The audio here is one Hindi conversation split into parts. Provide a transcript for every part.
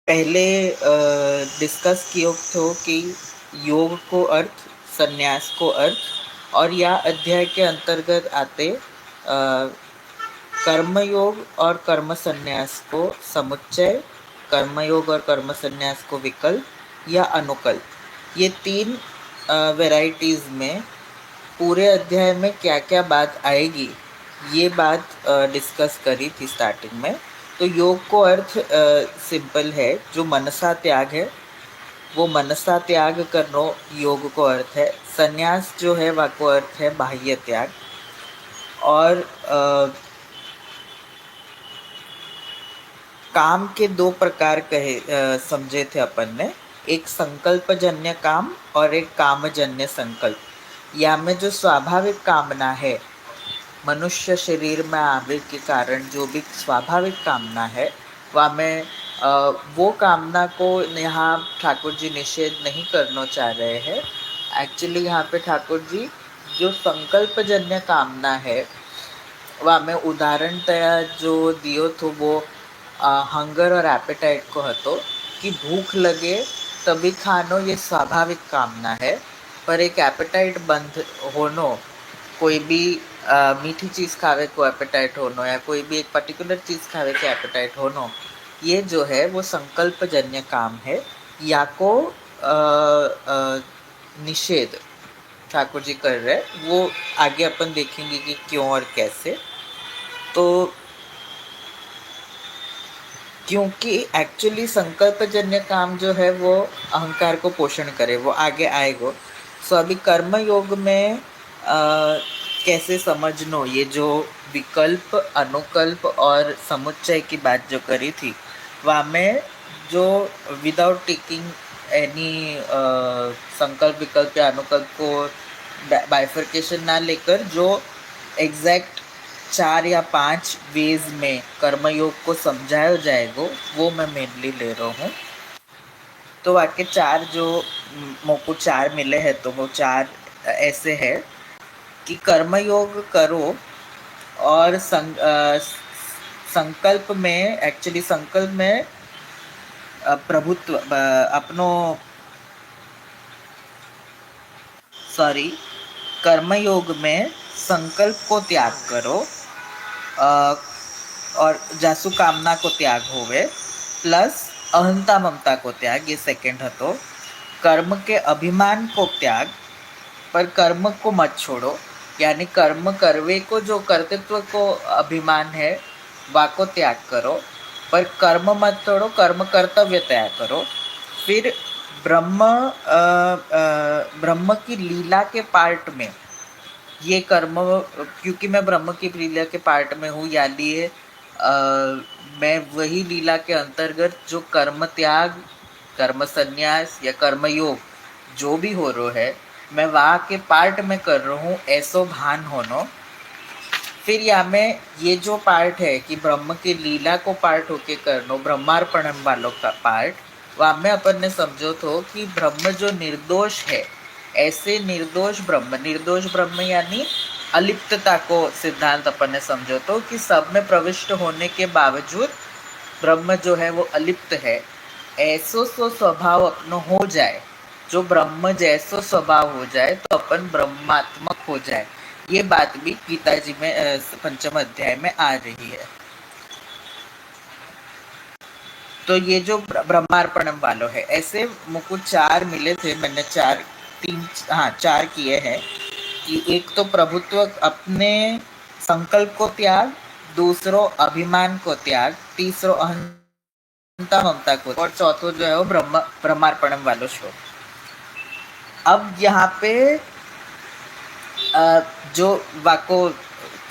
पहले डिस्कस किए थे कि योग को अर्थ, संन्यास को अर्थ, और यह अध्याय के अंतर्गत आते कर्मयोग और कर्म संन्यास को समुच्चय, कर्मयोग और कर्म संन्यास को विकल्प या अनुकल्प, ये तीन वेराइटीज में पूरे अध्याय में क्या क्या बात आएगी, ये बात डिस्कस करी थी स्टार्टिंग में। तो योग को अर्थ सिंपल है, जो मनसा त्याग है वो मनसा त्याग करनो योग को अर्थ है। संन्यास जो है वह को अर्थ है बाह्य त्याग। और काम के दो प्रकार समझे थे अपन ने, एक संकल्पजन्य काम और एक कामजन्य संकल्प। या में जो स्वाभाविक कामना है, मनुष्य शरीर में आवे के कारण जो भी स्वाभाविक कामना है, वह में वो कामना को यहाँ ठाकुर जी निषेध नहीं करना चाह रहे हैं। एक्चुअली यहाँ पे ठाकुर जी जो संकल्पजन्य कामना है वह में उदाहरणतया जो दियो तो वो हंगर और एपेटाइट को हतो कि भूख लगे तभी खानो, ये स्वाभाविक कामना है। पर एक एपेटाइट बंद होनो, कोई भी मीठी चीज़ खावे को एपेटाइट होनो, या कोई भी एक पर्टिकुलर चीज़ खावे के एपेटाइट होनो, ये जो है वो संकल्पजन्य काम है। या को निषेध ठाकुर जी कर रहे, वो आगे अपन देखेंगे कि क्यों और कैसे। तो क्योंकि एक्चुअली संकल्पजन्य काम जो है वो अहंकार को पोषण करे, वो आगे आएगा। सो अभी कर्म योग में कैसे समझनो, ये जो विकल्प, अनुकल्प और समुच्चय की बात जो करी थी, वहाँ में जो विदाउट टेकिंग एनी संकल्प, विकल्प या अनुकल्प को बाइफर्केशन ना लेकर जो एग्जैक्ट 4 या 5 वेज में कर्मयोग को समझाया जाएगा, वो मैं मेनली ले रहा हूँ। तो वाक्य 4 जो मोको 4 मिले हैं, तो वो 4 ऐसे है कि कर्मयोग करो और संकल्प में, एक्चुअली संकल्प में प्रभुत्व अपनो, सॉरी, कर्मयोग में संकल्प को त्याग करो और जासु कामना को त्याग होवे, प्लस अहंता ममता को त्याग, ये सेकंड हतो। कर्म के अभिमान को त्याग, पर कर्म को मत छोड़ो, यानी कर्म करवे को जो कर्तृत्व को अभिमान है वा को त्याग करो, पर कर्म मत छोड़ो, कर्म कर्तव्य त्याग करो। फिर ब्रह्म की लीला के पार्ट में ये कर्म, क्योंकि मैं ब्रह्म की लीला के पार्ट में हूँ, यानी मैं वही लीला के अंतर्गत जो कर्म त्याग, कर्म संन्यास या कर्म योग जो भी हो रहा है, मैं वहाँ के पार्ट में कर रहा हूँ, ऐसो भान होनो। फिर या में ये जो पार्ट है कि ब्रह्म की लीला को पार्ट होके करनो, ब्रह्मार्पणम वालों का पार्ट, वहाँ में अपन ने समझो तो कि ब्रह्म जो निर्दोष है, ऐसे निर्दोष ब्रह्म यानी अलिप्तता को सिद्धांत अपन ने समझो तो कि सब में प्रविष्ट होने के बावजूद ब्रह्म जो है वो अलिप्त है। ऐसो सो स्वभाव अपनो हो जाए, जो ब्रह्म जैसो स्वभाव हो जाए तो अपन ब्रह्मात्मक हो जाए। ये बात भी गीता जी में पंचम अध्याय में आ रही है। तो ये जो ब्रह्मार्पणम वालों है, ऐसे मुझको 4 मिले थे, मैंने 4 किए हैं कि एक तो प्रभुत्व अपने संकल्प को त्याग, दूसरो अभिमान को त्याग, तीसरो अहंता ममता को, और चौथो जो है वो ब्रह्मार्पणम वालों श्लोक। अब यहाँ पे जो वाको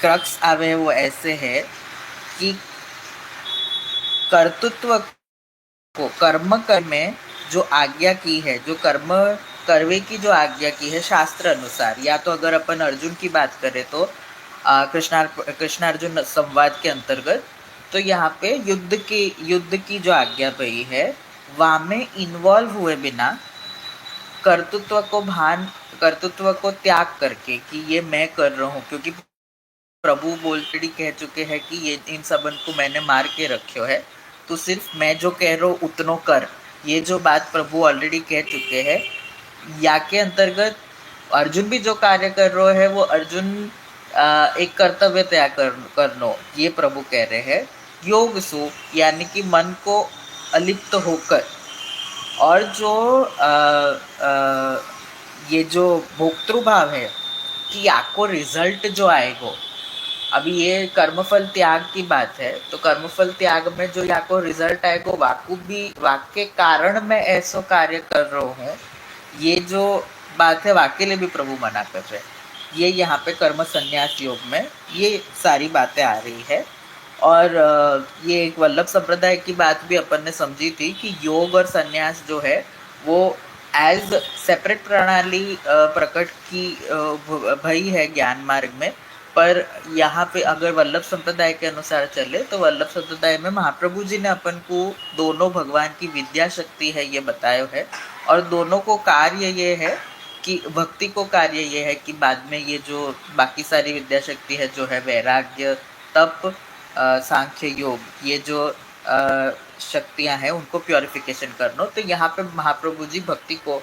क्रक्स आवे वो ऐसे है कि कर्तृत्व को कर्म कर में जो आज्ञा की है, जो कर्म करवे की जो आज्ञा की है शास्त्र अनुसार, या तो अगर अपन अर्जुन की बात करें तो कृष्णार्जुन संवाद के अंतर्गत, तो यहाँ पे युद्ध की जो आज्ञा पई है, वहाँ में इन्वॉल्व हुए बिना कर्तृत्व को त्याग करके कि ये मैं कर रहा हूँ, क्योंकि प्रभु ऑलरेडी कह चुके हैं कि ये इन सबन को मैंने मार के रखो है, तू सिर्फ मैं जो कह रहा हूँ उतनो कर। ये जो बात प्रभु ऑलरेडी कह चुके हैं। या के अंतर्गत अर्जुन भी जो कार्य कर रहे है वो अर्जुन एक कर्तव्य त्याग करनो, ये प्रभु कह रहे हैं। योग सु यानी कि मन को अलिप्त होकर, और जो ये जो भोक्तृभाव है कि आपको रिजल्ट जो आएगा, अभी ये कर्मफल त्याग की बात है, तो कर्मफल त्याग में जो आपको रिजल्ट आएगा वाक्य कारण मैं ऐसा कार्य कर रहा हूँ, ये जो बात है वाक्य लिए भी प्रभु मना कर रहे हैं। ये यहाँ पे कर्म संन्यास योग में ये सारी बातें आ रही है। और ये एक वल्लभ संप्रदाय की बात भी अपन ने समझी थी कि योग और संन्यास जो है वो एज सेपरेट प्रणाली प्रकट की भई है ज्ञान मार्ग में। पर यहाँ पे अगर वल्लभ संप्रदाय के अनुसार चले तो वल्लभ संप्रदाय में महाप्रभु जी ने अपन को दोनों भगवान की विद्या शक्ति है ये बताया है, और दोनों को कार्य ये है कि भक्ति को कार्य ये है कि बाद में ये जो बाकी सारी विद्या शक्ति है जो है वैराग्य, तप, सांख्य योग, ये जो शक्तियां हैं उनको प्योरिफिकेशन करना। तो यहाँ पे महाप्रभु जी भक्ति को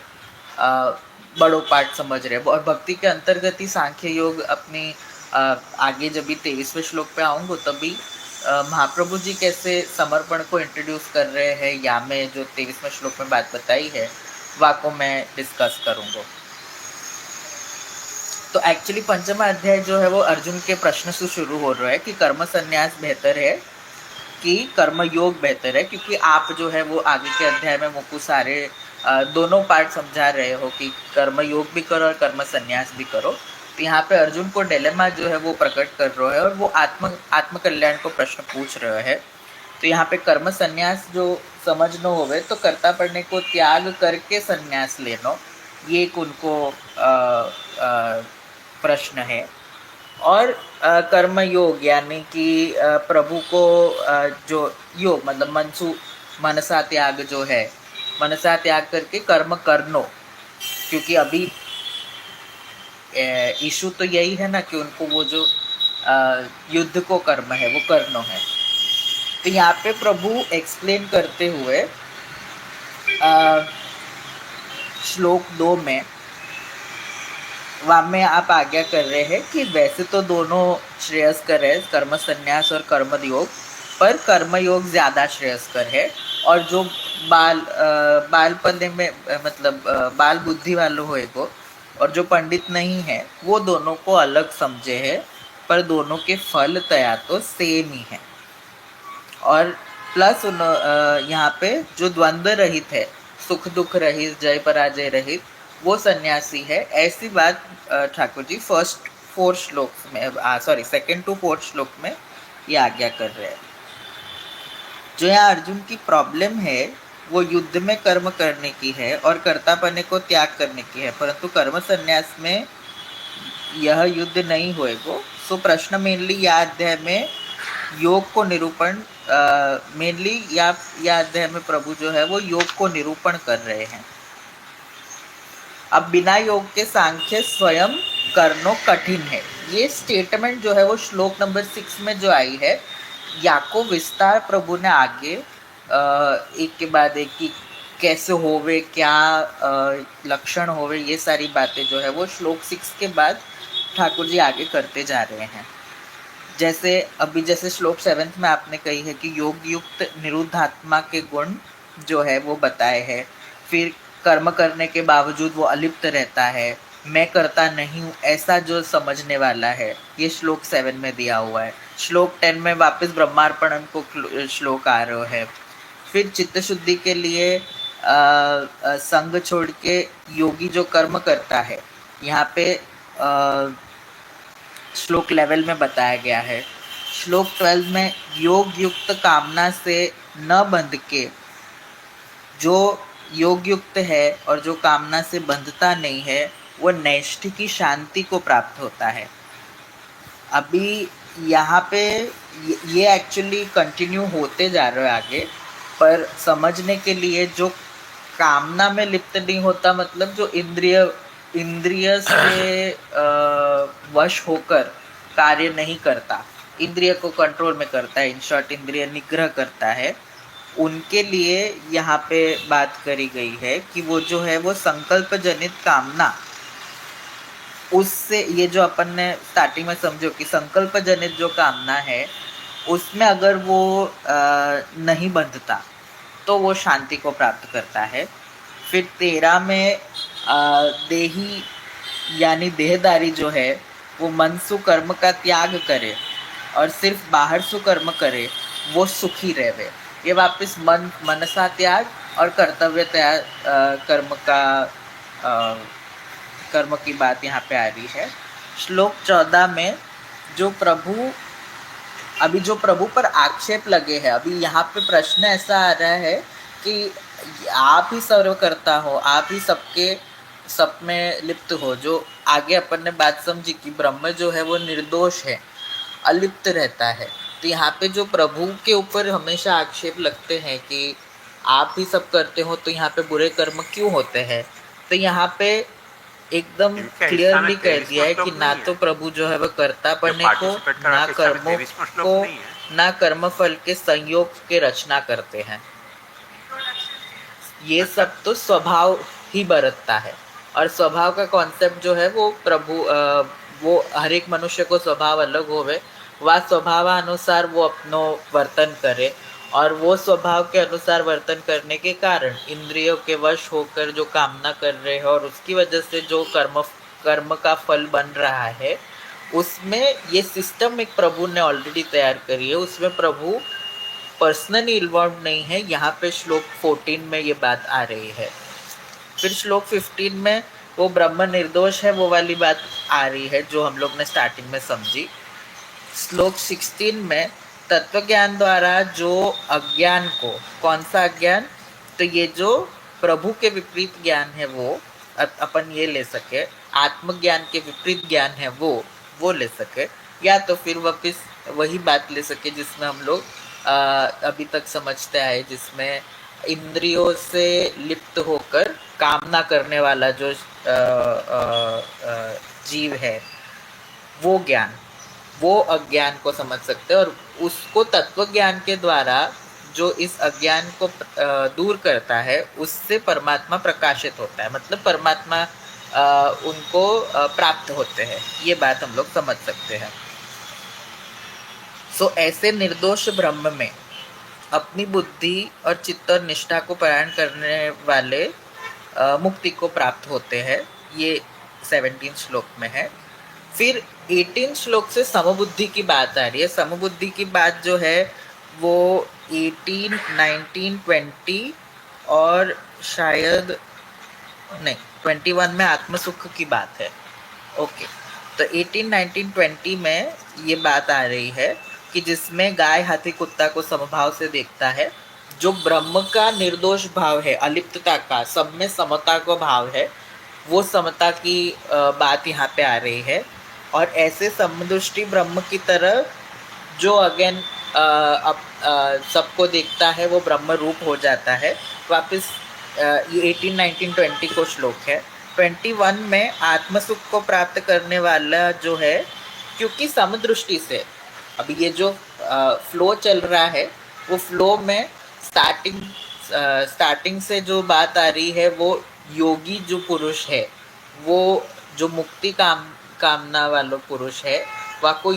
बड़ो पार्ट समझ रहे हैं, और भक्ति के अंतर्गत ही सांख्य योग अपनी आगे जब भी 23वें श्लोक पे आऊँगा तभी महाप्रभु जी कैसे समर्पण को इंट्रोड्यूस कर रहे हैं, या में जो 23वें श्लोक में बात बताई है वह को मैं डिस्कस करूँगा। तो एक्चुअली पंचमा अध्याय जो है वो अर्जुन के प्रश्न से शुरू हो रहा है कि कर्म संन्यास बेहतर है कि कर्म योग बेहतर है, क्योंकि आप जो है वो आगे के अध्याय में मुझको सारे दोनों पार्ट समझा रहे हो कि कर्म योग भी करो और कर्म संन्यास भी करो। तो यहाँ पे अर्जुन को डिलेमा जो है वो प्रकट कर रहा है, और वो आत्म कल्याण को प्रश्न पूछ रहे हैं। तो यहाँ पे कर्म संन्यास जो समझना होवे तो कर्ता पढ़ने को त्याग करके संन्यास लेनो, ये एक उनको प्रश्न है। और कर्म योग यानी कि प्रभु को जो योग मतलब मनसा त्याग जो है, मनसा त्याग करके कर्म करनो, क्योंकि अभी इशू तो यही है ना कि उनको वो जो युद्ध को कर्म है वो करनो है। तो यहाँ पे प्रभु एक्सप्लेन करते हुए श्लोक 2 में वहाँ में आप आज्ञा कर रहे हैं कि वैसे तो दोनों श्रेयस्कर है, कर्म संन्यास और कर्म योग, पर कर्म योग ज़्यादा श्रेयस्कर है। और जो बालपन में मतलब बाल बुद्धि वालों होए को और जो पंडित नहीं है वो दोनों को अलग समझे है, पर दोनों के फल तया तो सेम ही है। और प्लस यहाँ पे जो द्वंद्व रहित है, सुख दुख रहित, जय पराजय रहित, वो सन्यासी है। ऐसी बात ठाकुर जी फर्स्ट 4 श्लोक में सेकंड टू 4 श्लोक में ये आज्ञा कर रहे हैं। जो यहाँ अर्जुन की प्रॉब्लम है वो युद्ध में कर्म करने की है और कर्तापने को त्याग करने की है, परंतु कर्म संन्यास में यह युद्ध नहीं होएगा। सो प्रश्न मेनली यह अध्याय में योग को निरूपण मेनली या अध्याय में प्रभु जो है वो योग को निरूपण कर रहे हैं। अब बिना योग के सांख्य स्वयं करनो कठिन है, ये स्टेटमेंट जो है वो श्लोक नंबर 6 में जो आई है, या को विस्तार प्रभु ने आगे एक के बाद एक की कैसे होवे, क्या लक्षण होवे, ये सारी बातें जो है वो श्लोक 6 के बाद ठाकुर जी आगे करते जा रहे हैं। जैसे श्लोक 7 में आपने कही है कि योग युक्त निरुद्धात्मा के गुण जो है वो बताए हैं। फिर कर्म करने के बावजूद वो अलिप्त रहता है, मैं करता नहीं हूँ ऐसा जो समझने वाला है, ये श्लोक 7 में दिया हुआ है। श्लोक 10 में वापस ब्रह्मार्पण को श्लोक आ रहा है। फिर चित्त शुद्धि के लिए संग छोड़ के योगी जो कर्म करता है, यहाँ पे श्लोक 11 में बताया गया है। श्लोक 12 में योग युक्त कामना से न बंध के जो योग युक्त है और जो कामना से बंधता नहीं है वो नैष्ठि की शांति को प्राप्त होता है। अभी यहाँ पे ये एक्चुअली कंटिन्यू होते जा रहे हैं आगे, पर समझने के लिए जो कामना में लिप्त नहीं होता, मतलब जो इंद्रिय से वश होकर कार्य नहीं करता, इंद्रिय को कंट्रोल में करता है, इन शॉर्ट इंद्रिय निग्रह करता है, उनके लिए यहाँ पे बात करी गई है कि वो जो है वो संकल्प जनित कामना, उससे ये जो अपन ने स्टार्टिंग में समझो कि संकल्प जनित जो कामना है उसमें अगर वो नहीं बंधता तो वो शांति को प्राप्त करता है। फिर 13 में देही यानी देहदारी जो है वो मनसु कर्म का त्याग करे और सिर्फ बाहर सु कर्म करे, वो सुखी रहे। ये वापस मनसा त्याग और कर्तव्य त्याग कर्म की बात यहाँ पे आ रही है। श्लोक 14 में जो प्रभु पर आक्षेप लगे हैं, अभी यहाँ पे प्रश्न ऐसा आ रहा है कि आप ही सर्व करता हो, आप ही सबके सब में लिप्त हो। जो आगे अपन ने बात समझी कि ब्रह्म जो है वो निर्दोष है, अलिप्त रहता है। तो यहाँ पे जो प्रभु के ऊपर हमेशा आक्षेप लगते हैं कि आप ही सब करते हो, तो यहाँ पे बुरे कर्म क्यों होते हैं। तो यहाँ पे एकदम क्लियरली कह दिया है कि ना तो प्रभु जो है वो कर्ता पढ़ने को, ना कर्मों को, ना कर्म फल के संयोग के रचना करते हैं। ये सब तो स्वभाव ही बरतता है। और स्वभाव का कॉन्सेप्ट जो है वो वो हर एक मनुष्य को स्वभाव अलग होवे, वह स्वभावानुसार वो अपनो वर्तन करे, और वो स्वभाव के अनुसार वर्तन करने के कारण इंद्रियों के वश होकर जो कामना कर रहे हैं और उसकी वजह से जो कर्म का फल बन रहा है, उसमें ये सिस्टम एक प्रभु ने ऑलरेडी तैयार करी है। उसमें प्रभु पर्सनली इन्वॉल्व नहीं है। यहाँ पे श्लोक 14 में ये बात आ रही है। फिर श्लोक 15 में वो ब्रह्म निर्दोष है, वो वाली बात आ रही है जो हम लोग ने स्टार्टिंग में समझी। श्लोक 16 में तत्व ज्ञान द्वारा जो अज्ञान को, कौन सा अज्ञान, तो ये जो प्रभु के विपरीत ज्ञान है वो अपन ये ले सके, आत्मज्ञान के विपरीत ज्ञान है वो ले सके, या तो फिर वापिस वही बात ले सके जिसमें हम लोग अभी तक समझते आए, जिसमें इंद्रियों से लिप्त होकर कामना करने वाला जो जीव है, वो ज्ञान, वो अज्ञान को समझ सकते हैं। और उसको तत्व ज्ञान के द्वारा जो इस अज्ञान को दूर करता है, उससे परमात्मा प्रकाशित होता है, मतलब परमात्मा उनको प्राप्त होते हैं। ये बात हम लोग समझ सकते हैं। सो ऐसे निर्दोष ब्रह्म में अपनी बुद्धि और चित्त और निष्ठा को प्रयाण करने वाले मुक्ति को प्राप्त होते हैं। ये 17 श्लोक में है। फिर 18 श्लोक से समबुद्धि की बात आ रही है। समबुद्धि की बात जो है वो 18, 19, 20 और शायद नहीं 21 में आत्मसुख की बात है। ओके, तो 18, 19, 20 में ये बात आ रही है कि जिसमें गाय हाथी कुत्ता को समभाव से देखता है, जो ब्रह्म का निर्दोष भाव है, अलिप्तता का, सब में समता का भाव है, वो समता की बात यहाँ पे आ रही है। और ऐसे समदृष्टि ब्रह्म की तरह जो अगेन सबको देखता है, वो ब्रह्म रूप हो जाता है। वापस ये 18, 19, 20 को श्लोक है। 21 में आत्मसुख को प्राप्त करने वाला जो है, क्योंकि समदृष्टि से अभी ये जो फ्लो चल रहा है, वो फ्लो में स्टार्टिंग से जो बात आ रही है, वो योगी जो पुरुष है, वो जो मुक्ति कामना वाला पुरुष है, वह को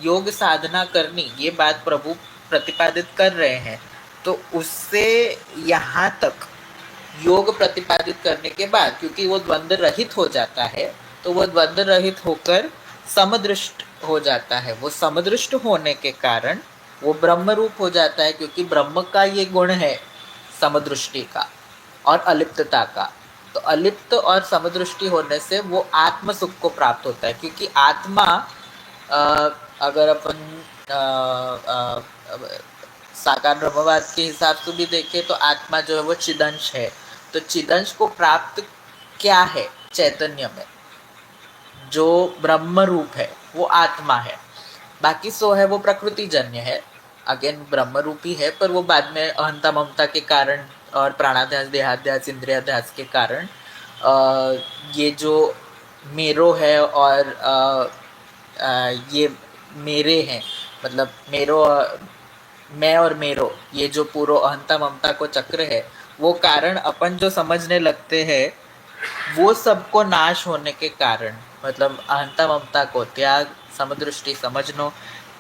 योग साधना करनी, ये बात प्रभु प्रतिपादित कर रहे हैं। तो उससे यहाँ तक योग प्रतिपादित करने के बाद, क्योंकि वो द्वंद्व रहित हो जाता है, तो वो द्वंद्व रहित होकर समदृष्ट हो जाता है। वो समदृष्ट होने के कारण वो ब्रह्म रूप हो जाता है, क्योंकि ब्रह्म का ये गुण है समदृष्टि का और अलिप्तता का। तो अलिप्त और समदृष्टि होने से वो आत्म सुख को प्राप्त होता है, क्योंकि आत्मा अगर अपन साकार ब्रह्मवाद के हिसाब से भी देखें तो आत्मा जो है वो चिदंश है। तो चिदंश को प्राप्त क्या है चैतन्य में, जो ब्रह्म रूप है वो आत्मा है। बाकी सो है वो प्रकृति जन्य है, अगेन ब्रह्म रूपी है, पर वो बाद में अहंता ममता के कारण और प्राणाध्यास, देहाध्यास, इंद्रियाध्यास के कारण ये जो मेरो है और ये मेरे हैं, मतलब मेरो मैं और मेरो, ये जो पूरा अहंता ममता को चक्र है, वो कारण अपन जो समझने लगते हैं, वो सबको नाश होने के कारण, मतलब अहंता ममता को त्याग, समदृष्टि समझनो,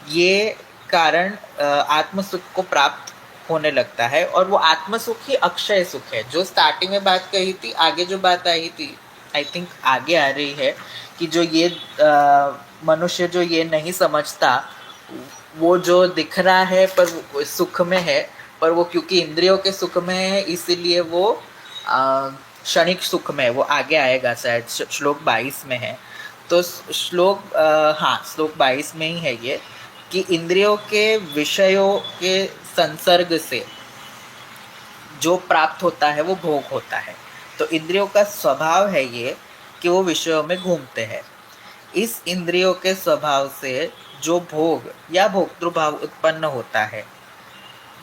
ये कारण आत्म सुख को प्राप्त होने लगता है। और वो आत्म सुख ही अक्षय सुख है। जो स्टार्टिंग में बात कही थी, आगे जो बात आई थी, आई थिंक आगे आ रही है, कि जो ये मनुष्य जो ये नहीं समझता, वो जो दिख रहा है पर वो सुख में है, पर वो क्योंकि इंद्रियों के सुख में है, इसीलिए वो क्षणिक सुख में, वो आगे आएगा शायद श्लोक 22 में है। तो श्लोक हाँ, श्लोक 22 में ही है ये, कि इंद्रियों के विषयों के संसर्ग से जो प्राप्त होता है वो भोग होता है। तो इंद्रियों का स्वभाव है ये कि वो विषयों में घूमते हैं। इस इंद्रियों के स्वभाव से जो भोग या भोक्तृभाव उत्पन्न होता है,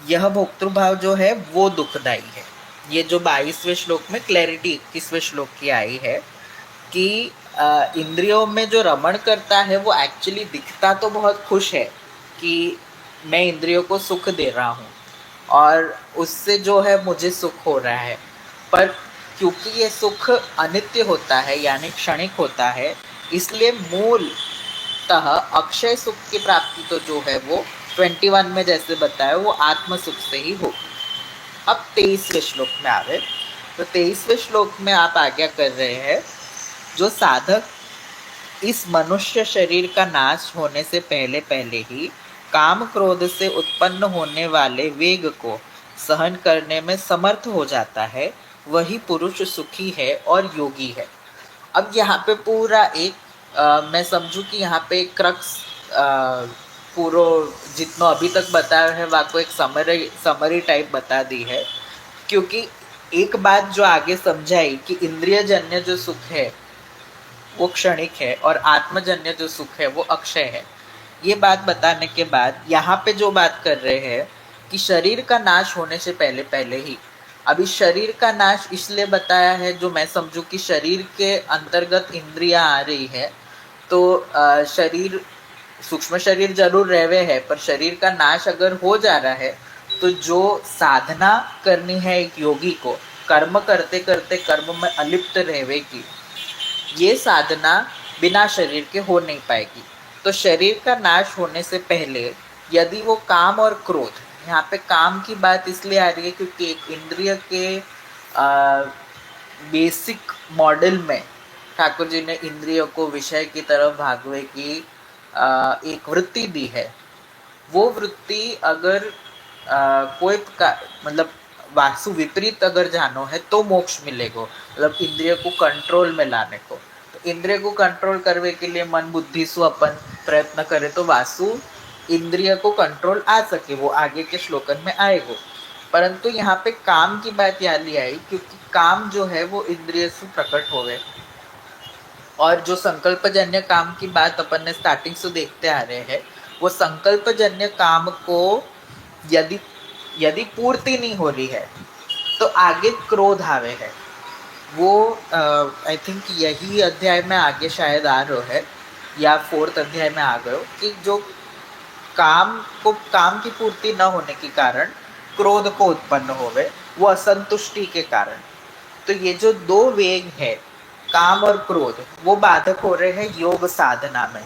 यह भोक्तृभाव जो है वो दुखदायी है। ये जो 22वें श्लोक में क्लैरिटी 21वें श्लोक की आई है कि इंद्रियों में जो रमण करता है वो एक्चुअली दिखता तो बहुत खुश है कि मैं इंद्रियों को सुख दे रहा हूँ और उससे जो है मुझे सुख हो रहा है, पर क्योंकि ये सुख अनित्य होता है यानी क्षणिक होता है, इसलिए मूलतः अक्षय सुख की प्राप्ति तो जो है वो 21 में जैसे बताया वो आत्म सुख से ही होगी। अब 23वें श्लोक में आवे, तो 23वें श्लोक में आप आज्ञा कर रहे हैं, जो साधक इस मनुष्य शरीर का नाश होने से पहले पहले ही काम क्रोध से उत्पन्न होने वाले वेग को सहन करने में समर्थ हो जाता है, वही पुरुष सुखी है और योगी है। अब यहाँ पे पूरा एक मैं समझू कि यहाँ पे क्रक्स पूरा जितना अभी तक बताया है वाको एक समरी टाइप बता दी है, क्योंकि एक बात जो आगे समझाई कि इंद्रिय जन्य जो सुख है वो क्षणिक है और आत्मजन्य जो सुख है वो अक्षय है। ये बात बताने के बाद यहाँ पे जो बात कर रहे हैं कि शरीर का नाश होने से पहले पहले ही, अभी शरीर का नाश इसलिए बताया है जो मैं समझू कि शरीर के अंतर्गत इंद्रियां आ रही है, तो शरीर सूक्ष्म शरीर जरूर रहवे है, पर शरीर का नाश अगर हो जा रहा है तो जो साधना करनी है एक योगी को, कर्म करते करते कर्म में अलिप्त रहवे की, ये साधना बिना शरीर के हो नहीं पाएगी। तो शरीर का नाश होने से पहले यदि वो काम और क्रोध, यहाँ पे काम की बात इसलिए आ रही है क्योंकि एक इंद्रिय के बेसिक मॉडल में ठाकुर जी ने इंद्रियों को विषय की तरफ भागवे की एक वृत्ति दी है। वो वृत्ति अगर कोई मतलब वासु विपरीत अगर जानो है तो मोक्ष मिलेगा, मतलब इंद्रिय को कंट्रोल में लाने को। तो इंद्रिय को कंट्रोल करने के लिए मन बुद्धि से अपन प्रयत्न करें तो वासु इंद्रिय को कंट्रोल आ सके, वो आगे के श्लोकन में आएगा। परंतु यहाँ पे काम की बात याद आई क्योंकि काम जो है वो इंद्रिय से प्रकट हो गए, और जो संकल्पजन्य काम की बात अपन ने स्टार्टिंग से देखते आ रहे हैं, वो संकल्पजन्य काम को यदि पूर्ति नहीं हो रही है तो आगे क्रोध आवे है। वो आई थिंक यही अध्याय में आगे शायद आ रहा है या 4th अध्याय में आ गए कि जो काम की पूर्ति न होने के कारण क्रोध को उत्पन्न होवे, वो असंतुष्टि के कारण। तो ये जो दो वेग है काम और क्रोध, वो बाधक हो रहे हैं योग साधना में।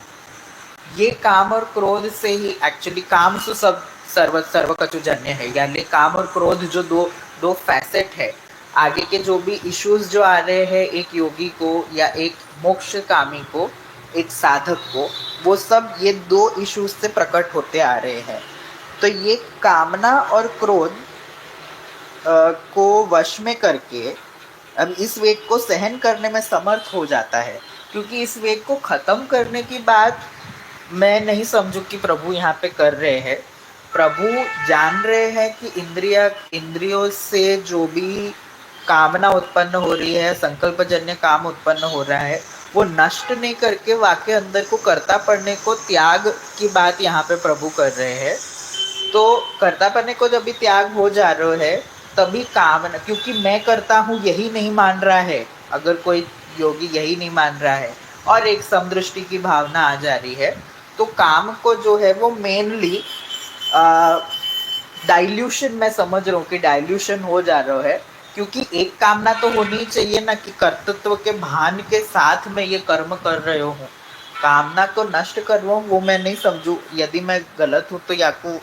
ये काम और क्रोध से ही एक्चुअली काम से सब सर्वकचुजन्य है, यानी काम और क्रोध जो दो फैसेट है। आगे के जो भी इश्यूज जो आ रहे हैं एक योगी को या एक मोक्ष कामी को, एक साधक को, वो सब ये दो इश्यूज से प्रकट होते आ रहे हैं। तो ये कामना और क्रोध को वश में करके अब इस वेग को सहन करने में समर्थ हो जाता है, क्योंकि इस वेग को खत्म करने की बात मैं नहीं समझू कि प्रभु यहाँ पे कर रहे हैं। प्रभु जान रहे हैं कि इंद्रियों से जो भी कामना उत्पन्न हो रही है, संकल्पजन्य काम उत्पन्न हो रहा है, वो नष्ट नहीं करके वाके अंदर को कर्ता पड़ने को, त्याग की बात यहाँ पे प्रभु कर रहे हैं। तो कर्ता पड़ने को जब भी त्याग हो जा रहा है तभी कामना, क्योंकि मैं करता हूँ यही नहीं मान रहा है, अगर कोई योगी यही नहीं मान रहा है और एक समदृष्टि की भावना आ जा रही है, तो काम को जो है वो मेनली डाइल्यूशन, मैं समझ रहा हूँ कि डाइल्यूशन हो जा रहा है, क्योंकि एक कामना तो होनी चाहिए ना कि कर्तृत्व के भान के साथ मैं ये कर्म कर रहे हूँ, कामना को नष्ट कर रहा हूँ, वो मैं नहीं समझू। यदि मैं गलत हूँ तो याकू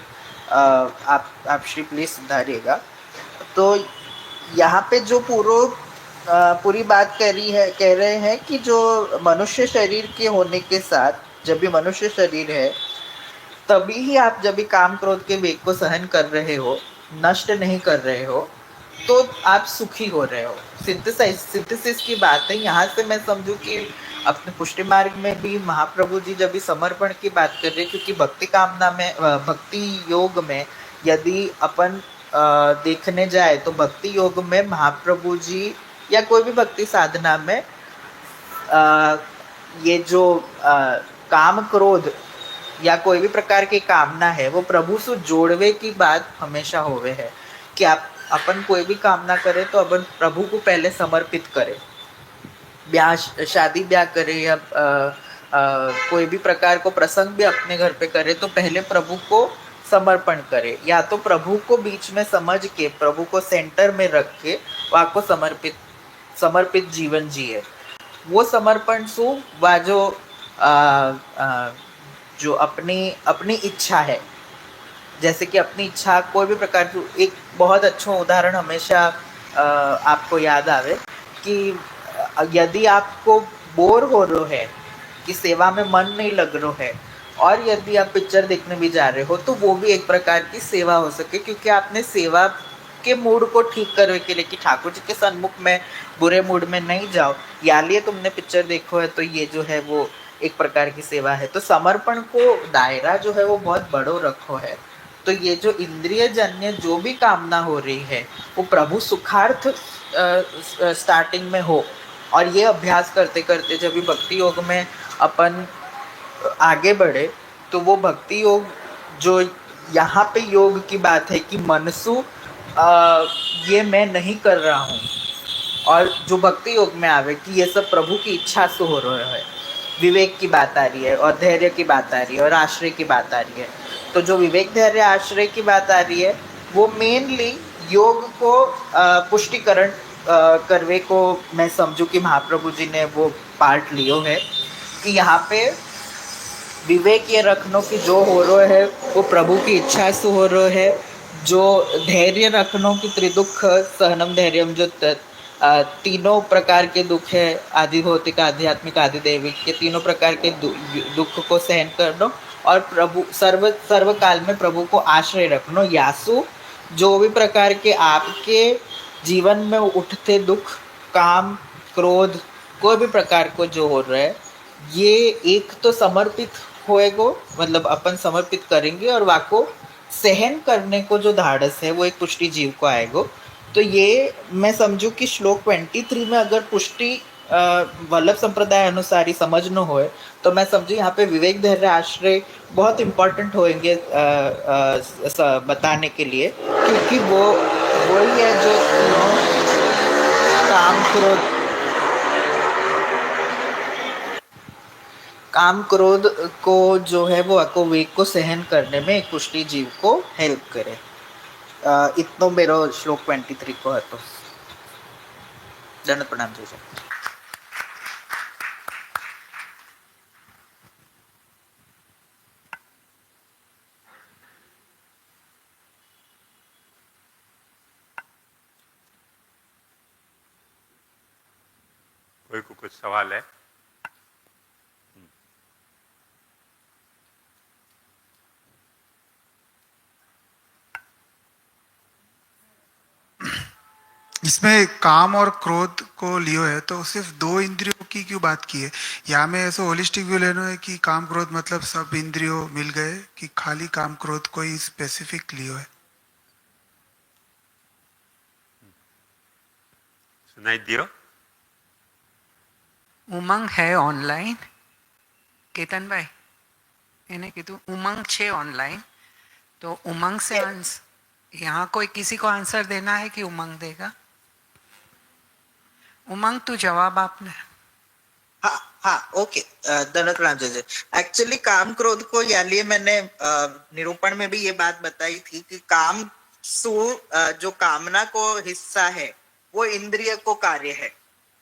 आप श्री प्लीज सुधारिएगा। तो यहाँ पे जो पूरी बात कह रहे हैं कि जो मनुष्य शरीर के होने के साथ, जब भी मनुष्य शरीर है तभी ही आप जब भी काम क्रोध के वेग को सहन कर रहे हो, नष्ट नहीं कर रहे हो, तो आप सुखी हो रहे हो। सिंथेसिस की बात है। यहाँ से मैं समझू कि अपने पुष्टि मार्ग में भी महाप्रभु जी जब भी समर्पण की बात कर रहे हैं, क्योंकि भक्ति कामना में, भक्ति योग में यदि अपन देखने जाए तो भक्ति योग में महाप्रभु जी या कोई भी भक्ति साधना में ये जो काम क्रोध या कोई भी प्रकार की कामना है वो प्रभु से जोड़वे की बात हमेशा होवे है कि आप अपन कोई भी कामना करे तो अपन प्रभु को पहले समर्पित करे। ब्याह, शादी ब्याह करे या कोई भी प्रकार को प्रसंग भी अपने घर पे करे तो पहले प्रभु को समर्पण करे, या तो प्रभु को बीच में समझ के, प्रभु को सेंटर में रख के वहाँ को समर्पित जीवन जिए। वो समर्पण सु वा जो अपनी अपनी इच्छा है, जैसे कि अपनी इच्छा कोई भी प्रकार की, एक बहुत अच्छा उदाहरण हमेशा आपको याद आवे कि यदि आपको बोर हो रहे है कि सेवा में मन नहीं लग रहा है और यदि आप पिक्चर देखने भी जा रहे हो तो वो भी एक प्रकार की सेवा हो सके, क्योंकि आपने सेवा के मूड को ठीक करने के लिए कि ठाकुर जी के सन्मुख में बुरे मूड में नहीं जाओ, या लिए तुमने पिक्चर देखो है तो ये जो है वो एक प्रकार की सेवा है। तो समर्पण को दायरा जो है वो बहुत बड़ो रखो है। तो ये जो इंद्रिय जन्य जो भी कामना हो रही है वो प्रभु सुखार्थ स्टार्टिंग में हो, और ये अभ्यास करते करते जब भी भक्ति योग में अपन आगे बढ़े तो वो भक्ति योग जो यहाँ पे योग की बात है कि मनसु ये मैं नहीं कर रहा हूँ, और जो भक्ति योग में आवे कि ये सब प्रभु की इच्छा से हो रहा है, विवेक की बात आ रही है और धैर्य की बात आ रही है और आश्रय की बात आ रही है। तो जो विवेक धैर्य आश्रय की बात आ रही है वो मेनली योग को पुष्टिकरण करवे को मैं समझू कि महाप्रभु जी ने वो पार्ट लियो है कि यहाँ पे विवेक ये रखनो कि जो हो रहा है वो प्रभु की इच्छा से हो रहा है। जो धैर्य रखनो कि त्रिदुख सहनम धैर्यम, जो तीनों प्रकार के दुख है, आदि भौतिक आध्यात्मिक आदि दैविक के तीनों प्रकार के दुख को सहन करनो, और प्रभु सर्व काल में प्रभु को आश्रय रखनो। यासु जो भी प्रकार के आपके जीवन में उठते दुख, काम क्रोध कोई भी प्रकार को जो हो रहा है, ये एक तो समर्पित होएगो, मतलब अपन समर्पित करेंगे और वाको सहन करने को जो धाड़स है वो एक पुष्टि जीव को आएगो। तो ये मैं समझू कि श्लोक 23 में अगर पुष्टि वल्लभ संप्रदाय अनुसार ही समझना हो तो मैं समझू यहाँ पे विवेक धैर्य आश्रय बहुत इम्पोर्टेंट होंगे बताने के लिए, क्योंकि वो वही है जो काम क्रोध को जो है वो आपको वेग को सहन करने में एक पुष्टि जीव को हेल्प करे। इतनो मेरो श्लोक 23 को है। तो दंड प्रणाम जी। कोई को कुछ सवाल है? इसमें काम और क्रोध को लियो है तो सिर्फ दो इंद्रियों की क्यों बात की है? यहाँ में ऐसा होलिस्टिक व्यू लेना है कि काम क्रोध मतलब सब इंद्रियों मिल गए, कि खाली काम क्रोध को ही स्पेसिफिक लियो है? सुनाई दियो? उमंग है ऑनलाइन केतन भाई, इन्हें कीधु उमंग छे ऑनलाइन, तो उमंग से यहाँ कोई किसी को आंसर देना है कि उमंग देगा? उमंग तू जवाब आपने। हाँ हाँ ओके धनक राम जी एक्चुअली काम क्रोध को या लिए मैंने निरूपण में भी ये बात बताई थी कि काम जो कामना को हिस्सा है वो इंद्रिय को कार्य है,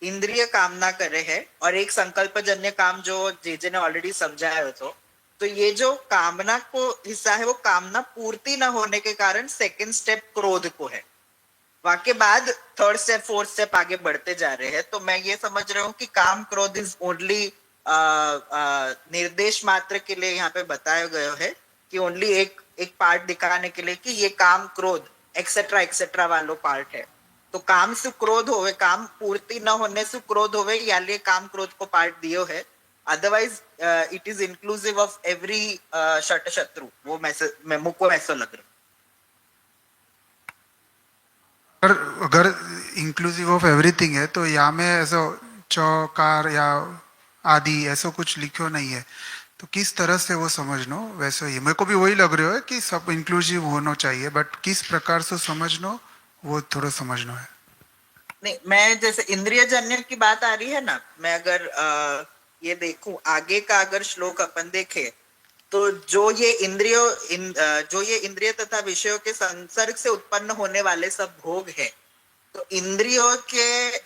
इंद्रिय कामना करे है और एक संकल्पजन्य काम जो जे ने ऑलरेडी समझाया तो ये जो कामना को हिस्सा है वो कामना पूर्ति न होने के कारण सेकंड स्टेप क्रोध को है, वाके बाद थर्ड स्टेप फोर्थ स्टेप आगे बढ़ते जा रहे हैं। तो मैं ये समझ रहा हूँ कि काम क्रोध इज ओनली निर्देश मात्र के लिए यहाँ पे बताया गया है कि ओनली एक पार्ट दिखाने के लिए कि ये काम क्रोध एक्सेट्रा वालों पार्ट है। तो काम से क्रोध होवे, काम पूर्ति न होने से क्रोध होवे या लिए काम क्रोध को पार्ट दियो है, otherwise it is inclusive of every shut शत्रु। वो मुझको ऐसा लग रहा। अगर इंक्लूसिव ऑफ एवरीथिंग है तो यहाँ में ऐसा चौकार या आदि ऐसा कुछ लिखो नहीं है, तो किस तरह से वो समझनो वैसे ही मेरे को भी वही लग रहा है कि सब इंक्लूसिव होना चाहिए, बट किस प्रकार से समझनो वो थोड़ा समझना है। नहीं, मैं जैसे इंद्रिय जन्य की बात आ रही है ना, मैं अगर ये देखूं आगे का अगर श्लोक अपन देखे तो जो ये इंद्रिय तथा विषयों के संसर्ग से उत्पन्न होने वाले सब भोग है, तो इंद्रियों के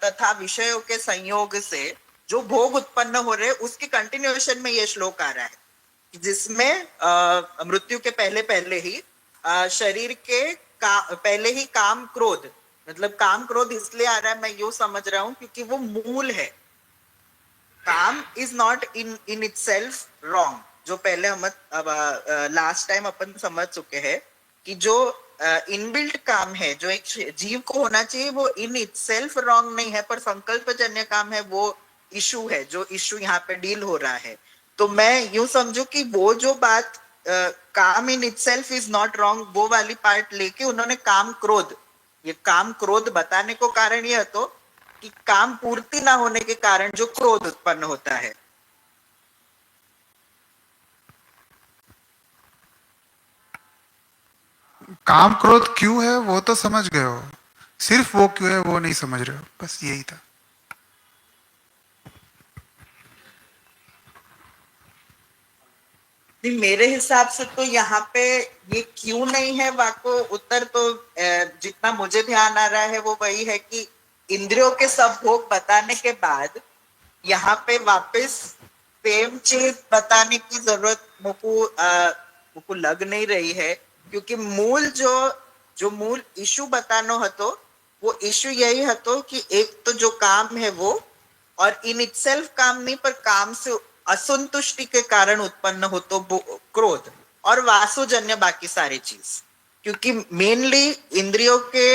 तथा विषयों के संयोग से जो भोग उत्पन्न हो रहे उसके कंटिन्यूएशन में ये श्लोक आ रहा है जिसमें मृत्यु के पहले ही शरीर के पहले ही काम क्रोध, मतलब काम क्रोध इसलिए आ रहा है मैं यूं समझ रहा हूं क्योंकि वो मूल है। काम is not in itself wrong, जो पहले हम लास्ट टाइम अपन समझ चुके हैं कि जो इनबिल्ट काम है जो एक जीव को होना चाहिए वो इन इटसेल्फ रॉन्ग नहीं है, पर संकल्पजन्य काम है वो इशू है, जो इशू यहाँ पे डील हो रहा है। तो मैं यूं समझू कि वो जो बात काम in itself is not wrong वो वाली पार्ट लेके उन्होंने काम क्रोध बताने को कारण यह तो कि काम पूर्ति ना होने के कारण जो क्रोध उत्पन्न होता है। काम क्रोध क्यों है वो तो समझ गए हो, सिर्फ वो क्यों है वो नहीं समझ रहे हो, बस यही था। मेरे हिसाब से तो यहाँ पे ये क्यों नहीं है वाको उत्तर तो जितना मुझे ध्यान आ रहा है वो वही है कि इंद्रियों के सब भोग बताने के बाद यहाँ पे वापस सेम चीज बताने की जरूरत मुझको लग नहीं रही है, क्योंकि मूल जो मूल इशू बतानो हतो वो इशू यही हतो कि एक तो जो काम है वो और इन इटसेल्फ काम नहीं पर काम से असंतुष्टि के कारण उत्पन्न हो तो क्रोध और वासुजन्य बाकी सारी चीज, क्योंकि मेनली इंद्रियों के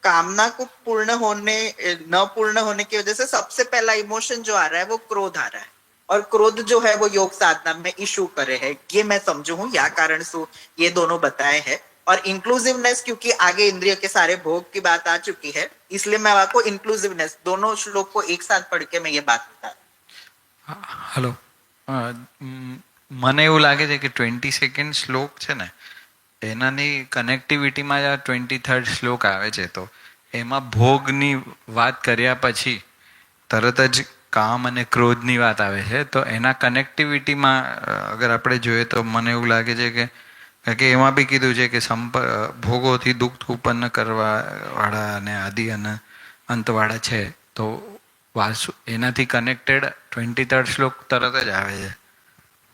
कामना को न पूर्ण होने की वजह से सबसे पहला इमोशन जो आ रहा है वो क्रोध आ रहा है, और क्रोध जो है वो योग साधना में इशू करे है, ये मैं समझू हूँ या कारण से ये दोनों बताए हैं। और इंक्लूसिवनेस क्योंकि आगे इंद्रिय के सारे भोग की बात आ चुकी है इसलिए मैं आपको इंक्लूसिवनेस दोनों श्लोक को एक साथ पढ़ के मैं ये बात बता। હલો, મને એવું લાગે છે કે 22nd શ્લોક છે ને એનાની કનેક્ટિવિટીમાં આ 23rd શ્લોક આવે છે, તો એમાં ભોગની વાત કર્યા પછી તરત જ કામ અને ક્રોધની વાત આવે છે, તો એના કનેક્ટિવિટીમાં અગર આપણે જોઈએ તો મને એવું લાગે છે કે કારણ કે એમાં બી કીધું છે કે ભોગોથી દુઃખ ઉત્પન્ન કરવાવાળા અને આદિ અને અંતવાળા છે, તો વાસુ એનાથી કનેક્ટેડ 23rd શ્લોક તરત જ આવે છે।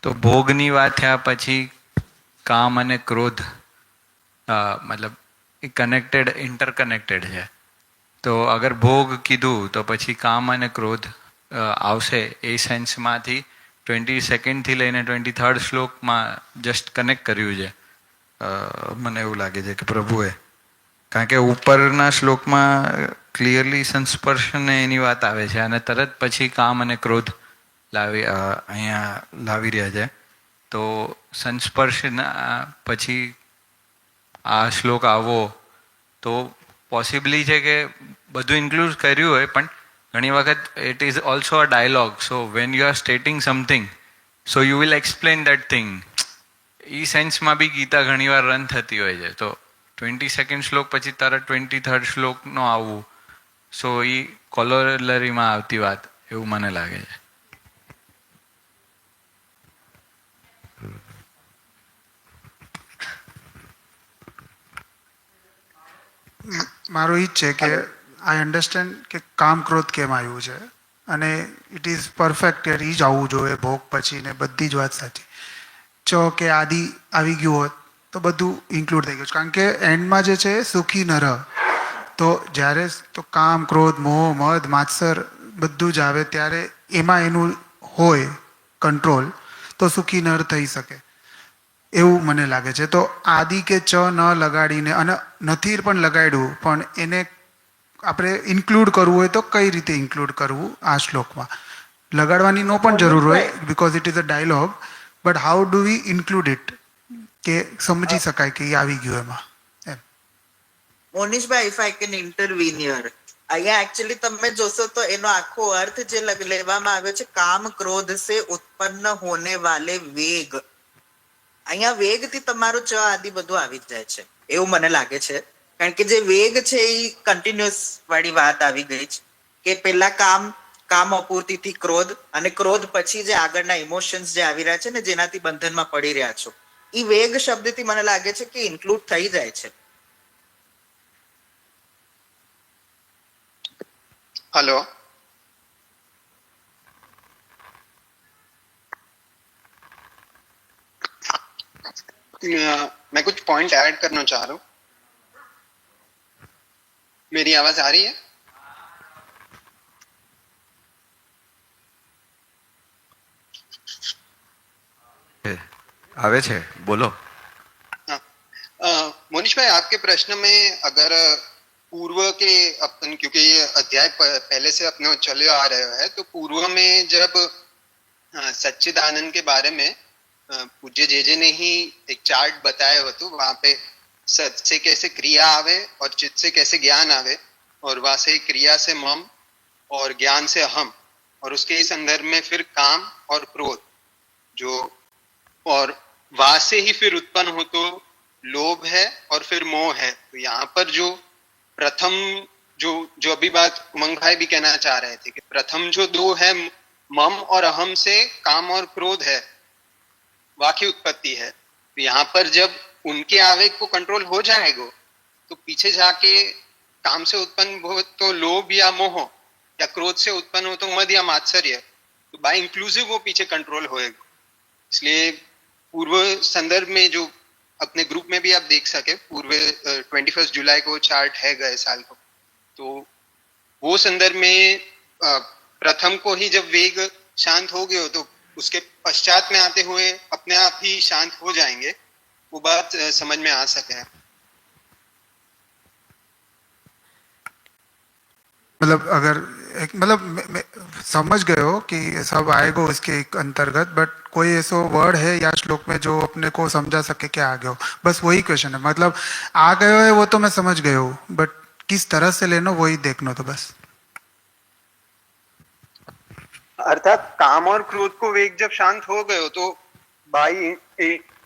તો ભોગની વાત થયા પછી કામ અને ક્રોધ મતલબ એ કનેક્ટેડ ઇન્ટરકનેક્ટેડ છે, તો અગર ભોગ કીધું તો પછી કામ અને ક્રોધ આવશે એ સેન્સમાંથી 22nd થી લઈને 23rd શ્લોકમાં જસ્ટ કનેક્ટ કર્યું છે, મને એવું લાગે છે કે પ્રભુએ, કારણ કે ઉપરના શ્લોકમાં ક્લિયરલી સંસ્પર્શને એની વાત આવે છે અને તરત પછી કામ અને ક્રોધ અહીંયા લાવી રહ્યા છે, તો સંસ્પર્શના પછી આ શ્લોક આવો તો પોસિબલી છે કે બધું ઇન્ક્લુડ કર્યું હોય, પણ ઘણી વખત it is also a dialogue, so when you are stating something so you will explain that thing, એ સેન્સમાં બી ગીતા ઘણીવાર રન થતી હોય છે, તો 22nd શ્લોક પછી તરત 23rd શ્લોકનો આવવું, સો એ કોલોલરીમાં આવતી વાત એવું મને લાગે છે. મારું ઈ જ છે કે આઈ અન્ડરસ્ટેન્ડ કે કામ ક્રોધ કેમ આવ્યું છે અને ઇટ ઇઝ પરફેક્ટ કે ઈ જ આવવું જોઈએ ભોગ પછી ને બધી જ વાત સાચી. જો કે આદિ આવી ગયું હોત તો બધું ઇન્ક્લુડ થઈ ગયું છે. કારણ કે એન્ડમાં જે છે સુખી ન રહ, તો જ્યારે તો કામ ક્રોધ મોહ મદ માત્સર બધું જ આવે ત્યારે એમાં એનું હોય કંટ્રોલ તો સુખી નર થઈ શકે એવું મને લાગે છે. તો આદિ કે ચ ન લગાડીને અને નથી પણ લગાડ્યું પણ એને આપણે ઇન્ક્લુડ કરવું હોય તો કઈ રીતે ઇન્ક્લુડ કરવું આ શ્લોકમાં? લગાડવાની નો પણ જરૂર હોય because it is a dialogue, but how do we include it કે સમજી શકાય કે એ આવી ગયું એમાં એમ. મોનીશભાઈ, ઇફ આઈ કેન ઇન્ટરવીન હિયર, અહીંયા એકચ્યુઅલી તમે જોશો તો એનો આખો અર્થ જે લેવામાં આવ્યો છે કામ ક્રોધ સે ઉત્પન્ન હોને વાલે વેગ. અહીંયા વેગ થી તમારું ચ આદિ બધું આવી જ જાય છે એવું મને લાગે છે. કારણ કે જે વેગ છે એ કન્ટિન્યુઅસ વાળી વાત આવી ગઈ છે કે પેલા કામ અપૂર્તિથી ક્રોધ અને ક્રોધ પછી જે આગળના ઇમોશન્સ જે આવી રહ્યા છે ને જેનાથી બંધનમાં પડી રહ્યા છો એ વેગ શબ્દથી મને લાગે છે કે ઇન્ક્લુડ થઈ જાય છે. हेलो, मैं कुछ पॉइंट ऐड करना चाह रहा हूँ. मेरी आवाज आ रही है? આવે છે, બોલો. मोनिश भाई, आपके प्रश्न में अगर पूर्व के अपन, क्योंकि ये अध्याय पहले से अपने चले आ रहे हैं, तो पूर्व में जब सच्चिदानंद के बारे में पूज्य जे ने ही एक चार्ट बताया हो तो वहां पे सत से कैसे क्रिया आवे और चित्त से कैसे ज्ञान आवे और वहां से क्रिया से मम और ज्ञान से अहम और उसके ही संदर्भ में फिर काम और क्रोध जो और वहां से ही फिर उत्पन्न हो तो लोभ है और फिर मोह है. तो यहाँ पर जो प्रथम जो अभी बात उमंग भाई भी कहना चाह रहे थे कि प्रथम जो दो है मम और अहम से काम और क्रोध है वाकी उत्पत्ति है. तो यहाँ पर जब उनके आवेग को कंट्रोल हो जाएगा तो पीछे जाके काम से उत्पन्न हो तो लोभ या मोह या क्रोध से उत्पन्न हो तो मद या मात्सर्य, तो बाय इंक्लूसिव वो पीछे कंट्रोल होएगा. इसलिए पूर्व संदर्भ में जो अपने ग्रुप में भी आप देख सके, पूर्व 21 जुलाई को चार्ट है गए साल को, तो वो संदर्भ में प्रथम को ही जब वेग शांत हो गए हो तो उसके पश्चात में आते हुए अपने आप ही शांत हो जाएंगे. वो बात समझ में आ सके. मतलब अगर एक मतलब मैं समझ गए हो कि सब आएगा उसके अंतर्गत, बट कोई ऐसा वर्ड है या श्लोक में जो अपने को समझा सके क्या आ गए हो, बस वही क्वेश्चन है. मतलब आ गए हो है वो तो मैं समझ गए हूँ, बट किस तरह से लेना वही देखना तो बस. अर्थात काम और क्रोध को वेग जब शांत हो गए हो तो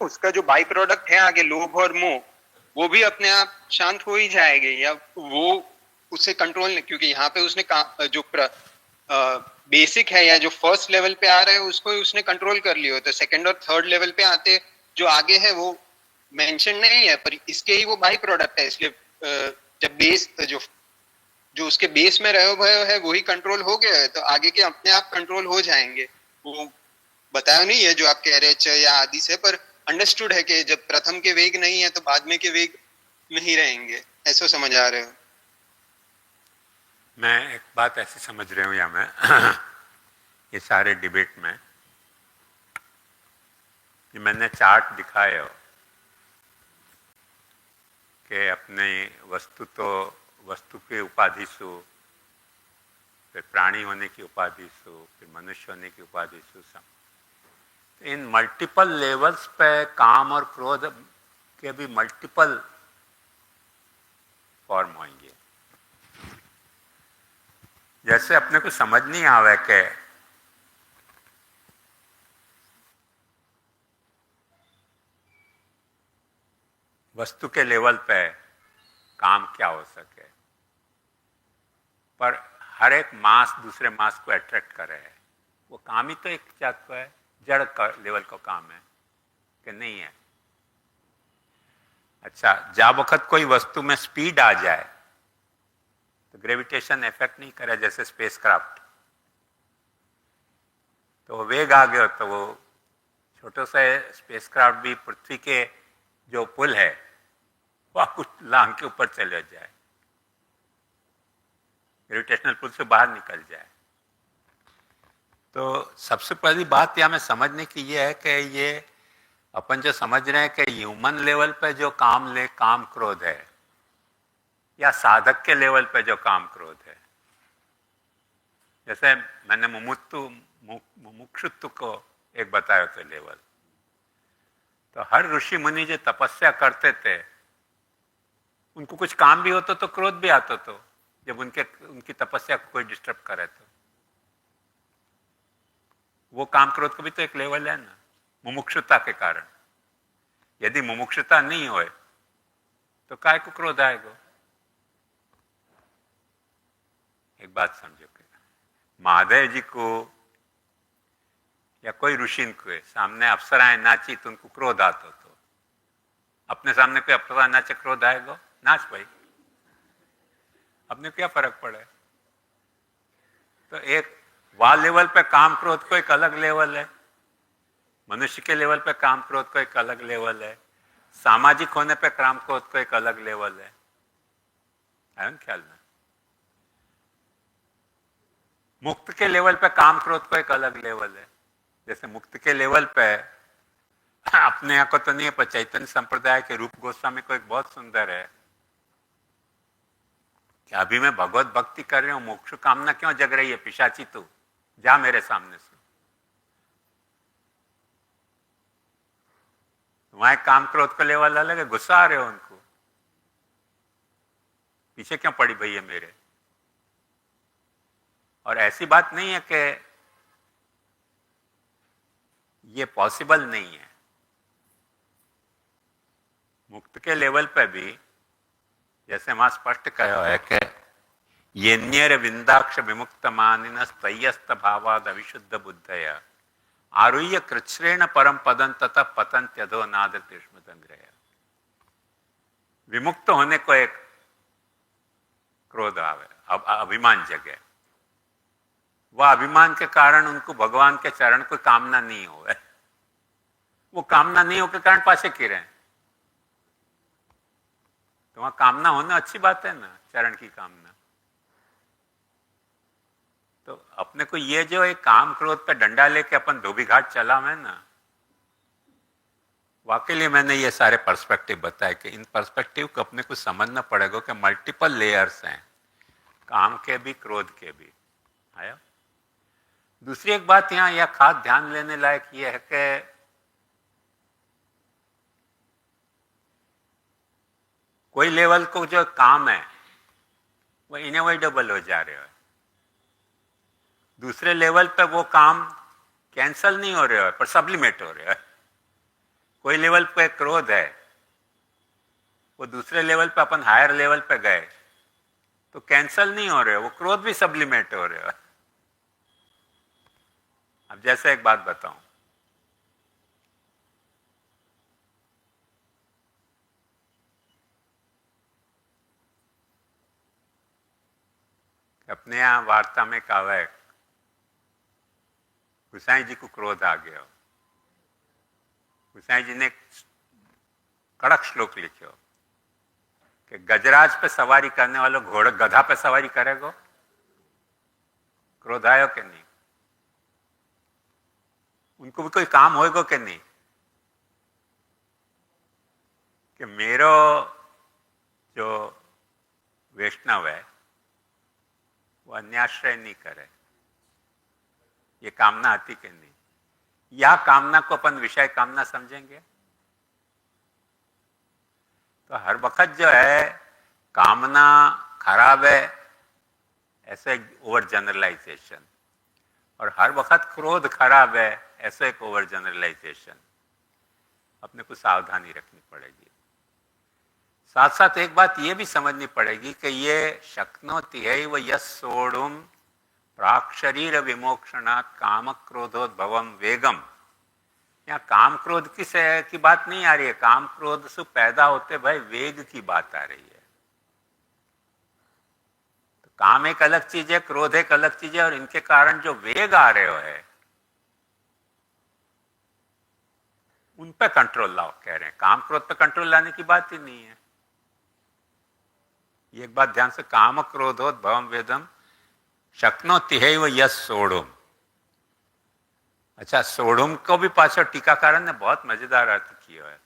उसका जो बाई प्रोडक्ट है आगे लोभ और मोह वो भी अपने आप शांत हो ही जाएंगे या वो उससे कंट्रोल नहीं, क्योंकि यहाँ पे उसने जो बेसिक है या जो फर्स्ट लेवल पे आ रहे हैं उसको उसने कंट्रोल कर लिया. तो सेकंड और थर्ड लेवल पे आते जो आगे है वो मेंशन नहीं है पर इसके ही वो बाई प्रोडक्ट है. इसलिए जब बेस जो उसके बेस में रहे हुए है वही कंट्रोल हो गया है तो आगे के अपने आप कंट्रोल हो जाएंगे. वो बताया नहीं है जो आप कह रहे च या आदि से, पर अंडरस्टूड है कि जब प्रथम के वेग नहीं है तो बाद में के वेग नहीं रहेंगे. ऐसा समझ आ रहे हो? मैं एक बात ऐसी समझ रही हूँ या मैं ये सारे डिबेट में कि मैंने चार्ट दिखाए हो कि अपने वस्तु के उपाधि सु, फिर प्राणी होने की उपाधि सु, फिर मनुष्य होने की उपाधि सु, इन मल्टीपल लेवल्स पे काम और क्रोध के भी मल्टीपल फॉर्म होंगे. जैसे अपने को समझ नहीं आवे कि वस्तु के लेवल पे काम क्या हो सके, पर हर एक मास दूसरे मास को अट्रैक्ट कर रहे हैं, वो काम ही तो एक जात को है, जड़ लेवल का काम है कि नहीं है? अच्छा, जब वक्त कोई वस्तु में स्पीड आ जाए तो ग्रेविटेशन इफेक्ट नहीं करे, जैसे स्पेसक्राफ्ट, तो वेग आ गया तो वो छोटे से स्पेसक्राफ्ट भी पृथ्वी के जो पुल है वह कुछ लांग के ऊपर चले जाए, ग्रेविटेशनल पुल से बाहर निकल जाए। तो सबसे पहली बात यहाँ में समझने की ये है कि ये अपन जो समझ रहे हैं कि ह्यूमन लेवल पे जो काम क्रोध है, या साधक के लेवल पे जो काम क्रोध है, जैसे मैंने मुमुक्षुत्व को एक बताया था लेवल, तो हर ऋषि मुनि जो तपस्या करते थे उनको कुछ काम भी होता तो क्रोध भी आता, तो जब उनकी तपस्या को कोई डिस्टर्ब करे तो वो काम क्रोध का भी तो एक लेवल है ना, मुमुक्षुता के कारण। यदि मुमुक्षुता नहीं होए तो काय को क्रोध आएगा? एक बात समझो कि महादेव जी को या कोई ऋषि को सामने अप्सराएं नाची तो उनको क्रोध आता, तो अपने सामने कोई अप्सरा नाचे क्रोध आएगा? नाच भाई, अपने क्या फर्क पड़े? तो एक वह लेवल पे काम क्रोध को एक अलग लेवल है, मनुष्य के लेवल पे काम क्रोध को एक अलग लेवल है, सामाजिक होने पे काम क्रोध को एक अलग लेवल है। आया ना ख्याल में? मुक्त के लेवल पे काम क्रोध को एक अलग लेवल है। जैसे मुक्त के लेवल पे अपने यहाँ को तो नहीं है, पर चैतन्य संप्रदाय के रूप गोस्वामी को एक बहुत सुंदर है कि अभी मैं भगवत भक्ति कर रही हूँ, मोक्ष कामना क्यों जग रही है पिशाची, तू जा मेरे सामने से। वहां काम क्रोध का लेवल अलग है, गुस्सा आ रहे हो उनको, पीछे क्यों पड़ी भैया मेरे? और ऐसी बात नहीं है कि ये पॉसिबल नहीं है। मुक्त के लेवल पे भी जैसे वहां स्पष्ट कहा है कि ये न्यर विंदाक्ष विमुक्त मानिन स्तयस्त भावाद अविशुद्ध बुद्धया आरुह्य कृच्छ्रेण परम पदं तथा पतंत्यधो नाद कृष्ण दंग्रह। विमुक्त होने को एक क्रोध आवे, अभिमान जगे, वह अभिमान के कारण उनको भगवान के चरण को कामना नहीं हो, वो कामना नहीं हो के कारण पासे गिरे। तो वहां कामना होना अच्छी बात है ना, चरण की कामना। तो अपने को ये जो एक काम क्रोध पे डंडा लेके अपन धोबी घाट चला है ना, वाकई लिए मैंने ये सारे पर्सपेक्टिव बताए कि इन पर्सपेक्टिव को अपने को समझना पड़ेगा कि मल्टीपल लेयर्स हैं, काम के भी क्रोध के भी। आया? दूसरी एक बात यहाँ यह खास ध्यान लेने लायक ये है कि कोई लेवल को जो काम है वो इनएविटेबल हो जा रहे हो, दूसरे लेवल पे वो काम कैंसल नहीं हो रहे हो पर सब्लिमेट हो रहे हो। कोई लेवल पे क्रोध है, वो दूसरे लेवल पे अपन हायर लेवल पे गए तो कैंसल नहीं हो रहे हो, वो क्रोध भी सब्लिमेट हो रहे हो। अब जैसे एक बात बताऊं, अपने यहां वार्ता में कहा है गुसाई जी को क्रोध आ गया, गुसाई जी ने कड़क श्लोक लिखे कि गजराज पे सवारी करने वालों घोड़ा गधा पे सवारी करेगा, क्रोध आयो कि नहीं? उनको भी कोई काम होएगा कि नहीं कि मेरो जो वैष्णव है वो अन्याश्रय नहीं करे, ये कामना आती कि नहीं? या कामना को अपन विषय कामना समझेंगे? तो हर वक्त जो है कामना खराब है ऐसे ओवर जनरलाइजेशन, और हर वक्त क्रोध खराब है ऐसे एक ओवर जनरलाइजेशन। अपने को सावधानी रखनी पड़ेगी। साथ साथ एक बात ये भी समझनी पड़ेगी कि ये शक्नोति है वो यस सोढ़ुम प्राक शरीर विमोक्षणात् काम क्रोधोद्भवम वेगम। यहाँ काम क्रोध की बात नहीं आ रही है, काम क्रोध से पैदा होते भाई वेग की बात आ रही है। तो काम एक अलग चीज है, क्रोध एक अलग चीज है, और इनके कारण जो वेग आ रहे हो है उन पे कंट्रोल लाओ कह रहे हैं। काम क्रोध पे कंट्रोल लाने की बात ही नहीं है। ये एक बात ध्यान से, काम क्रोधोद्भवम वेदम शक्नोति है वो यस सोढ़ुम। अच्छा, सोढ़ुम को भी पाछो टीकाकार ने बहुत मजेदार अर्थ किया है,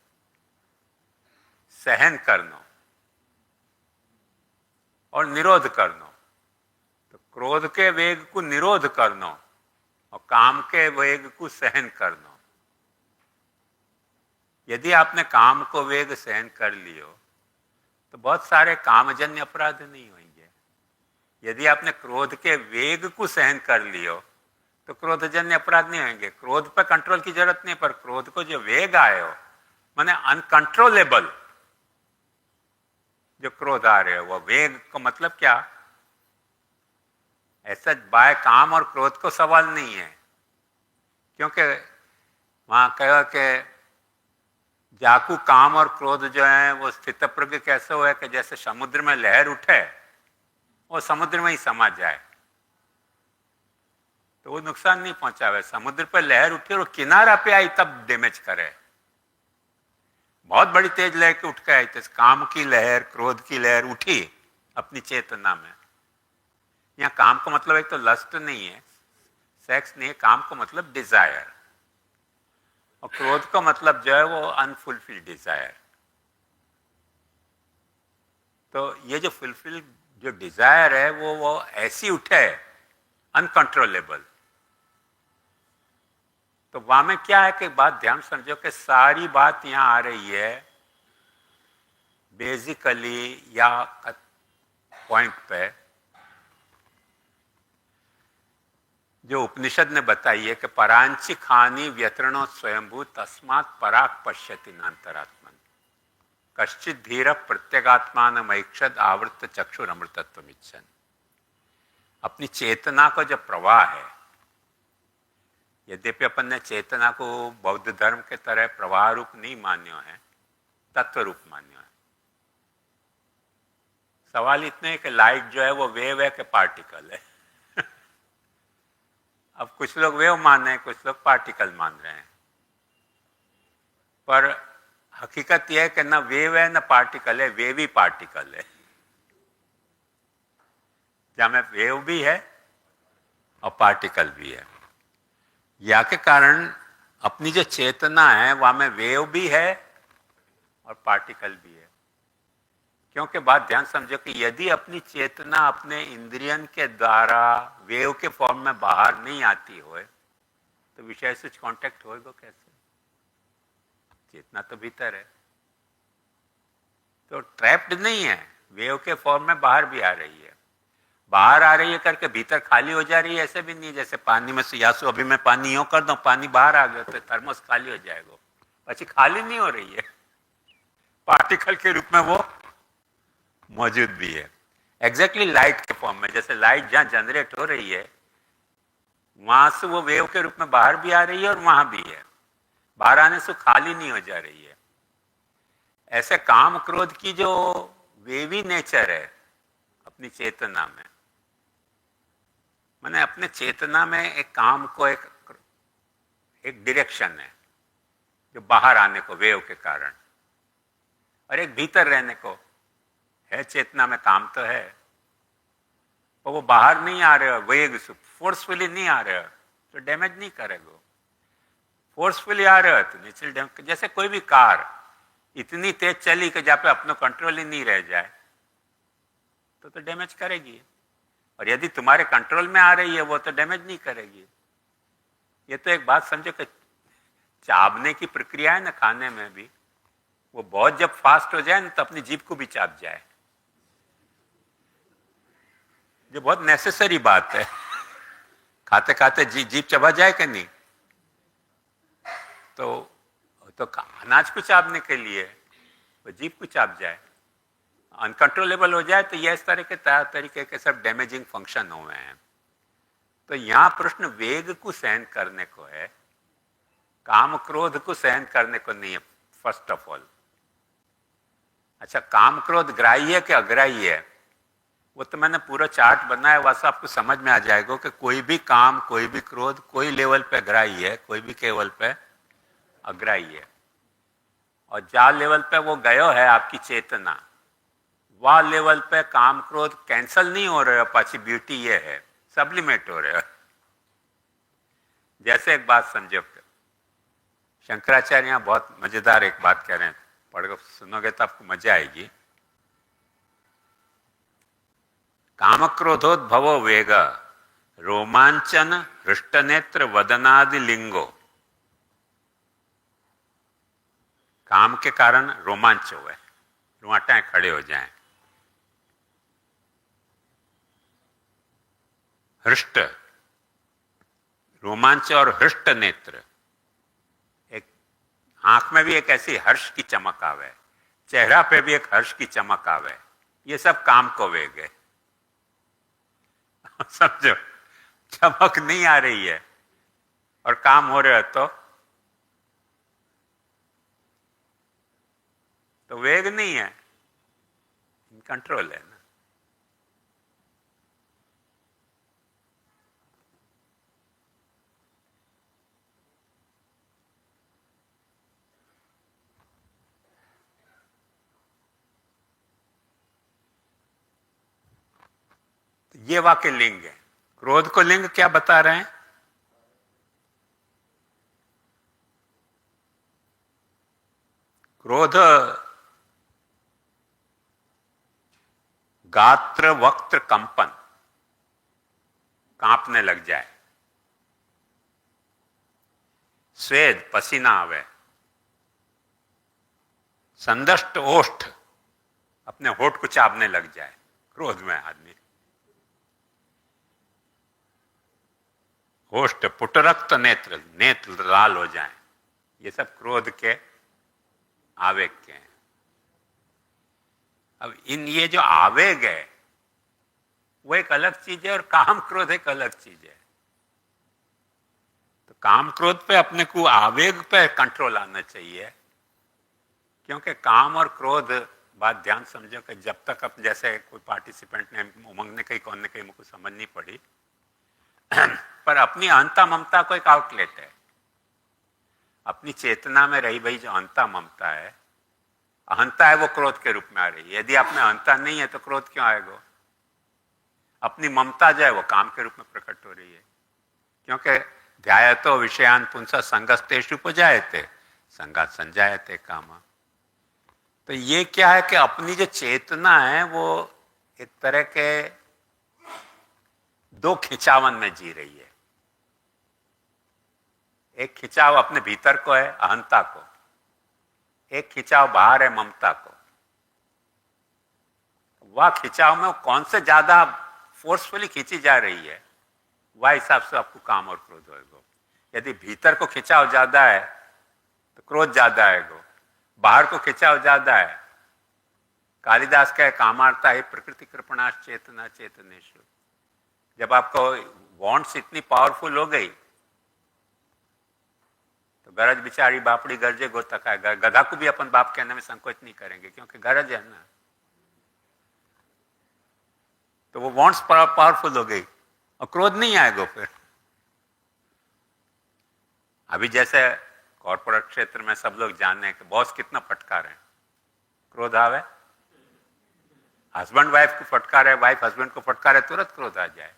सहन करनो और निरोध करनो। तो क्रोध के वेग को निरोध करनो और काम के वेग को सहन करनो। यदि आपने काम को वेग सहन कर लियो तो बहुत सारे कामजन्य अपराध नहीं होंगे। यदि आपने क्रोध के वेग को सहन कर लियो तो क्रोधजन्य अपराध नहीं होंगे। क्रोध पर कंट्रोल की जरूरत नहीं, पर क्रोध को जो वेग आए हो, माने अनकंट्रोलेबल जो क्रोध आ रहे हो, वो वेग का मतलब क्या? ऐसा बाय काम और क्रोध को सवाल नहीं है, क्योंकि वहां कहा कि जाकू काम और क्रोध जो है वो स्थितप्रज्ञ कैसे हुआ है कि जैसे समुद्र में लहर उठे वो समुद्र में ही समा जाए तो वो नुकसान नहीं पहुंचावे। समुद्र पर लहर उठी और किनारा पे आई तब डैमेज करे। बहुत बड़ी तेज लहर के उठ के आई, तो काम की लहर, क्रोध की लहर उठी अपनी चेतना में। यहाँ काम का मतलब एक तो लस्ट नहीं है, सेक्स नहीं है, काम का मतलब डिजायर, और क्रोध का मतलब जो है वो अनफुलफिल्ड डिजायर। तो ये जो फुलफिल जो डिजायर है वो ऐसी उठे अनकंट्रोलेबल। तो वहां में क्या है कि बात ध्यान समझो कि सारी बात यहां आ रही है बेसिकली या पॉइंट पे जो उपनिषद ने बताई है कि परांची खानी व्यतरणो स्वयंभू तस्मात् पराक पश्यति नान्तरात्मन कश्चित धीर प्रत्यगात्मान मैक्षद आवृत चक्षुर अमृतत्व इच्छन। अपनी चेतना का जो प्रवाह है, यद्यपि अपन ने चेतना को बौद्ध धर्म के तरह प्रवाह रूप नहीं मान्यो है, तत्व रूप मान्यो है। सवाल इतने है कि लाइट जो है वो वेव है कि पार्टिकल है। अब कुछ लोग वेव मान रहे हैं, कुछ लोग पार्टिकल मान रहे हैं, पर हकीकत यह है कि ना वेव है ना पार्टिकल है, वेव ही पार्टिकल है। जहां में वेव भी है और पार्टिकल भी है, या के कारण अपनी जो चेतना है वहां में वेव भी है और पार्टिकल भी है। क्योंकि बात ध्यान समझो कि यदि अपनी चेतना अपने इंद्रियन के द्वारा वेव के फॉर्म में बाहर नहीं आती हो तो विषय से कांटेक्ट होगा कैसे? चेतना तो भीतर है, तो ट्रैप्ड नहीं है, वेव के फॉर्म में बाहर भी आ रही है। बाहर आ रही है करके भीतर खाली हो जा रही है, ऐसे भी नहीं। जैसे पानी में से यासु अभी मैं पानी यूं कर दूं, पानी बाहर आ गया तो थर्मोस खाली हो जाएगा, अच्छी खाली नहीं हो रही है, पार्टिकल के रूप में वो मौजूद भी है। एग्जैक्टली लाइट के फॉर्म में, जैसे लाइट जहां जनरेट हो रही है वहां से वो वेव के रूप में बाहर भी आ रही है और वहां भी है, बाहर आने से खाली नहीं हो जा रही है। ऐसे काम क्रोध की जो वेवी नेचर है अपनी चेतना में, माने अपने चेतना में एक काम को एक डायरेक्शन है जो बाहर आने को वेव के कारण, और एक भीतर रहने को है। चेतना में काम तो है पर वो बाहर नहीं आ रहे हो, वेग से फोर्सफुली नहीं आ रहे हो तो डैमेज नहीं करेगा। फोर्सफुली आ रहे हो तो नेचुरल डैमेज। जैसे कोई भी कार इतनी तेज चली कि जहाँ पे अपना कंट्रोल ही नहीं रह जाए तो डैमेज करेगी, और यदि तुम्हारे कंट्रोल में आ रही है वो तो डैमेज नहीं करेगी। ये तो एक बात समझो कि चाबने की प्रक्रिया है ना खाने में भी, वो बहुत जब फास्ट हो जाए ना तो अपनी जीभ को भी चाप जाए, जो बहुत नेसेसरी बात है। खाते खाते जीभ चबा जाए कि नहीं, तो अनाज को चापने के लिए वो जीभ को चाप जाए, अनकंट्रोलेबल हो जाए तो ये इस तरह के तरीके के सब डैमेजिंग फंक्शन हुए हैं। तो यहाँ प्रश्न वेग को सहन करने को है, काम क्रोध को सहन करने को नहीं है फर्स्ट ऑफ ऑल। अच्छा, काम क्रोध ग्राह्य है कि अग्राह्य है, वो तो मैंने पूरा चार्ट बनाया, वैसे आपको समझ में आ जाएगा कि कोई भी काम, कोई भी क्रोध कोई लेवल पे ग्राह्य है, कोई भी लेवल पे अग्राह्य है। और जा लेवल पे वो गयो है आपकी चेतना, वह लेवल पे काम क्रोध कैंसल नहीं हो रहे हो, पाची ब्यूटी ये है सब्लिमेट हो रहे हो। जैसे एक बात समझो, शंकराचार्य यहाँ बहुत मजेदार एक बात कह रहे हैं, पढ़ सुनोगे तो आपको मजा आएगी। काम क्रोधोद्भवो वेग रोमांचन हृष्टनेत्र वदनादि लिंगो। काम के कारण रोमांच हुए, रुआटाएं खड़े हो जाएं। हृष्ट, रोमांच और हृष्ट नेत्र, एक आंख में भी एक ऐसी हर्ष की चमक आवे, चेहरा पे भी एक हर्ष की चमक आवे, ये सब काम को वेग है। समझो, चमक नहीं आ रही है और काम हो रहा है तो वेग नहीं है, कंट्रोल है ना। ये वाक्य लिंग है। क्रोध को लिंग क्या बता रहे हैं? क्रोध गात्र वक्त्र कंपन, कांपने लग जाए, स्वेद पसीना आवे, संदष्ट ओष्ठ, अपने होठ को चाबने लग जाए क्रोध में आदमी, होष्ट पुटरक्त नेत्र, नेत्र लाल हो जाएं, ये सब क्रोध के आवेग के हैं। अब ये जो आवेग है वो एक अलग चीज है और काम क्रोध एक अलग चीज है। तो काम क्रोध पे अपने को आवेग पे कंट्रोल आना चाहिए, क्योंकि काम और क्रोध बात ध्यान समझो कि जब तक अब जैसे कोई पार्टिसिपेंट ने उमंग ने कहीं कौन ने कहीं मुझको समझ नहीं पड़ी पर अपनी अहंता ममता को एक आउटलेट है, अपनी चेतना में रही भाई जो अहंता ममता है, अहंता है वो क्रोध के रूप में आ रही है। यदि आप में अहंता नहीं है तो क्रोध क्यों आएगा? अपनी ममता जो है वो काम के रूप में प्रकट हो रही है, क्योंकि ध्यायतो विषयान पुंसा संगस्तेषु उपजायते संगात संजायते कामा। तो ये क्या है कि अपनी जो चेतना है वो एक तरह के दो खिंचावन में जी रही है। एक खिंचाव अपने भीतर को है अहंता को, एक खिंचाव बाहर है ममता को। वह खिंचाव में कौन से ज्यादा फोर्सफुली खींची जा रही है, वह हिसाब से आपको काम और क्रोध होगा। यदि भीतर को खिंचाव ज्यादा है तो क्रोध ज्यादा आएगा, बाहर को खिंचाव ज्यादा है। कालिदास का कामार्ता है प्रकृति कृपणाश चेतना चेतनेशु। जब आपको वांट्स इतनी पावरफुल हो गई तो गरज बिचारी बापड़ी गरजे गो तक है। गधा को भी अपन बाप कहने में संकोच नहीं करेंगे, क्योंकि गरज है ना। तो वो वांट्स पावरफुल हो गई और क्रोध नहीं आएगा फिर। अभी जैसे कॉर्पोरेट क्षेत्र में सब लोग जाने कि बॉस कितना फटकार है, क्रोध आवे। हस्बैंड वाइफ को फटकार है, वाइफ हस्बैंड को फटकार है, तुरंत क्रोध आ जाए।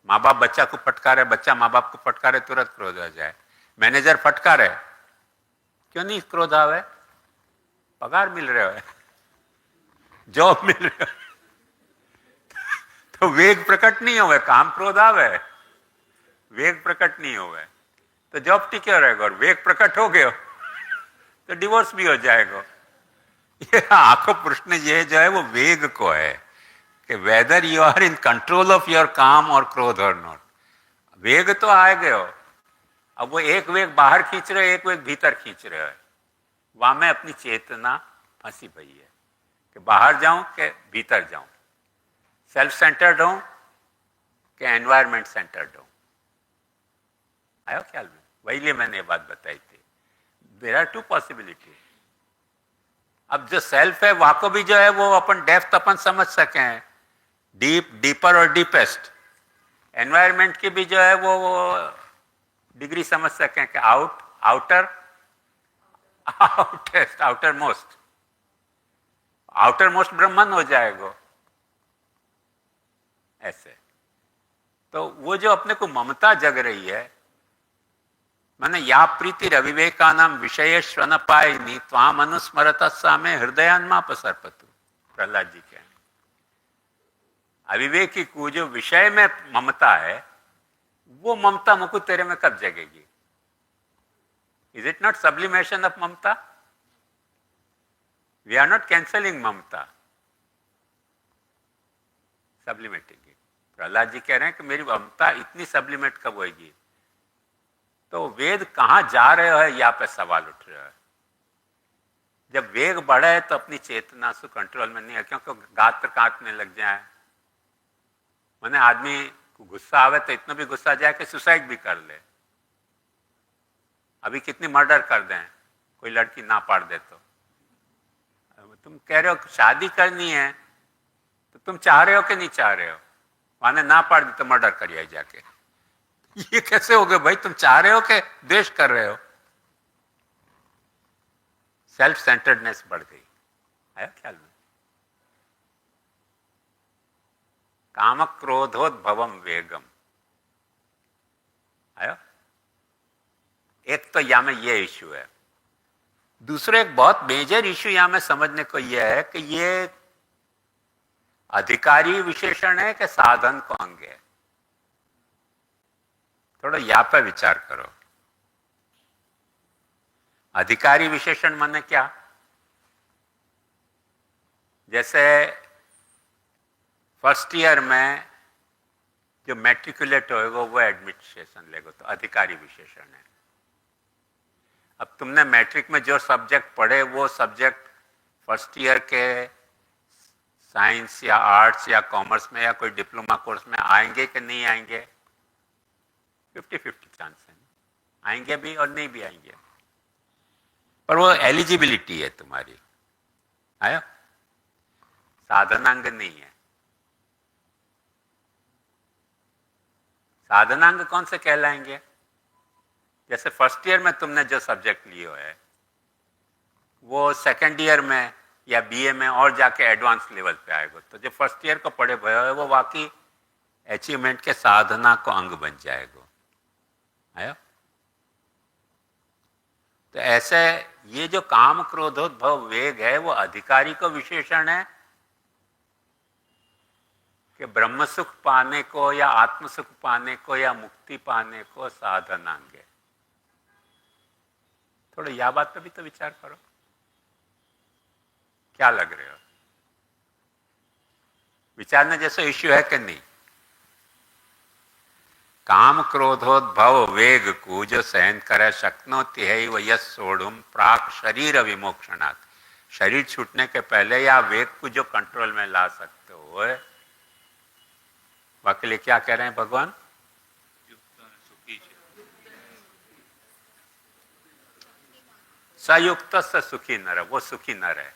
माँ बाप बच्चा को फटकार है, बच्चा माँ बाप को फटकार है, तुरंत क्रोध आ जाए। मैनेजर फटकार है, क्यों नहीं क्रोध आवे? पगार मिल रहा है, जॉब मिल रहा है तो वेग प्रकट नहीं हुए, काम क्रोध आवे, वेग प्रकट नहीं हुए तो जॉब टिके रहेगा। और वेग प्रकट हो गया तो डिवोर्स भी हो जाएगा। ये आखो प्रश्न ये जो है वो वेग को है कि whether you are in control of your काम और क्रोध और नॉट। वेग तो आए गए हो, अब वो एक वेग बाहर खींच रहे, एक वेग भीतर खींच रहे है। वहां में अपनी चेतना फंसी पई है कि बाहर जाऊं कि भीतर जाऊं, सेल्फ सेंटर्ड हूं कि एनवायरमेंट सेंटर्ड हूं। आया ख्याल में? वही लिए मैंने ये बात बताई थी, देयर आर टू पॉसिबिलिटी। अब जो सेल्फ है वहां को भी जो है वो अपन डेप्थ अपन समझ सके हैं, डीप, डीपर और डीपेस्ट। एनवायरमेंट की भी जो है वो डिग्री समझ सकें कि आउटर मोस्ट, आउटर मोस्ट ब्रह्मन हो जाएगा ऐसे। तो वो जो अपने को ममता जग रही है, मैंने या प्रीति रविवेका नाम विषय श्वन पायनी त्वाम अनुस्मरत सामे हृदयान्मा पसरपतु, प्रहलाद जी के। अविवेकी को जो विषय में ममता है, वो ममता मुकुट तेरे में कब जगेगी? Is it not sublimation of mamta? We are not cancelling mamta, sublimating. Prahlad ji कह रहे हैं कि मेरी ममता इतनी सब्लिमेट कब होगी? तो वेद कहां जा रहे हो है, यहाँ पे सवाल उठ रहा है। जब वेग बढ़े है तो अपनी चेतना से कंट्रोल में नहीं है, क्योंकि गात्र कांपने लग जाए। मैंने आदमी को गुस्सा आवे तो इतना भी गुस्सा जाए कि सुसाइड भी कर ले। अभी कितनी मर्डर कर दें, कोई लड़की ना पाड़ दे तो। तुम कह रहे हो शादी करनी है, तो तुम चाह रहे हो कि नहीं चाह रहे हो? माने ना पाड़ दी तो मर्डर करिए जाके। ये कैसे हो गए भाई? तुम चाह रहे हो कि द्वेष कर रहे हो? सेल्फ सेंटर्डनेस बढ़ गई। आया ख्याल में? काम क्रोधोद्भवम वेगम। आया? एक तो यहां में ये इश्यू है। दूसरा एक बहुत मेजर इश्यू यहां में समझने को यह है कि ये अधिकारी विशेषण है कि साधन को अंग है। थोड़ा यहां पर विचार करो। अधिकारी विशेषण माने क्या? जैसे फर्स्ट ईयर में जो मैट्रिकुलेट होएगा वो एडमिनिस्ट्रेशन लेगा, तो अधिकारी विशेषण है। अब तुमने मैट्रिक में जो सब्जेक्ट पढ़े वो सब्जेक्ट फर्स्ट ईयर के साइंस या आर्ट्स या कॉमर्स में या कोई डिप्लोमा कोर्स में आएंगे कि नहीं आएंगे? 50-50 चांस है, आएंगे भी और नहीं भी आएंगे, पर वो एलिजिबिलिटी है तुम्हारी। आया? साधनांग नहीं है। साधनांग कौन से कहलाएंगे? जैसे फर्स्ट ईयर में तुमने जो सब्जेक्ट लिए है वो सेकेंड ईयर में या बीए में और जाके एडवांस लेवल पे आएगा, तो जो फर्स्ट ईयर को पढ़े हुए है वो वाकई अचीवमेंट के साधना को अंग बन जाएगा। आया? तो ऐसे ये जो काम क्रोधोद्भव वेग है वो अधिकारी को विशेषण है कि ब्रह्म सुख पाने को या आत्म सुख पाने को या मुक्ति पाने को साधनांग है। थोड़ा यह बात पे भी तो विचार करो, क्या लग रहे हो? विचारने जैसा इश्यू है कि नहीं? काम क्रोधोद्भव वेग को जो सहन करे शक्नोति है वो यस सोढ़ुम प्राक शरीर विमोक्षणात्। शरीर छूटने के पहले या वेग को जो कंट्रोल में ला सकते हो, वाकई लिए क्या कह रहे हैं भगवान? सयुक्त से सुखी नर, वो सुखी नर है।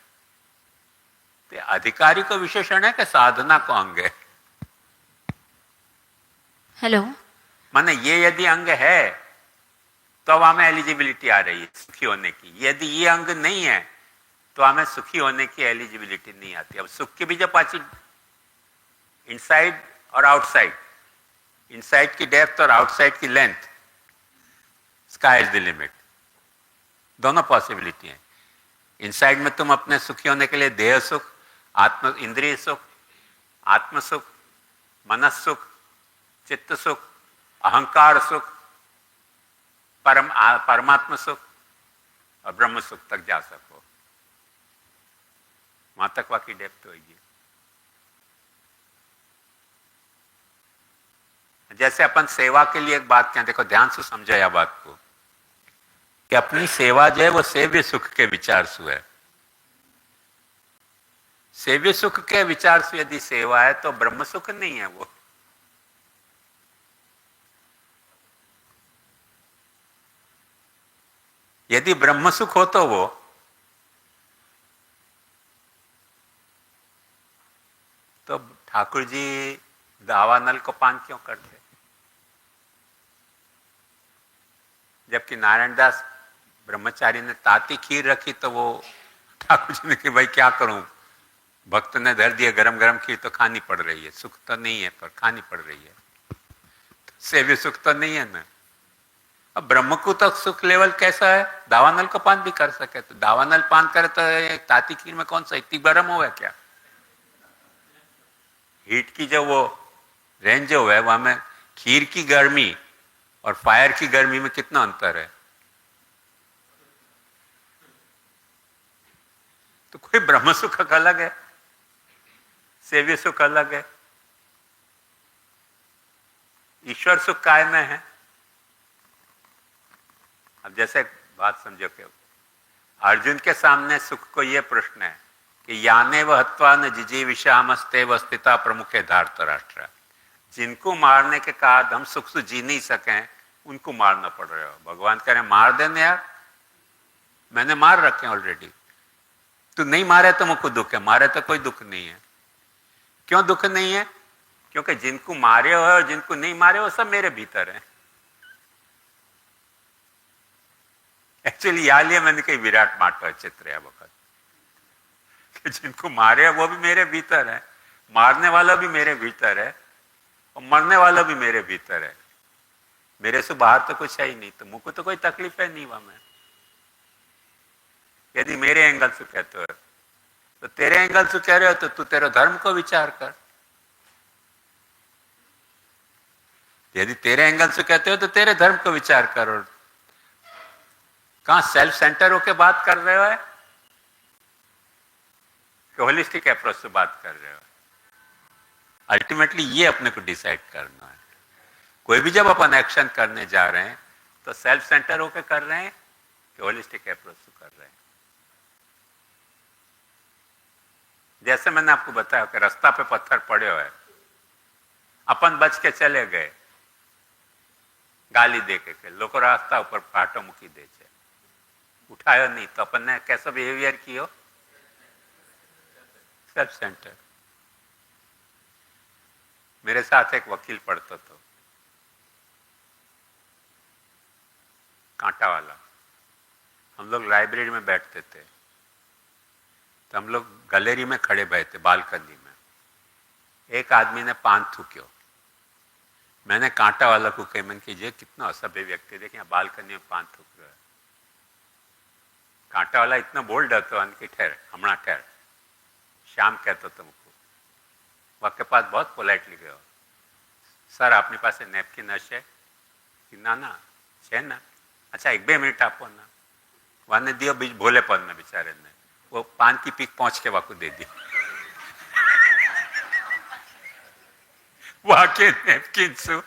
तो अधिकारी को विशेषण है कि साधना को अंग है। हेलो, माने ये यदि अंग है तो अब हमें एलिजिबिलिटी आ रही है सुखी होने की। यदि ये अंग नहीं है तो हमें सुखी होने की एलिजिबिलिटी नहीं आती। अब सुख की भी जब पाची इनसाइड और आउटसाइड, इनसाइड की डेप्थ और आउटसाइड की length, sky is the limit. दोनों पॉसिबिलिटी है। इनसाइड में तुम अपने सुखी होने के लिए देह सुख, आत्म इंद्रिय सुख, आत्म सुख, मनस सुख, चित्त सुख, अहंकार सुख, परमात्म सुख और ब्रह्म सुख तक जा सको, वहां तक वाकई डेप्थ होगी। जैसे अपन सेवा के लिए एक बात कहें, देखो ध्यान से समझो यह बात को, कि अपनी सेवा जो है वो सेव्य सुख के विचार से है। सेव्य सुख के विचार से यदि सेवा है तो ब्रह्म सुख नहीं है वो। यदि ब्रह्म सुख हो तो वो तो ठाकुर जी दावानल को पान क्यों करते? जबकि नारायण दास ब्रह्मचारी ने ताती खीर रखी तो वो ठाकुर जी ने कि भाई क्या करूं, भक्त ने धर दिया गरम गरम खीर तो खानी पड़ रही है, सुख तो नहीं है पर खानी पड़ रही है, सेव्य सुख तो नहीं है ना। अब ब्रह्म को तो सुख लेवल कैसा है, दावानल को पान भी कर सके तो दावानल पान करे तो ताती खीर में कौन सा इतनी गर्म हुआ क्या? हीट की जो वो रेंज जो है वहां में खीर की गर्मी और फायर की गर्मी में कितना अंतर है? तो कोई ब्रह्म सुख अलग है, सेव्य सुख अलग है, ईश्वर सुख काय में है। अब जैसे बात समझो कि अर्जुन के सामने सुख को यह प्रश्न है कि याने व हत्वा न जिजीविषामस्ते वस्थिता प्रमुखे धार्तराष्ट्र, जिनको मारने के बाद हम सुख से जी नहीं सकें उनको मारना पड़ रहा हो। भगवान कह रहे मार देने यार, मैंने मार रखे ऑलरेडी, तू नहीं मारे तो मुझको दुख है, मारे तो कोई दुख नहीं है। क्यों दुख नहीं है? क्योंकि जिनको मारे हो और जिनको नहीं मारे हो सब मेरे भीतर है। एक्चुअली यहाँ लिए मैंने कही विराट माटो चित्र है वक्त कि जिनको मारे वो भी मेरे भीतर है, मारने वाला भी मेरे भीतर है और मरने वाला भी मेरे भीतर है। मेरे से बाहर तो कुछ है ही नहीं, तो मुझको तो कोई तकलीफ है नहीं वहां में। यदि मेरे एंगल से कहते हो तो तेरे एंगल से कह रहे हो तो तू तेरे धर्म को विचार कर। यदि तेरे एंगल से कहते हो तो तेरे धर्म को विचार करो। कहां सेल्फ सेंटर होके बात कर रहे हो है कि होलिस्टिक अप्रोच से बात कर रहे हो? अल्टीमेटली ये अपने को डिसाइड करना है। कोई भी जब अपन एक्शन करने जा रहे हैं तो सेल्फ सेंटर होके कर रहे हैं कि होलिस्टिक अप्रोच से कर रहे हैं। जैसे मैंने आपको बताया कि रास्ता पे पत्थर पड़े हुए, अपन बच के चले गए गाली दे के, लोग रास्ता ऊपर फाटो मुकी दे छे, उठायो नहीं तो अपन ने कैसा बिहेवियर कियो? Self centre. मेरे साथ एक वकील पढ़ता था, कांटा वाला। हम लोग लाइब्रेरी में बैठते थे तो हम लोग गैलरी में खड़े भये थे, बालकनी में। एक आदमी ने पान थूक्यो, मैंने कांटा वाला को कही, मैंने कीजिए कितना असभ्य व्यक्ति, देखिए यहाँ बालकनी में पान थूक रहा है। कांटा वाला इतना बोल्ड है तो कि ठहर हमणा ठहर, श्याम कहते तुमको वह पास बहुत पोलाइटली गयो, सर अपनी पास नेपकिन हशे? ना ना है ना, अच्छा एक बे मिनट आपो ना। वाने दियो बीच भोलेपन में बेचारे ने, वो पान की पीक पहुंच के वाकू दे दी। वाके नेपकिन सु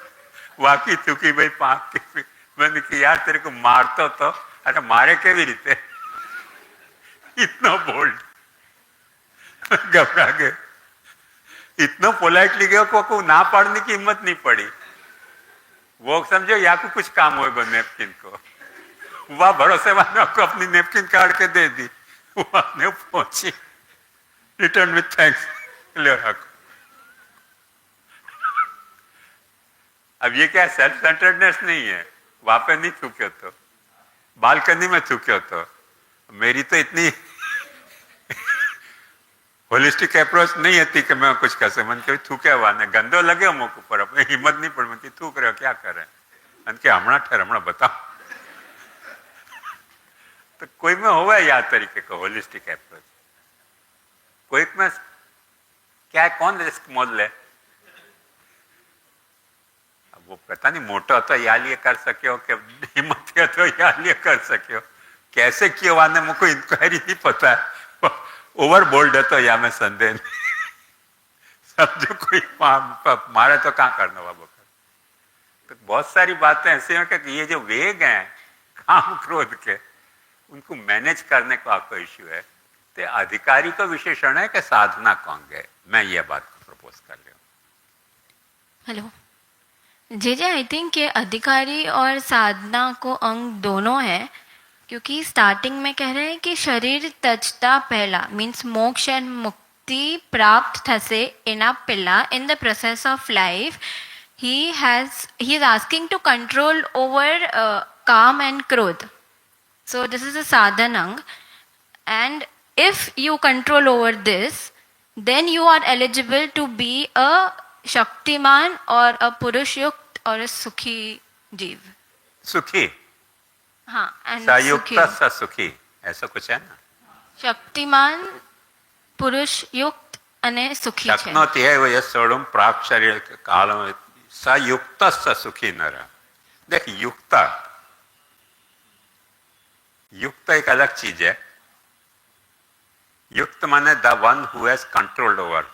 वाकी थूकी भाई पान की पीक। मैंने कि यार तेरे को मारतो तो अरे मारे केवी रीते? इतना बोल्ड घबरा गए, इतना पोलाइटली गयो को ना पाड़ने की हिम्मत नहीं पड़ी। वो समझो या को कुछ काम हो नेपकिन को, वह भरोसे वालों को अपनी नेपकिन काट के दे दी, वहां पहुंची, रिटर्न विथ थैंक्स, ले रखो। अब ये क्या सेल्फ सेंटर्डनेस नहीं है? वहां पे नहीं थूक्यो तो, बालकनी में थूक्यो तो। मेरी तो इतनी होलिस्टिक अप्रोच नहीं होती कि मैं कुछ कर सकूं। मन के थूके हुआ ने गंदो लगे मुख ऊपर, अपने हिम्मत नहीं पड़, मन की थूक रहे हो क्या कर रहे हैं? मन के हमणा ठहर हमणा बताओ। तो कोई में होगा या तरीके का होलिस्टिक अप्रोच, कोई में क्या कौन रिस्क मोल ले? अब वो पता नहीं मोटा तो या लिए कर सके हो कि हिम्मत है तो या लिए कर सके हो, कैसे किए वाने मुझको इंक्वायरी नहीं पता है। ओवर बोल्ड है तो या में संदेह नहीं। समझो कोई मारे तो कहाँ करना बाबा। तो बहुत सारी बातें ऐसी हैं कि ये जो वेग हैं काम क्रोध के, उनको मैनेज करने का आपका इश्यू है। तो अधिकारी का विशेषण है कि साधना को अंग है। मैं ये बात को प्रपोज कर रहा हूँ। हेलो जे आई थिंक ये अधिकारी और साधना को अंग दोनों है, क्योंकि स्टार्टिंग में कह रहे हैं कि शरीर तजता पहला मीन्स मोक्ष एंड मुक्ति प्राप्त थसे एना पिल्ला in the process of life he is asking to control over काम and क्रोध. So this is a sadhanang, and if you control over this, then you are eligible to be a shaktiman or a purush yukt or a sukhi जीव. सुखी, हाँ, and सयुक्त sukhi. ससुखी, ऐसा कुछ है ना। शक्तिमान पुरुष युक्त અને સુખી છે. शक्नोति एव यस्सोढुं प्राप्त शरीर के काल में सयुक्त सुखी नर। देख, युक्त एक अलग चीज है। युक्त माने the one who has controlled over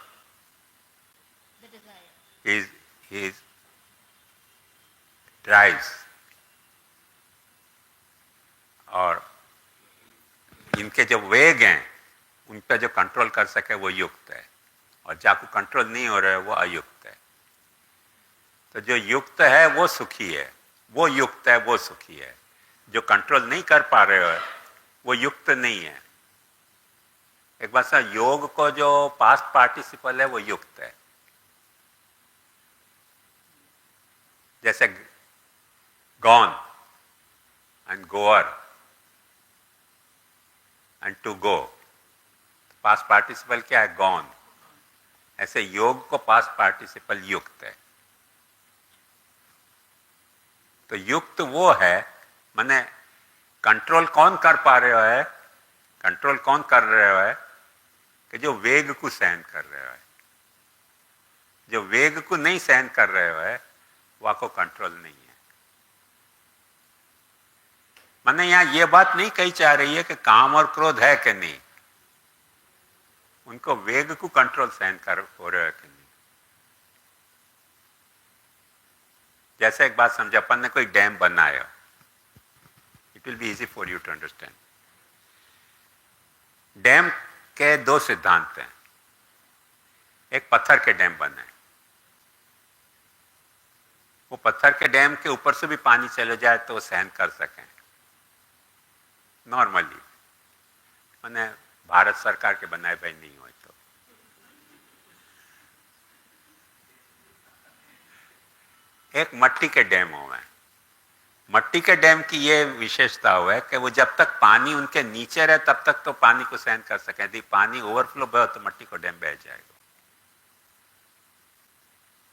his drives, और इनके जो वेग हैं उन पर जो कंट्रोल कर सके वो युक्त है, और जाको कंट्रोल नहीं हो रहा है वो अयुक्त है। तो जो युक्त है वो सुखी है, वो युक्त है वो सुखी है। जो कंट्रोल नहीं कर पा रहे हो वो युक्त नहीं है। एक बात सर, योग को जो पास्ट पार्टिसिपल है वो युक्त है। जैसे gone and goer and to go, past participle क्या है? गॉन। ऐसे योग को पास्ट पार्टिसिपल युक्त है। तो युक्त वो है, माने कंट्रोल कौन कर पा रहे है? कंट्रोल कौन कर रहे है? कि जो वेग को सहन कर रहे है। जो वेग को नहीं सहन कर रहे है वह को कंट्रोल नहीं है। माने यहां ये बात नहीं कही जा रही है कि काम और क्रोध है कि नहीं, उनको वेग को कंट्रोल सहन कर हो रहे है कि नहीं। जैसे एक बात समझो, अपन ने कोई डैम बनाया, it will be easy for you to understand. Dam के दो सिद्धांत हैं। एक पत्थर के डैम बना है, वो पत्थर के डैम के ऊपर से भी पानी चले जाए तो वो सहन कर सकें नॉर्मली, मैंने भारत सरकार के बनाए भाई नहीं हुए। तो एक मट्टी के डैम हुए हैं। मट्टी के डैम की ये विशेषता हुआ है कि वो जब तक पानी उनके नीचे रहे तब तक तो पानी को सहन कर सके। यदि पानी ओवरफ्लो बहे तो मट्टी को डैम बह जाएगा।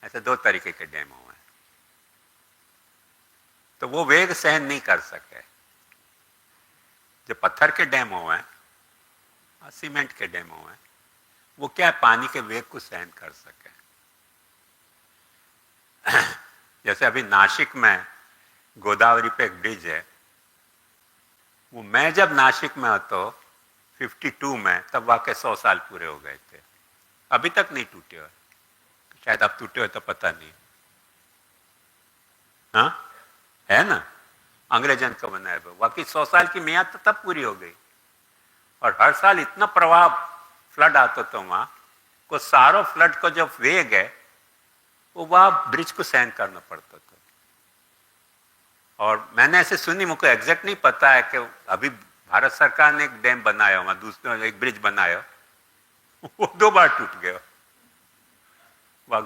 ऐसे दो तरीके के डैम हुए हैं। तो वो वेग सहन नहीं कर सके। जो पत्थर के डैम हुए हैं, सीमेंट के डैम हुए हैं, वो क्या पानी के वेग को सहन कर सके। जैसे अभी नासिक में गोदावरी पे एक ब्रिज है, वो मैं जब नासिक में तो 52 में, तब वाकई 100 साल पूरे हो गए थे, अभी तक नहीं टूटे हुए। शायद अब टूटे हुए तो पता नहीं। हाँ है ना, अंग्रेजन का बनाया हुआ। वाकई 100 साल की मियाद तो तब पूरी हो गई। और हर साल इतना प्रवाह फ्लड आता तो वहां को सारो फ्लड का जो वेग है वो वहां ब्रिज को सहन करना पड़ता था। और मैंने ऐसे सुनी, मुझको एग्जैक्ट नहीं पता है कि अभी भारत सरकार ने एक डैम बनाया, वहां दूसरा एक ब्रिज बनाया, वो 2 बार टूट गया वह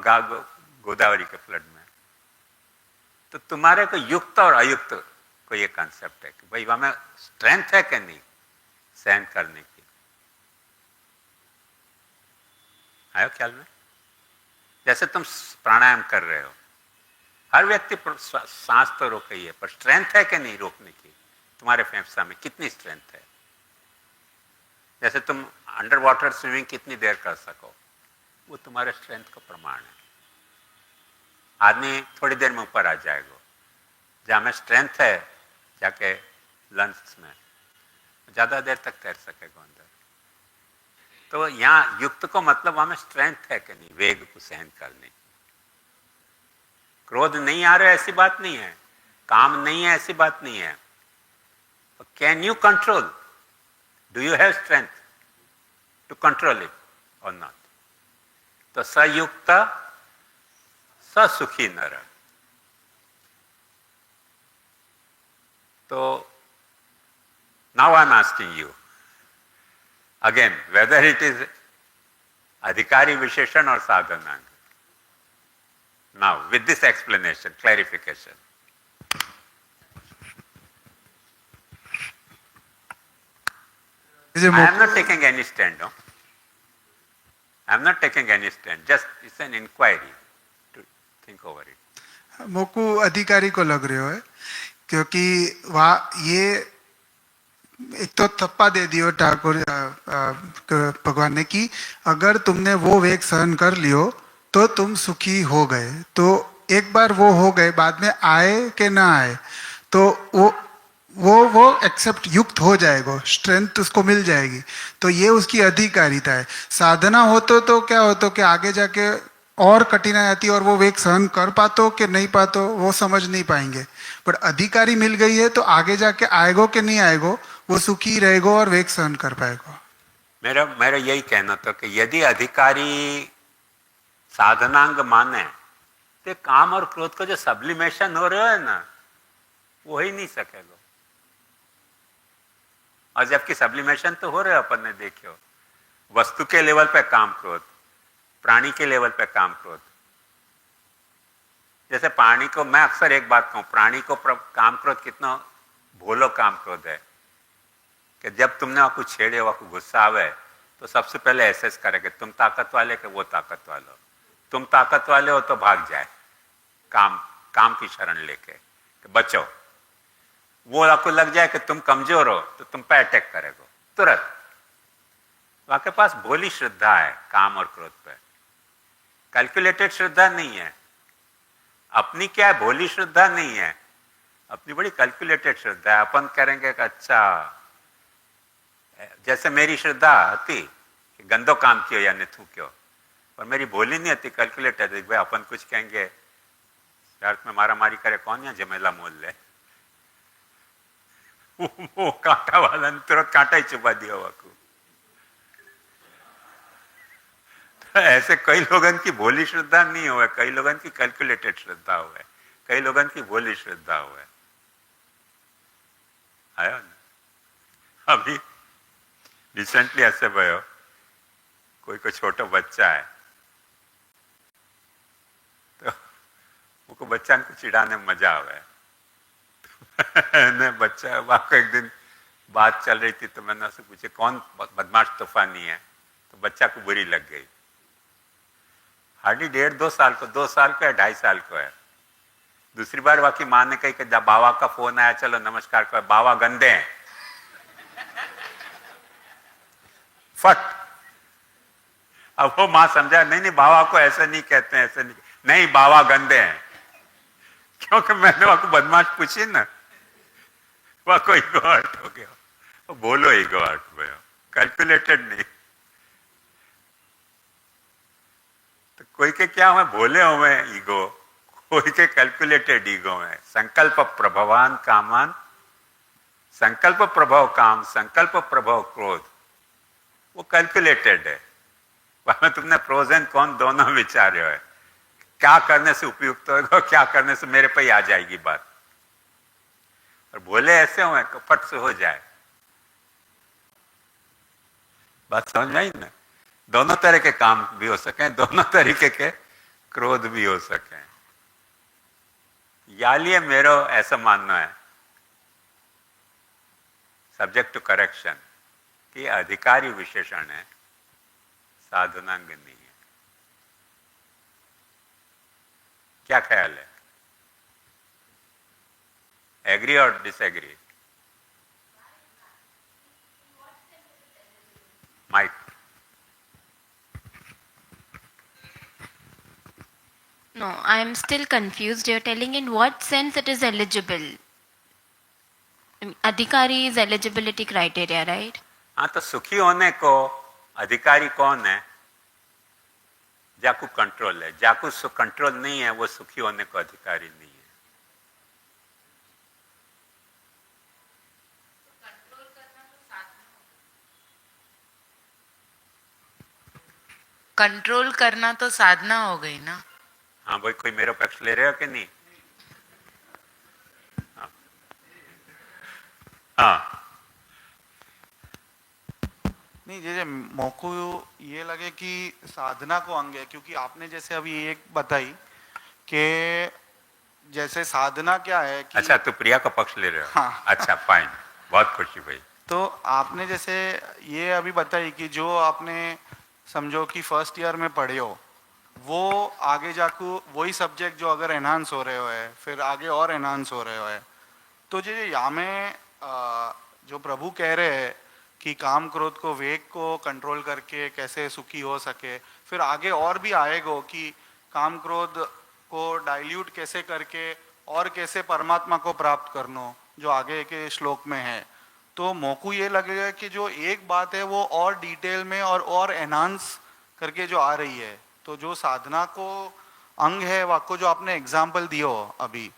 गोदावरी के फ्लड में। तो तुम्हारे को युक्त और अयुक्त को ये कॉन्सेप्ट है कि भाई वहां में स्ट्रेंथ है कि नहीं सहन करने की। आयो ख्याल में? जैसे तुम प्राणायाम कर रहे हो, हर व्यक्ति सांस तो रोक ही है, पर स्ट्रेंथ है कि नहीं रोकने की? तुम्हारे फेफड़ा में कितनी स्ट्रेंथ है? जैसे तुम अंडर वाटर स्विमिंग कितनी देर कर सको, वो तुम्हारे स्ट्रेंथ का प्रमाण है। आदमी थोड़ी देर में ऊपर आ जाएगा। जहां में स्ट्रेंथ है जाके लंग्स में ज्यादा देर तक तैर सकेगा अंदर। तो यहाँ युक्त को मतलब वहां में स्ट्रेंथ है कि नहीं वेग को सहन करने की। क्रोध नहीं आ रहा है ऐसी बात नहीं है, काम नहीं है ऐसी बात नहीं है। Can you control? Do you have strength? to control it or not. तो सयुक्त ससुखी नर. So now I'm asking you again whether it is adhikari visheshan or sadhananga. Now with this explanation, clarification. I am not taking any stand. No? I am not taking any stand. Just it's an inquiry to think over it. मोकू अधिकारी को लग रहे हो है क्योंकि वहाँ ये एक तो थप्पा दे दियो ठाकुर भगवान ने कि अगर तुमने वो वेग सहन कर लियो तो तुम सुखी हो गए. तो एक बार वो हो गए, बाद में आए कि ना आए तो वो एक्सेप्ट युक्त हो जाएगा, स्ट्रेंथ उसको मिल जाएगी. तो ये उसकी अधिकारिता है. साधना हो तो क्या होता कि आगे जाके और कठिनाई आती और वो वेग सहन कर पातो कि नहीं पातो वो समझ नहीं पाएंगे. पर अधिकारी मिल गई है तो आगे जाके आएगो कि नहीं आएगो वो सुखी रहेगा और वेग सहन कर पाएगा. मेरा यही कहना था कि यदि अधिकारी साधनांग माने तो काम और क्रोध का जो सब्लिमेशन हो रहा है ना वो ही नहीं सकेगा. और जबकि सब्लिमेशन तो हो रहा है, अपन ने देखियो वस्तु के लेवल पे काम क्रोध, प्राणी के लेवल पे काम क्रोध. जैसे प्राणी को मैं अक्सर एक बात कहूं, प्राणी को काम क्रोध कितना भोलो काम क्रोध है कि जब तुमने वहां कुछ छेड़े हुआ गुस्सा आवे तो सबसे पहले एसेस करे कि तुम ताकत वाले कि वो ताकत वाले हो. तुम ताकत वाले हो तो भाग जाए काम की शरण लेके कि बचो. वो आपको लग जाए कि तुम कमजोर हो तो तुम पे अटैक करेगा तुरंत. आपके पास भोली श्रद्धा है काम और क्रोध पे, कैलकुलेटेड श्रद्धा नहीं है. अपनी क्या है, भोली श्रद्धा नहीं है, अपनी बड़ी कैलकुलेटेड श्रद्धा है. अपन करेंगे कि अच्छा, जैसे मेरी श्रद्धा थी कि गंदो काम कियो या निथू क्यों, पर मेरी भोली नहीं थी, कैलकुलेटेड. भाई अपन कुछ कहेंगे शर्त में मारा मारी करे कौन या जमेला मोल ले, वो कांटा वाला ने तुरंत कांटा ही चुपा दिया हुआ को. तो ऐसे कई लोगों की भोली श्रद्धा नहीं हुआ, कई लोगों की कैलकुलेटेड श्रद्धा हुआ, कई लोगों की भोली श्रद्धा हुआ. आया ना अभी रिसेंटली ऐसे भयो, कोई छोटा बच्चा है तो वो बच्चा को चिढ़ाने में मजा आवे. ने बच्चा वाकई एक दिन बात चल रही थी तो मैंने उससे पूछे कौन बदमाश तूफानी है, तो बच्चा को बुरी लग गई. हार्डली 1.5-2 साल को, 2 साल को या 2.5 साल को है. दूसरी बार वाकई माँ ने कही कि जब बाबा का फोन आया चलो नमस्कार करो, बाबा गंदे हैं. फट. अब वो माँ समझा नहीं बाबा को ऐसे नहीं कहते हैं, ऐसे नहीं बाबा गंदे हैं. क्योंकि मैंने वहां को बदमाश पूछी ना, वह कोई ईगो हो गया. बोलो ईगो हर्ट भयो, कैलकुलेटेड नहीं. तो कोई के क्या हुए भोले हुए ईगो, कोई के कैलकुलेटेड ईगो है. संकल्प प्रभवान कामान, संकल्प प्रभाव काम, संकल्प प्रभाव क्रोध, वो कैलकुलेटेड है. वहां तुमने प्रोज एंड कॉन दोनों विचार है, क्या करने से उपयुक्त होगा, क्या करने से मेरे पे आ जाएगी बात. और बोले ऐसे हुए फट से हो जाए. बात समझ में आई ना. दोनों तरह के काम भी हो सके, दोनों तरीके के क्रोध भी हो सके. या लिए मेरा ऐसा मानना है, सब्जेक्ट टू करेक्शन, कि अधिकारी विशेषण है, साधनांग नहीं है. क्या ख्याल है? एग्री और disagree? Mike. No, I am still confused. You're telling in what sense it is eligible? Adhikari is eligibility criteria, right? हाँ, तो सुखी होने को अधिकारी कौन है? जाकू कंट्रोल है. जाकू कंट्रोल नहीं है वो सुखी होने को अधिकारी नहीं है. कंट्रोल करना तो साधना हो गई ना। हाँ भाई, कोई मेरा पक्ष ले रहे हो कि नहीं? हाँ नहीं, जैसे मोको ये लगे कि साधना को अंग है, क्योंकि आपने जैसे अभी एक बताई कि जैसे साधना क्या है कि अच्छा, तो प्रिया का पक्ष ले रहे हो? हाँ। अच्छा, फाइन, बहुत खुशी भाई। तो आपने जैसे ये अभी बताई कि जो आपने समझो कि फर्स्ट ईयर में पढ़े हो, वो आगे जाको वही सब्जेक्ट जो अगर एनहांस हो रहे हो है, फिर आगे और एनहांस हो रहे हो है, तो जो यहाँ में जो प्रभु कह रहे हैं कि काम क्रोध को वेग को कंट्रोल करके कैसे सुखी हो सके, फिर आगे और भी आएगा कि काम क्रोध को डाइल्यूट कैसे करके और कैसे परमात्मा को प्राप्त करनो, जो आगे के श्लोक में है। तो मोकू ये लगेगा कि जो एक बात है वो और डिटेल में और एनहांस करके जो आ रही है, तो जो साधना को अंग है वाको जो आपने एग्जाम्पल दियो अभी,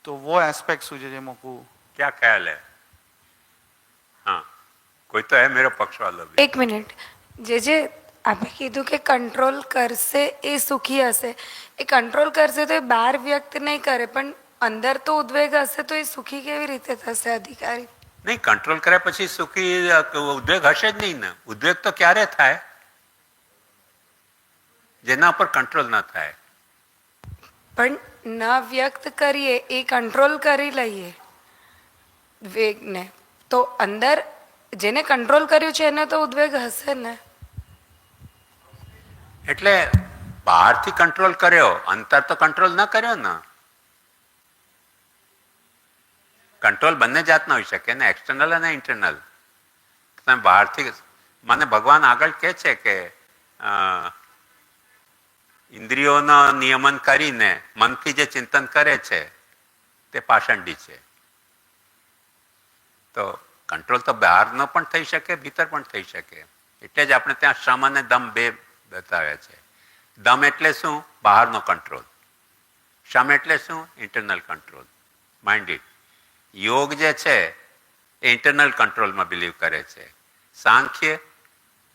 तो वो एस्पेक्ट सूझे मोकू। क्या ख्याल है? हाँ, कोई तो है मेरा पक्ष वाला भी। एक मिनिट, जे આપણે કીધું કે કંટ્રોલ કરશે એ સુખી હશે, એ કંટ્રોલ કરશે તો એ બહાર વ્યક્ત નહીં કરે, પણ અંદર તો ઉદ્વેગ હશે તો એ સુખી કેવી રીતે થશે અધિકારી? નહીં, કંટ્રોલ કર્યા પછી સુખી ઉદ્વેગ હશે જ નહીં ને. ઉદ્વેગ તો ક્યારે થાય? જેના પર કંટ્રોલ ન થાય. પણ ન વ્યક્ત કરીએ એ કંટ્રોલ કરી લઈએ વેગને, તો અંદર જેને કંટ્રોલ કર્યું છે એને તો ઉદ્વેગ હશે ને. એટલે બહારથી કંટ્રોલ કર્યો, અંતર તો કંટ્રોલ ન કર્યો ને. કંટ્રોલ બંને જાતના હોઈ શકે ને, એક્સટર્નલ અને ઇન્ટરનલ. તમે બહારથી, મને ભગવાન આગળ કહે છે કે ઇન્દ્રિયોનો નિયમન કરીને મનથી જે ચિંતન કરે છે તે પાષંડી છે. તો કંટ્રોલ તો બહારનો પણ થઈ શકે, ભીતર પણ થઈ શકે. એટલે જ આપણે ત્યાં શ્રમ અને દમ બે બતાવ્યા છે. દમ એટલે શું? બહારનો કંટ્રોલ. શ્રમ એટલે શું? Internal control. Mind it. યોગ જે છે એ ઇન્ટરનલ કંટ્રોલમાં બિલીવ કરે છે. સાંખ્ય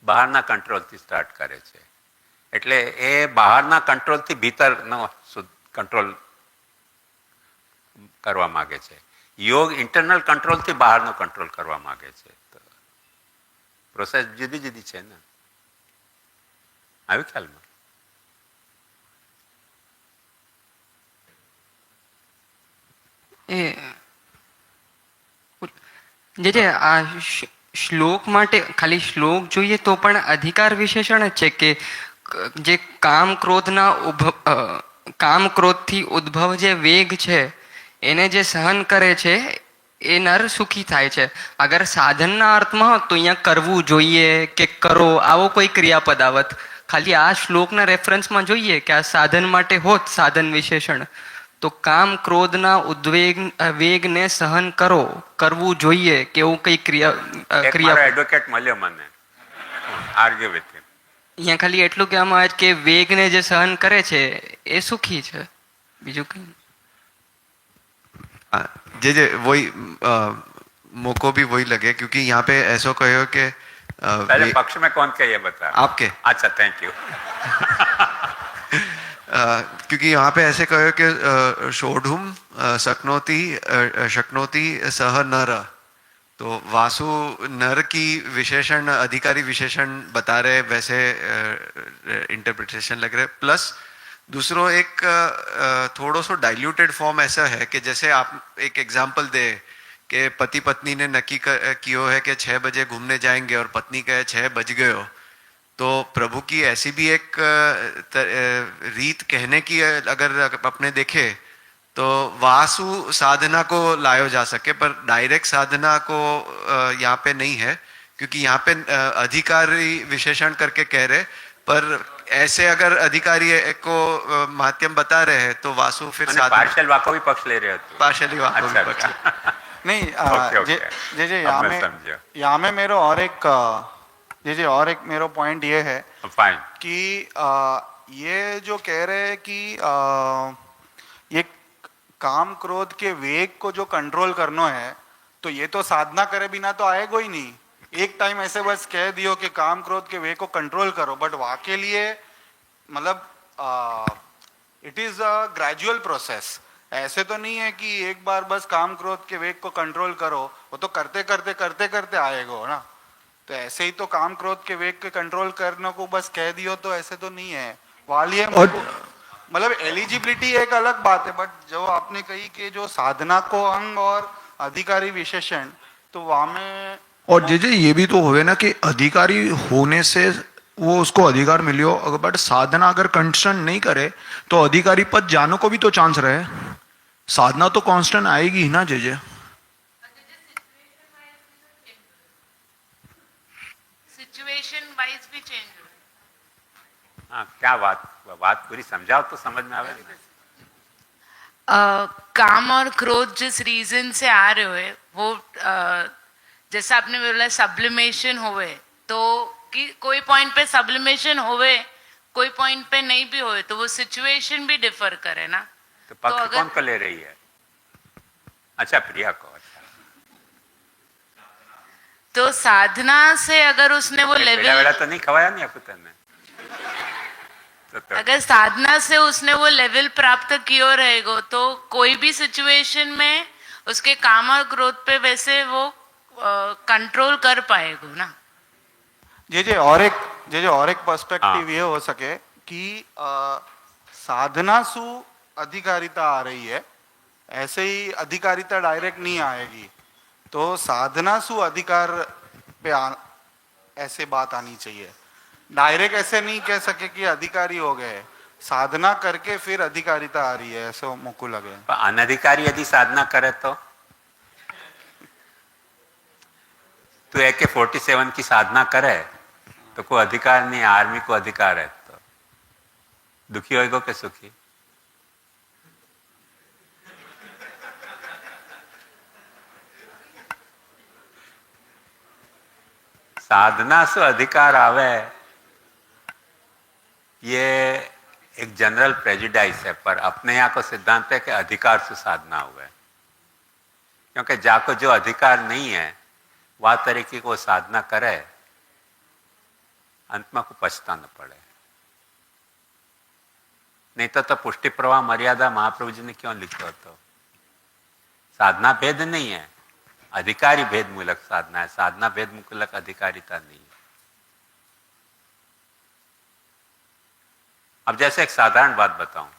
બહારના કંટ્રોલથી સ્ટાર્ટ કરે છે. એટલે એ બહારના કંટ્રોલથી ભીતરનો કંટ્રોલ કરવા માગે છે. યોગ ઇન્ટરનલ કંટ્રોલથી બહારનો કંટ્રોલ કરવા માગે છે. તો પ્રોસેસ જુદી જુદી છે ને. આવ્યું ખ્યાલમાં? એ જે આ શ્લોક માટે ખાલી શ્લોક જોઈએ તો પણ અધિકાર વિશેષણ જ છે કે જે કામ ક્રોધથી ઉદ્ભવ જે વેગ છે એને જે સહન કરે છે એ નર સુખી થાય છે. અગર સાધનના અર્થમાં હોત તો અહીંયા કરવું જોઈએ કે કરો આવો કોઈ ક્રિયાપદ આવત. ખાલી આ શ્લોકના રેફરન્સમાં જોઈએ કે આ સાધન માટે હોત સાધન વિશેષણ, તો કામ ક્રોધના વેગને સહન કરો, કરવું જોઈએ કે એવું કઈ ક્રિયા એડવોકેટ મળ્યો મને આર્ગ્યુ વિથ હિમ. અહીંયા ખાલી એટલું કહેવામાં આવે કે વેગને જે સહન કરે છે એ સુખી છે, બીજું કઈ. जे वही मोको भी वही लगे, क्योंकि यहाँ पे ऐसा कहो कि पहले पक्ष में कौन क्या ये बता? आपके। अच्छा, थैंक यू। क्योंकि यहाँ पे ऐसे कहो कि षोढुम शक्नोति सह नर, तो वासु नर की विशेषण अधिकारी विशेषण बता रहे, वैसे इंटरप्रिटेशन लग रहे. प्लस दूसरों एक थोड़ा सा डाइल्यूटेड फॉर्म ऐसा है कि जैसे आप एक एग्जाम्पल दे कि पति पत्नी ने नक्की कियो है कि 6 बजे घूमने जाएंगे और पत्नी कहे 6 बज गए हो, तो प्रभु की ऐसी भी एक रीत कहने की अगर अपने देखे तो वासु साधना को लाया जा सके, पर डायरेक्ट साधना को यहाँ पे नहीं है, क्योंकि यहाँ पे अधिकारी विशेषण करके कह रहे, पर ऐसे अगर अधिकारी को माध्यम बता रहे हैं तो वासु फिर पार्शियल वाको भी पक्ष ले रहे हो? पार्शियली वाको भी पक्ष नहीं। जे यहाँ में मेरा और एक मेरा पॉइंट ये है कि ये जो कह रहे हैं कि ये काम क्रोध के वेग को जो कंट्रोल करना है, तो ये तो साधना करे बिना तो आएगा ही नहीं. एक टाइम ऐसे बस कह दियो कि काम क्रोध के वे को कंट्रोल करो, बट वहाँ के लिए मतलब it is a gradual process. ऐसे तो नहीं है कि एक बार बस काम क्रोध के वेग को कंट्रोल करो, वो तो करते करते करते करते आएगा ना। तो ऐसे ही तो काम क्रोध के वेग के कंट्रोल करने को बस कह दियो तो ऐसे तो नहीं है वाली है। मतलब एलिजिबिलिटी एक अलग बात है, बट जो आपने कही कि जो साधना को अंग और अधिकारी विशेषण, तो वहां में और जे ये भी तो होवे ना कि अधिकारी होने से वो उसको अधिकार मिलियो, अगर बट साधना अगर कंस्टेंट नहीं करे तो अधिकारी पद जाने को भी तो चांस रहे। साधना तो कांस्टेंट आएगी ही ना जे। सिचुएशन वाइज भी चेंज हो। हाँ, क्या बात पूरी समझाओ तो समझ में आवे। काम और क्रोध जिस रीजन से आ रहे हुए वो जैसा आपने बोला सब्लिमेशन होवे, तो कि कोई पॉइंट पे सब्लिमेशन होवे, कोई पॉइंट पे नहीं भी होवे, तो वो सिचुएशन भी डिफर करे ना। तो पक्ष कौन को ले रही है? अच्छा, प्रिया को। अच्छा, तो साधना से अगर उसने वो लेवल तो नहीं खवाया नहीं आपको तने? तो अगर साधना से उसने वो लेवल प्राप्त किया रहेगा तो कोई भी सिचुएशन में उसके काम और क्रोध पे वैसे वो कंट्रोल कर पाएगा ना। जे और एक पर्सपेक्टिव ये हो सके कि साधना सु अधिकारिता आ रही है, ऐसे ही अधिकारिता डायरेक्ट नहीं आएगी। तो साधना सु अधिकार पे ऐसे बात आनी चाहिए। डायरेक्ट ऐसे नहीं कह सके कि अधिकारी हो गए, साधना करके फिर अधिकारिता आ रही है, ऐसे मुझको लगे। अनधिकारी यदि साधना करे तो तू AK-47 की साधना करे तो कोई अधिकार नहीं, आर्मी को अधिकार है, तो दुखी होएगो के सुखी? साधना से अधिकार आवे ये एक जनरल प्रेजुडाइस है, पर अपने यहाँ को सिद्धांत है कि अधिकार से साधना हुआ है। क्योंकि जाको जो अधिकार नहीं है वह तरीके को साधना करे, अंत में को पछता न पड़े। नहीं तो पुष्टि प्रवाह मर्यादा महाप्रभु जी ने क्यों लिखा? तो साधना भेद नहीं है, अधिकारी भेद मूलक साधना है, साधना भेद मूलक अधिकारिता नहीं है। अब जैसे एक साधारण बात बताऊं,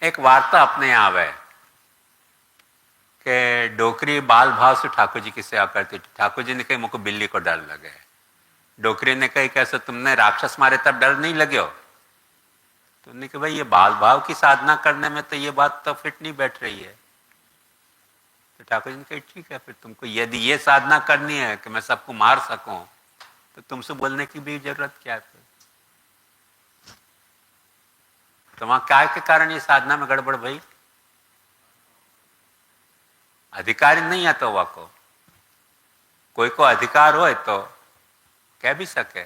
एक वार्ता अपने यहाँ आवे कि डोकरी बाल भाव से ठाकुर जी की सेवा करती थी। ठाकुर जी ने कही मुझको बिल्ली को डर लगे। डोकरी ने कही कैसे तुमने राक्षस मारे तब डर नहीं लगे हो? तो उन्होंने कहा भाई ये बाल भाव की साधना करने में तो ये बात तो फिट नहीं बैठ रही है। तो ठाकुर जी ने कही ठीक है, फिर तुमको यदि ये साधना करनी है कि मैं सबको मार सकूं तो तुमसे बोलने की भी जरूरत क्या है? तो वहां क्या के कारण ये साधना में गड़बड़ भाई? अधिकारी नहीं है तो वह को कोई को अधिकार हो तो कह भी सके,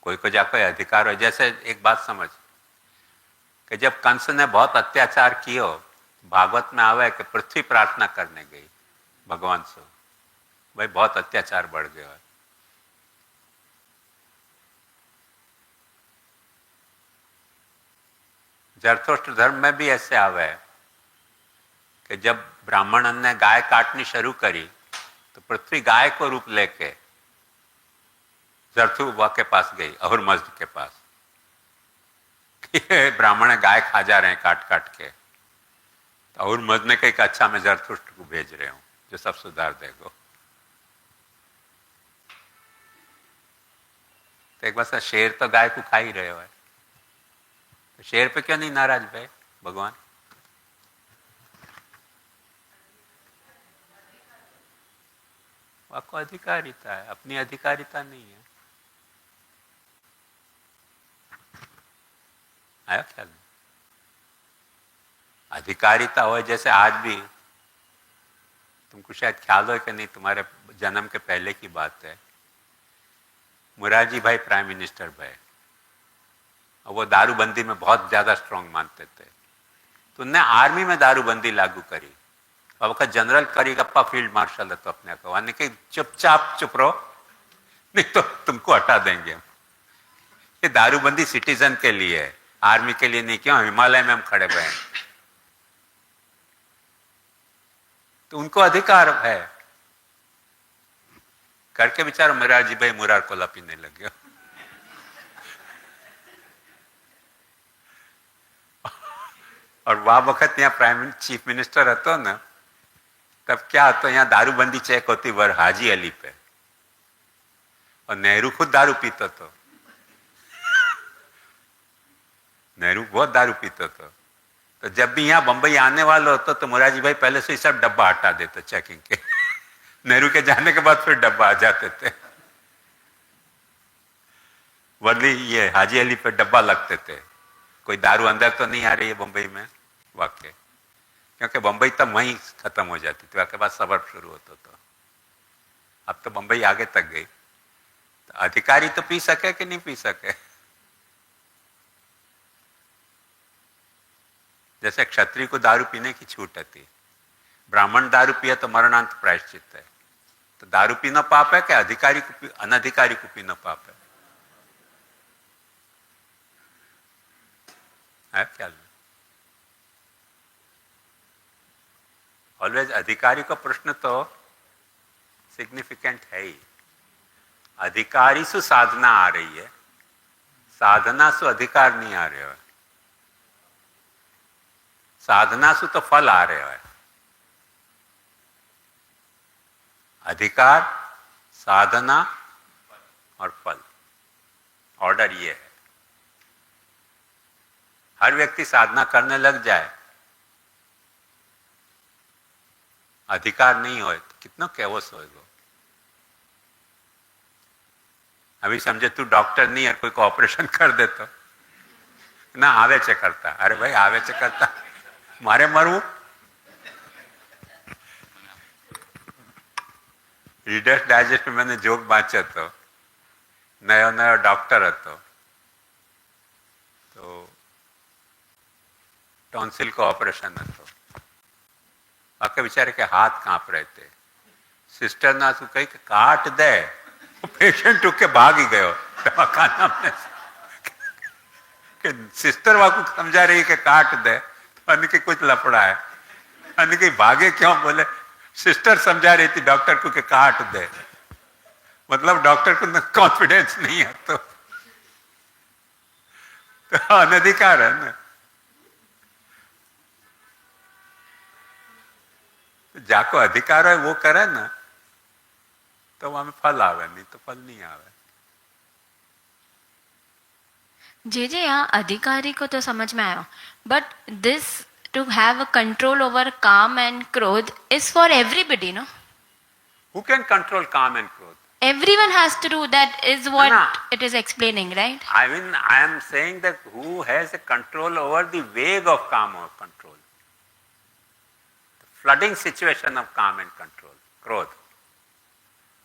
कोई को जाकर अधिकार हो। जैसे एक बात समझ कि जब कंस ने बहुत अत्याचार किए, भागवत में आवे कि पृथ्वी प्रार्थना करने गई भगवान से, भाई बहुत अत्याचार बढ़ गया है। जरथुष्ट्र धर्म में भी ऐसे आवे है कि जब ब्राह्मण ने गाय काटनी शुरू करी तो पृथ्वी गाय को रूप लेके जरथुवा के पास गई, अहुरमज़्द के पास। ब्राह्मण गाय खा जा रहे हैं काट काट के। तो अहुरमज़्द ने कही कि अच्छा मैं जरथुष्ट्र को भेज रहे हूं जो सब सुधार देगा। तो एक बार शेर तो गाय को खा ही रहे हो है, तो शेर पे क्यों नहीं नाराज भाई भगवान? आपको अधिकारिता है, अपनी अधिकारिता नहीं है। आया ख्याल में? अधिकारिता हो जैसे आज भी तुमको शायद ख्याल हो कि नहीं, तुम्हारे जन्म के पहले की बात है, मुरारजी भाई प्राइम मिनिस्टर भाई, और वो दारूबंदी में बहुत ज्यादा स्ट्रांग मानते थे। तो उनने आर्मी में दारूबंदी लागू करी। अब वक्त जनरल करीगप्पा फील्ड मार्शल है तो अपने को यानी कि चुपचाप चुप रहो, नहीं तो तुमको हटा देंगे। ये दारूबंदी सिटीजन के लिए है, आर्मी के लिए नहीं। क्यों? हिमालय में हम खड़े हुए हैं तो उनको अधिकार है करके बेचारा मुरारजी भाई मुरार कोला पीने लग गया। और वह वक्त यहाँ प्राइम चीफ मिनिस्टर હતો ને तब क्या होता, यहाँ दारूबंदी चेक होती वर हाजी अली पे, और नेहरू खुद दारू पीता तो, नेहरू बहुत दारू पीता था। तो जब भी यहाँ बंबई आने वाला होता तो मुरारजी भाई पहले से ही सब डब्बा हटा देते चेकिंग के। नेहरू के जाने के बाद फिर डब्बा आ जाते थे, वर्ली ये हाजी अली पे डब्बा लगते थे, कोई दारू अंदर तो नहीं आ रही है बंबई में वाकई, क्योंकि बंबई तब वहीं खत्म हो जाती थी, उसके बाद सबर्ब शुरू होता था। अब तो बंबई आगे तक गई। तो अधिकारी तो पी सके कि नहीं पी सके? जैसे क्षत्रिय को दारू पीने की छूट थी, ब्राह्मण दारू पिया तो मरणांत प्रायश्चित है। तो दारू पीना पाप है क्या अधिकारी को अनधिकारी को पीना पाप है क्या? ऑलवेज अधिकारी का प्रश्न तो सिग्निफिकेंट है ही। अधिकारी से साधना आ रही है, साधना से अधिकार नहीं आ रहे हो, साधना से तो फल आ रहे हो। अधिकार, साधना और फल, ऑर्डर ये है। हर व्यक्ति साधना करने लग जाए, अधिकार नहीं होए तो कितना कैवस होएगा। अभी समझे तू डॉक्टर नहीं है, कोई को ऑपरेशन कर दे तो ना आवे चे करता, अरे भाई आवे चे करता, मारे मरવું। रीडर्स डाइजेस्ट में मैंने जोक वांचो तो नयो नयो डॉक्टर હતો तो टॉन्सिल को ऑपरेशन હતો, आके बेचारे के हाथ कांप रहे थे। सिस्टर ना तू कही कि काट दे, पेशेंट उठ के भाग ही गयो दवाखाना में। कि सिस्टर वाकू समझा रही है कि काट दे, तो अनके कुछ लफड़ा है, अनके भागे क्यों? बोले सिस्टर समझा रही थी डॉक्टर को कि काट दे, मतलब डॉक्टर को कॉन्फिडेंस नहीं है तो अनधिकार है ना। तो जाको अधिकार है वो करे ना तो वहां में फल आवे, नहीं तो फल नहीं आवे। जे यहाँ अधिकारी को तो समझ में आया, but this to have a control over काम एंड क्रोध is for everybody, no? Who can control calm and क्रोध? Everyone has to do that, is what No. it is explaining, right? I mean, I am saying that who has a control over the wave of calm or control? The flooding situation of calm and control, ક્રોધ.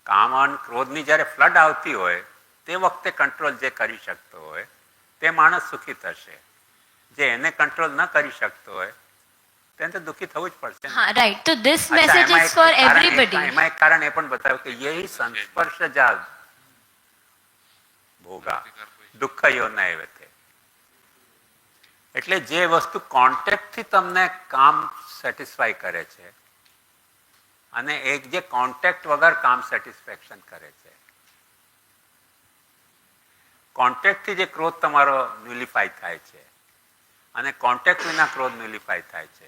કામ અને ક્રોધની જ્યારે ફ્લડ આવતી હોય તે વખતે કંટ્રોલ જે કરી શકતો હોય તે માણસ સુખી થશે, જે એને કંટ્રોલ ન કરી શકતો હોય તેને તો દુઃખી થવું જ પડશે ને. हाँ, right. So this अच्छा, message એમાં is એક for કારણ- everybody. એમાં એક કારણ એ પણ બતાવ્યું કે यही સંસ્પર્શજા ભોગા દુઃખયો ન આવે તે. એટલે જે વસ્તુ કોન્ટેક્ટથી તમને કામ સેટિસ્ફાઈ કરે છે અને એક જે કોન્ટેક્ટ વગર કામ સેટિસ્ફેક્શન કરે છે, કોન્ટેક્ટથી જે ક્રોધ તમારો ન્યુલિફાઈ થાય છે અને કોન્ટેક્ટ વિના ક્રોધ ન્યુલિફાઈ થાય છે.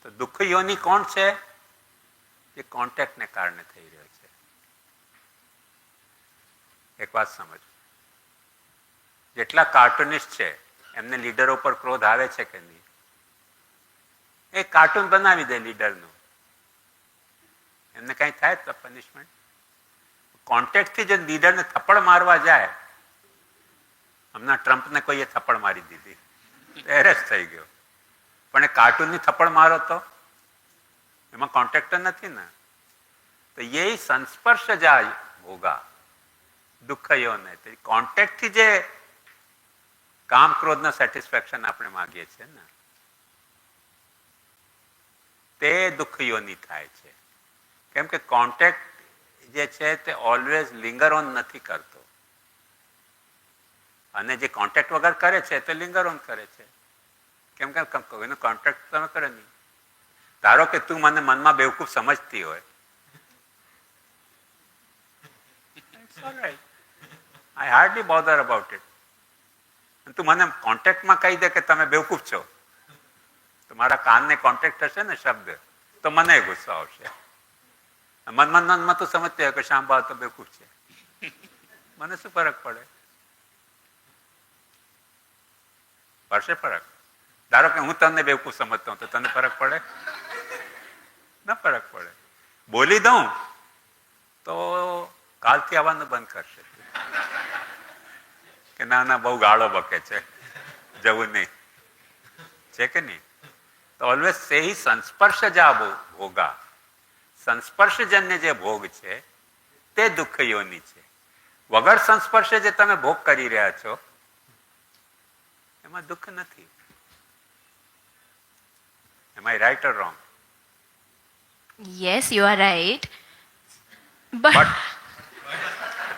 તો દુઃખ યોની કોણ છે? એ કોન્ટેક્ટને કારણે થઈ રહ્યો છે. એક વાત સમજો, જેટલા કાર્ટુનિસ્ટ છે એમને લીડરો પર ક્રોધ આવે છે કે નહીં? એક કાર્ટૂન બનાવી દે લીડરનું, એમને કઈ થાય તો પનિશમેન્ટ. કોન્ટેક્ટથી જે લીડરને થપ્પડ મારવા જાય, હમણાં ટ્રમ્પને કોઈએ થપ્પડ મારી દીધી, એરેસ્ટ થઈ ગયો, પણ એ કાર્ટૂનની થપ્પડ મારો તો એમાં કોન્ટેક્ટ નથી ને. તો એ સંસ્પર્શ જાય ભોગા દુઃખ યો ને, કોન્ટેક્ટથી જે કામ ક્રોધના સેટિસ્ફેક્શન આપણે માંગીએ છીએ ને, તે દુઃખ યોની થાય છે. કેમ કે કોન્ટેક્ટ જે છે તે ઓલવેઝ લિંગર ઓન નથી કરતો, અને જે કોન્ટેક્ટ વગર કરે છે તે લિંગર ઓન કરે છે. કેમ કે એનો કોન્ટેક્ટ તમે કરે નહીં. ધારો કે તું મને મનમાં બેવકૂફ સમજતી હોય, આઈ હાર્ડલી બોધર અબાઉટ ઇટ. તું મને કોન્ટેક્ટમાં કહી દે કે તમે બેવકૂફ છો, તો મારા કાનને કોન્ટેક્ટ હશે ને શબ્દ, તો મને ગુસ્સો આવશે. મનમાં તું સમજતી હોય કે શાંભા તો બેવકૂફ છે, મને શું ફરક પડે? પડશે ફરક? ધારો કે હું તમને બેવકૂફ સમજતો હું, તો તને ફરક પડે? ના ફરક પડે. બોલી દઉં તો કાલથી આવવાનું બંધ કરશે કે ના ના બહુ ગાળો બકે છે, જવું નહીં, છે કે નહીં? તો ઓલવેઝ સે ही સંસ્પર્શ જા ભોગા, સંસ્પર્શજન્ય જે ભોગ છે તે દુઃખ યોની છે. વગર સંસ્પર્શે જે તમે ભોગ કરી રહ્યા છો એમાં દુઃખ નથી. Am I right or wrong? Yes, you are right. But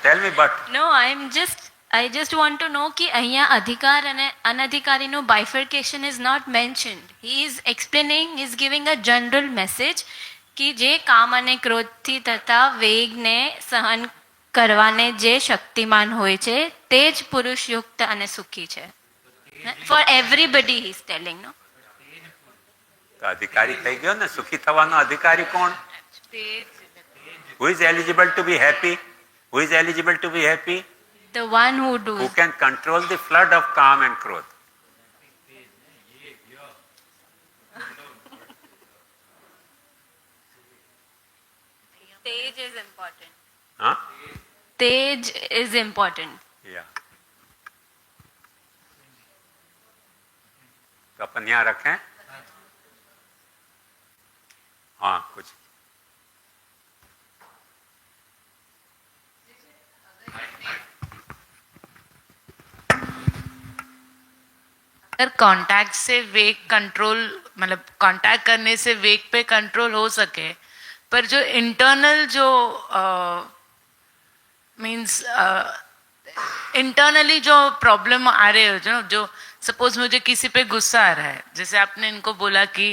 Tell me but. no, I just want to know कि અહીંયા અધિકાર અને અનધિકારીનો bifurcation is not mentioned. He is explaining, he is giving a general message कि જે કામ અને ક્રોધથી થતા વેગને સહન કરવાને જે શક્તિમાન હોય છે તે જ પુરુષયુક્ત અને સુખી છે. For everybody he is telling, no? તો અધિકારી થઈ ગયો ને. સુખી થવાનો અધિકારી કોણ? Who is eligible to be happy? Who is eligible to be happy? The one who does. Who can control the flood of calm and krodh. Tej is important. Huh? Tej is important. Yeah. तो अपन यहाँ रखें. हाँ कुछ. अगर कांटेक्ट से वेग कंट्रोल, मतलब कांटेक्ट करने से वेग पे कंट्रोल हो सके, पर जो इंटरनल जो मींस इंटरनली जो प्रॉब्लम आ रहे हो, जो सपोज मुझे किसी पे गुस्सा आ रहा है, जैसे आपने इनको बोला कि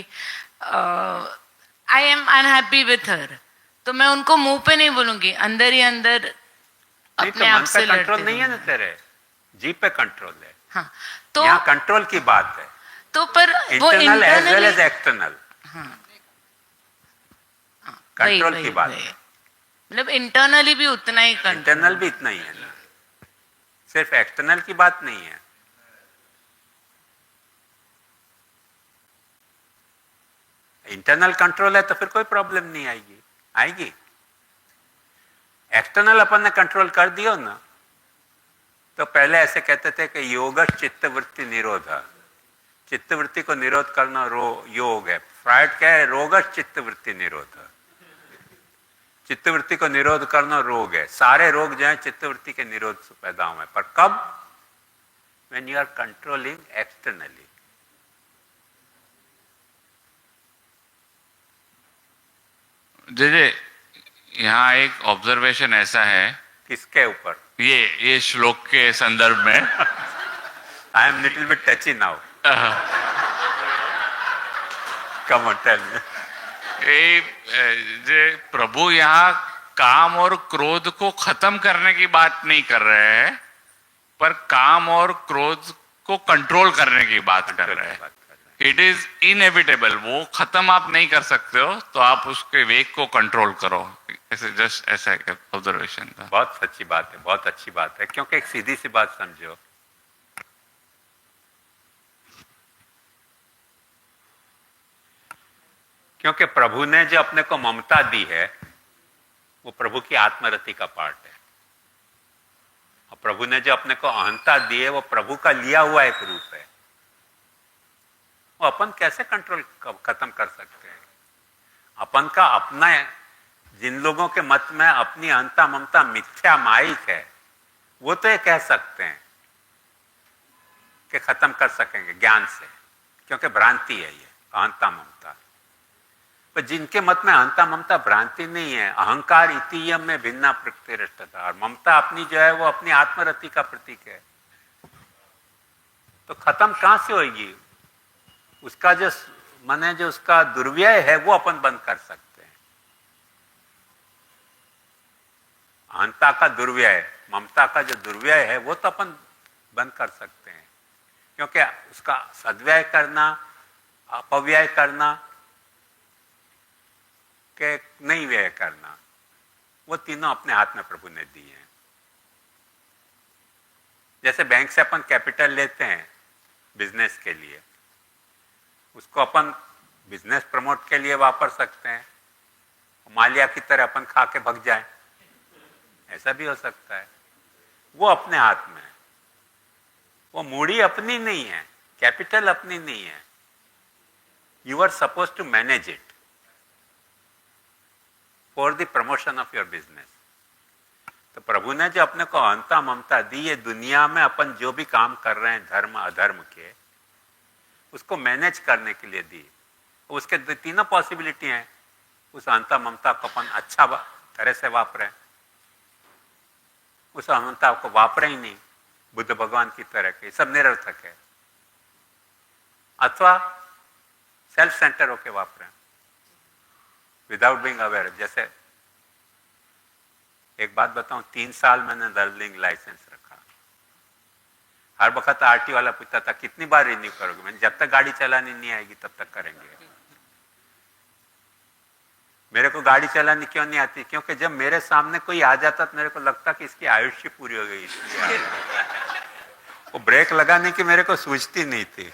I am unhappy with her, तो मैं उनको मुंह पे नहीं बोलूंगी, अंदर ही अंदर अपने आप से लड़ती कंट्रोल नहीं है ना तेरे, जीप पे कंट्रोल है. हाँ, तो यहाँ कंट्रोल की बात है. तो पर वो internal as well as internally external. Control की बात है. मतलब इंटरनली भी उतना ही कंट्रोल. इंटरनल भी इतना ही है ना, सिर्फ एक्सटर्नल की बात नहीं है. इंटरनल कंट्रोल है तो फिर कोई प्रॉब्लम नहीं आएगी. आएगी? एक्सटर्नल अपन ने कंट्रोल कर दियो ना, तो पहले ऐसे कहते थे कि योगश चित्तवृत्ति निरोध. चित्तवृत्ति को निरोध करना योग है. फ्रायड क्या है? रोगश चित्तवृत्ति निरोध. चित्तवृत्ति को निरोध करना रोग है. सारे रोग जो है चित्तवृत्ति के निरोध से पैदा हुए. पर कब? When you are controlling externally. जे यहाँ एक ऑब्जर्वेशन ऐसा है. किसके ऊपर? ये श्लोक के संदर्भ में. I am little bit touchy now. Come on tell me. जे प्रभु यहाँ काम और क्रोध को खत्म करने की बात नहीं कर रहे हैं, पर काम और क्रोध को कंट्रोल करने की बात कर रहे हैं. It is inevitable. वो खत्म आप नहीं कर सकते हो, तो आप उसके वेग को कंट्रोल करो. ऐसे जस्ट ऐसा ऑब्जर्वेशन था. बहुत सच्ची बात है, बहुत अच्छी बात है. क्योंकि एक सीधी सी बात समझो, क्योंकि प्रभु ने जो अपने को ममता दी है वो प्रभु की आत्मरति का पार्ट है, और प्रभु ने जो अपने को अहंता दी है वो प्रभु का लिया हुआ एक रूप है. वो अपन कैसे कंट्रोल खत्म कर सकते हैं? अपन का अपना, जिन लोगों के मत में अपनी अहंता ममता मिथ्या माइक है, वो तो ये कह सकते हैं कि खत्म कर सकेंगे ज्ञान से, क्योंकि भ्रांति है ये अहंता ममता। पर जिनके मत में अहंता ममता भ्रांति नहीं है, अहंकार इतियम में भिन्ना प्रकृतिरष्टता, और ममता अपनी जो है वो अपनी आत्मरति का प्रतीक है, तो खत्म कहां से होगी? उसका जो माने जो उसका दुर्व्यय है वो अपन बंद कर सकते हैं। अहंता का दुर्व्यय, ममता का जो दुर्व्यय है वो तो अपन बंद कर सकते हैं, क्योंकि उसका सद्व्यय करना, अपव्यय करना के नहीं व्यय करना, वो तीनों अपने हाथ में प्रभु ने दिए हैं। जैसे बैंक से अपन कैपिटल लेते हैं बिजनेस के लिए, उसको अपन बिजनेस प्रमोट के लिए वापर सकते हैं, मालिया की तरह अपन खा के भग जाए, ऐसा भी हो सकता है। वो अपने हाथ में है, वो मूड़ी अपनी नहीं है, कैपिटल अपनी नहीं है। You are suppose to manage it for the promotion of your business. तो प्रभु ने जो अपने को अहंता ममता दी, ये दुनिया में अपन जो भी काम कर रहे हैं धर्म अधर्म के, उसको मैनेज करने के लिए दी। उसके तीनों पॉसिबिलिटी हैं, उस अहंता ममता को अपन अच्छा तरह से वापरें, उस अहंता को वापरे ही नहीं बुद्ध भगवान की तरह के, सब निरर्थक है, अथवा सेल्फ सेंटर होके वापरें विदाउट बीइंग अवेयर। जैसे एक बात बताऊं, 3 साल मैंने लर्निंग लाइसेंस रखा, हर वक्त आरटी वाला पूछता था कितनी बार रिन्यू करोगे? मैंने जब तक गाड़ी चलानी नहीं आएगी तब तक करेंगे। मेरे को गाड़ी चलानी क्यों नहीं आती? क्योंकि जब मेरे सामने कोई आ जाता तो मेरे को लगता कि इसकी आयुष्य पूरी हो गई, इसलिए वो ब्रेक लगाने की मेरे को सूझती नहीं थी।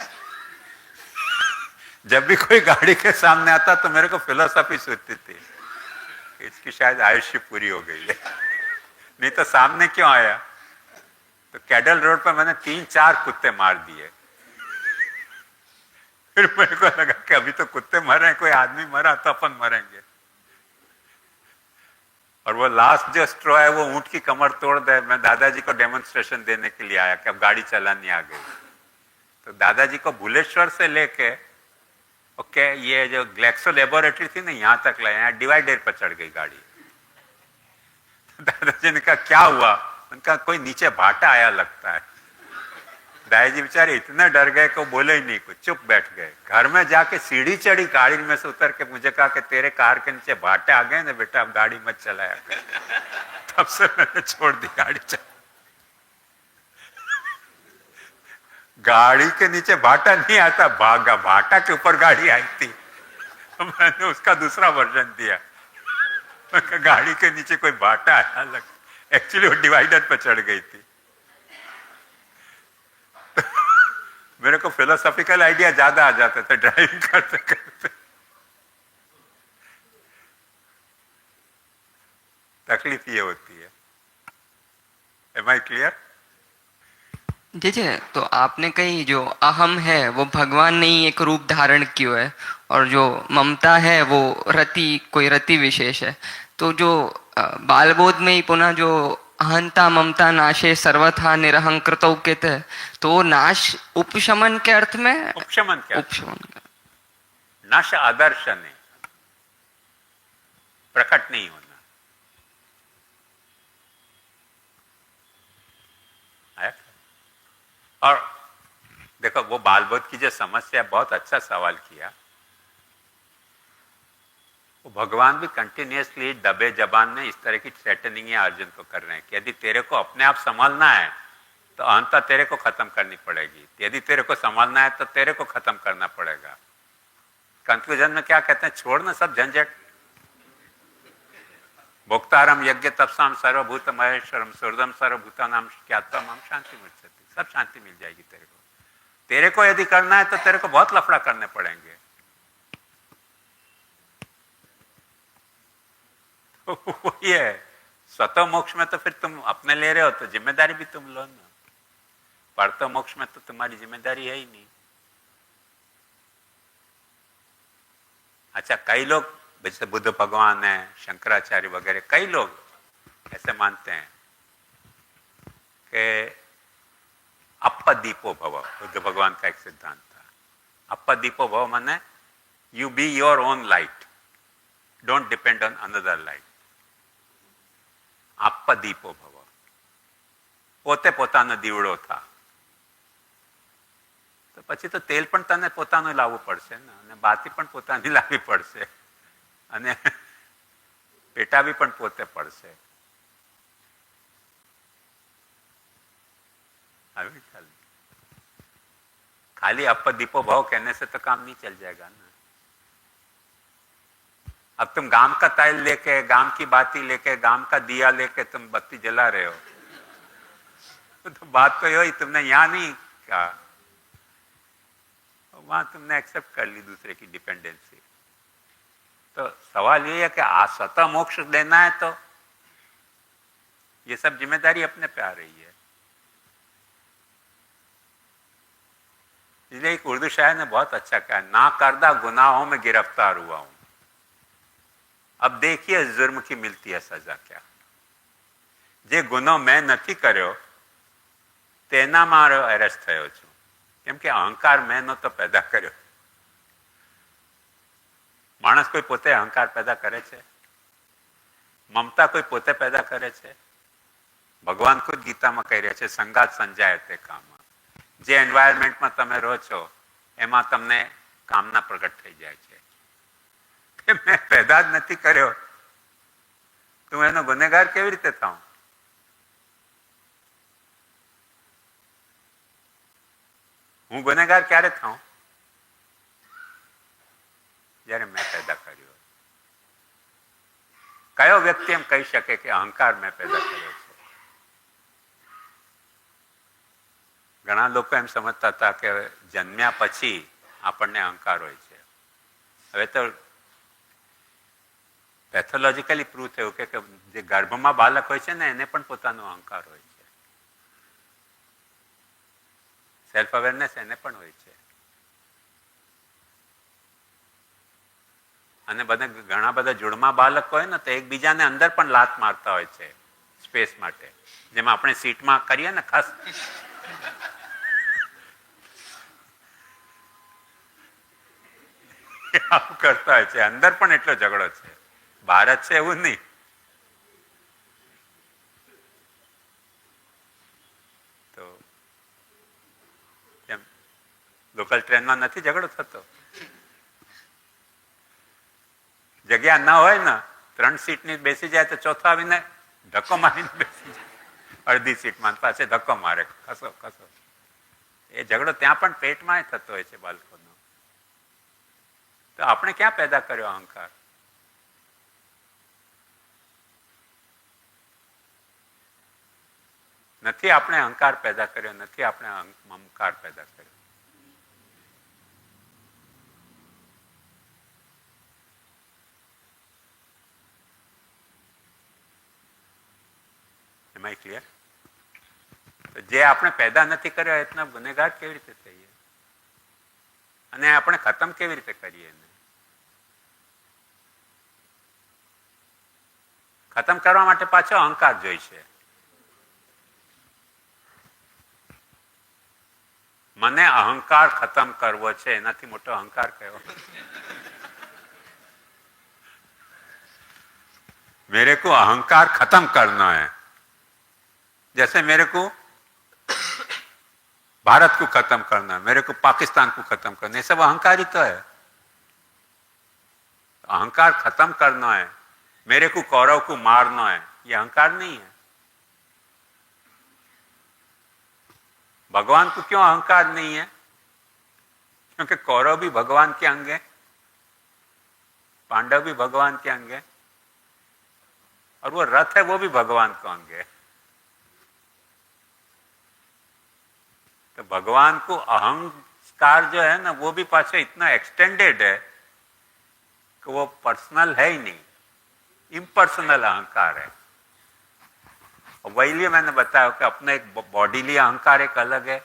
जब भी कोई गाड़ी के सामने आता तो मेरे को फिलोसफी सूझती थी, इसकी शायद आयुष्य पूरी हो गई है, नहीं तो सामने क्यों आया? तो कैडल रोड पर मैंने 3-4 कुत्ते मार दिए। फिर मेरे को लगा कि अभी तो कुत्ते मर रहे हैं, कोई आदमी मरा तो अपन मरेंगे। और वो लास्ट जो स्ट्रॉ है वो ऊंट की कमर तोड़ दे। मैं दादाजी को डेमोन्स्ट्रेशन देने के लिए आया कि अब गाड़ी चलानी आ गई। तो दादाजी को भुलेश्वर से लेके ओके ये जो ग्लेक्सो लेबोरेटरी थी ना, यहाँ तक लाया, यहाँ डिवाइडर पर चढ़ गई गाड़ी। तो दादाजी ने कहा क्या हुआ? उनका कोई नीचे भाटा आया लगता है। दादाजी बेचारे इतने डर गए कि वो बोले ही नहीं कुछ, चुप बैठ गए। घर में जाके सीढ़ी चढ़ी, गाड़ी में से उतर के मुझे कहा कि तेरे कार के नीचे भाटे आ गए ना बेटा, अब गाड़ी मत चलाया कर। तब से मैंने छोड़ दी गाड़ी गाड़ी के नीचे भाटा नहीं आता, भागा भाटा के ऊपर गाड़ी आई थी। तो मैंने उसका दूसरा वर्जन दिया, गाड़ी के नीचे कोई भाटा आया लग, एक्चुअली वो डिवाइडर पर चढ़ गई थी। मेरे को फिलोसॉफिकल आइडिया ज्यादा आ जाते थे ड्राइविंग करते करते। तकलीफ ये होती है। Am I clear? जी जी, तो आपने कही जो अहम है वो भगवान ने ही एक रूप धारण किया है, और जो ममता है वो कोई रति विशेष है। तो जो बालबोध में ही पुनः जो अहंता ममता नाशे सर्वथा निरहंकृत कहते हैं, तो नाश उपशमन के अर्थ में, उपशमन क्या? उपशमन नाश आदर्श नहीं, प्रकट नहीं होना। और देखो वो बालबोध की जो समस्या, बहुत अच्छा सवाल किया। वो भगवान भी कंटिन्यूअसली दबे जबान में इस तरह की थ्रेटनिंग अर्जुन को कर रहे हैं कि यदि तेरे को अपने आप संभालना है तो अहंता तेरे को खत्म करनी पड़ेगी, यदि तेरे को संभालना है तो तेरे को खत्म करना पड़ेगा। कंक्लूजन में क्या कहते हैं? छोड़ना सब झंझट। भोक्तारम यज्ञ तपसाम सर्वभूत महेश्वरम सुहृदम सर्वभूतानाम ज्ञात्वा माम शांति मुच्यते। सब शांति मिल जाएगी तेरे को। तेरे को यदि करना है तो तेरे को बहुत लफड़ा करने पड़ेंगे। ये स्वतः मोक्ष में तो फिर तुम अपने ले रहे हो तो जिम्मेदारी भी तुम लो ना। परतो मोक्ष में तो तुम्हारी जिम्मेदारी है ही नहीं। अच्छा, कई लोग जैसे बुद्ध भगवान है, शंकराचार्य वगैरह, कई लोग ऐसे मानते हैं कि अपदीपो भव, बुद्ध भगवान का एक सिद्धांत था। अपदीपो भव माने you be your own light, don't depend on another light. अपदीपो भव, પોતે પોતાનો દીવડો થા, તો પછી તો તેલ પણ તને પોતાનું લાવવું પડશે ને, અને બાતી પણ પોતાની લાવવી પડશે, અને પેટાવી પણ પોતે પડશે। खाली अपदीपो भाव कहने से तो काम नहीं चल जाएगा ना। अब तुम गांव का तेल लेके, गांव की बाती लेके, गांव का दिया लेके तुम बत्ती जला रहे हो, तो बात तो यही, तुमने यहां नहीं कहा, वहां तुमने एक्सेप्ट कर ली दूसरे की डिपेंडेंसी। तो सवाल ये है कि स्वतः मोक्ष देना है तो ये सब जिम्मेदारी अपने पे आ रही है। इसलिए एक उर्दू शायर ने बहुत अच्छा कहा, ना करदा गुनाहों में गिरफ्तार हुआ हूं, अब देखिए जुर्म की मिलती है सजा क्या। जे गुनो मैं नहीं कर्यो तेना मारो अरेस्ट थयो छुं, केम के अहंकार मैं नो तो पैदा कर्यो। मानस कोई पोते अहंकार पैदा करे छे, ममता कोई पोते पैदा करे छे। भगवान खुद गीता में कही रहे छे, संगात संजाय ते काम। जे एनवायरमेंट में तमे रहो छो एमां तमने कामना प्रकट थई जाय छे कि मैं पैदा ज नथी कर्यो तो एनो गुનેગાર केवी रीते थाऊं। हूँ गुનેગાર क्यारे थाऊं? જ્યારે मैं पैदा कर्यो। कयो व्यक्ति एम कही शके कि अहंकार मैं पैदा कर्यो छे? घणा लोग एम समझता था कि जन्म्या पछी आपने अहंकार होय छे। हवे तो पैथोलॉजिकली प्रूव थयुं के जे गर्भमां बालक होय छे ने एने पण पोतानो अहंकार होय छे, सेल्फ अवेरनेस एने पण होय छे। અને બધા ઘણા બધા જોડમાં બાળક હોય ને તો એકબીજાને અંદર પણ લાત મારતા હોય છે સ્પેસ માટે, જેમ આપણે સીટમાં કરીએ ને ખાસ આવું કરતા હોય છે। અંદર પણ એટલો ઝઘડો છે, ભારત છે એવું નહીં। તો કેમ લોકલ ટ્રેનમાં નથી ઝઘડો થતો? जगह ना हो ना, 3 सीट नी बेसी जाए तो चौथा आवीने धक्को मारी बेसी जाए, अर्धी सीट में पाछे धक्को मारे, खसो खसो। ए झगड़ो त्यां पण पेट में थतो होय छे बाळकोनो। तो आपणे क्या पैदा कर्यो अहंकार? નથી આપણે અહંકાર पैदा કર્યો, નથી આપણે મમકાર पैदा કર્યો। Am I clear? તો જે આપણે પેદા નથી કર્યો એટલા ગુનેગાર કેવી રીતે થઈએ અને આપણે ખતમ કેવી રીતે કરીએ એને? ખતમ કરવા માટે પાછો અહંકાર જોઈશે। મને અહંકાર ખતમ કરવો છે, એનાથી મોટો અહંકાર કયો? मेरे को अहंकार खत्म करना है, जैसे मेरे को भारत को खत्म करना है, मेरे को पाकिस्तान को खत्म करना है, ये सब अहंकार ही तो है। अहंकार खत्म करना है, मेरे को कौरव को मारना है, ये अहंकार नहीं है। भगवान को क्यों अहंकार नहीं है? क्योंकि कौरव भी भगवान के अंग है, पांडव भी भगवान के अंग है, और वो रथ है वो भी भगवान का अंग है। तो भगवान को अहंकार जो है ना वो भी पाछे इतना एक्सटेंडेड है कि वो पर्सनल है ही नहीं, इम्पर्सनल अहंकार है। और वही लिए मैंने बताया कि अपना एक बॉडीली अहंकार एक अलग है,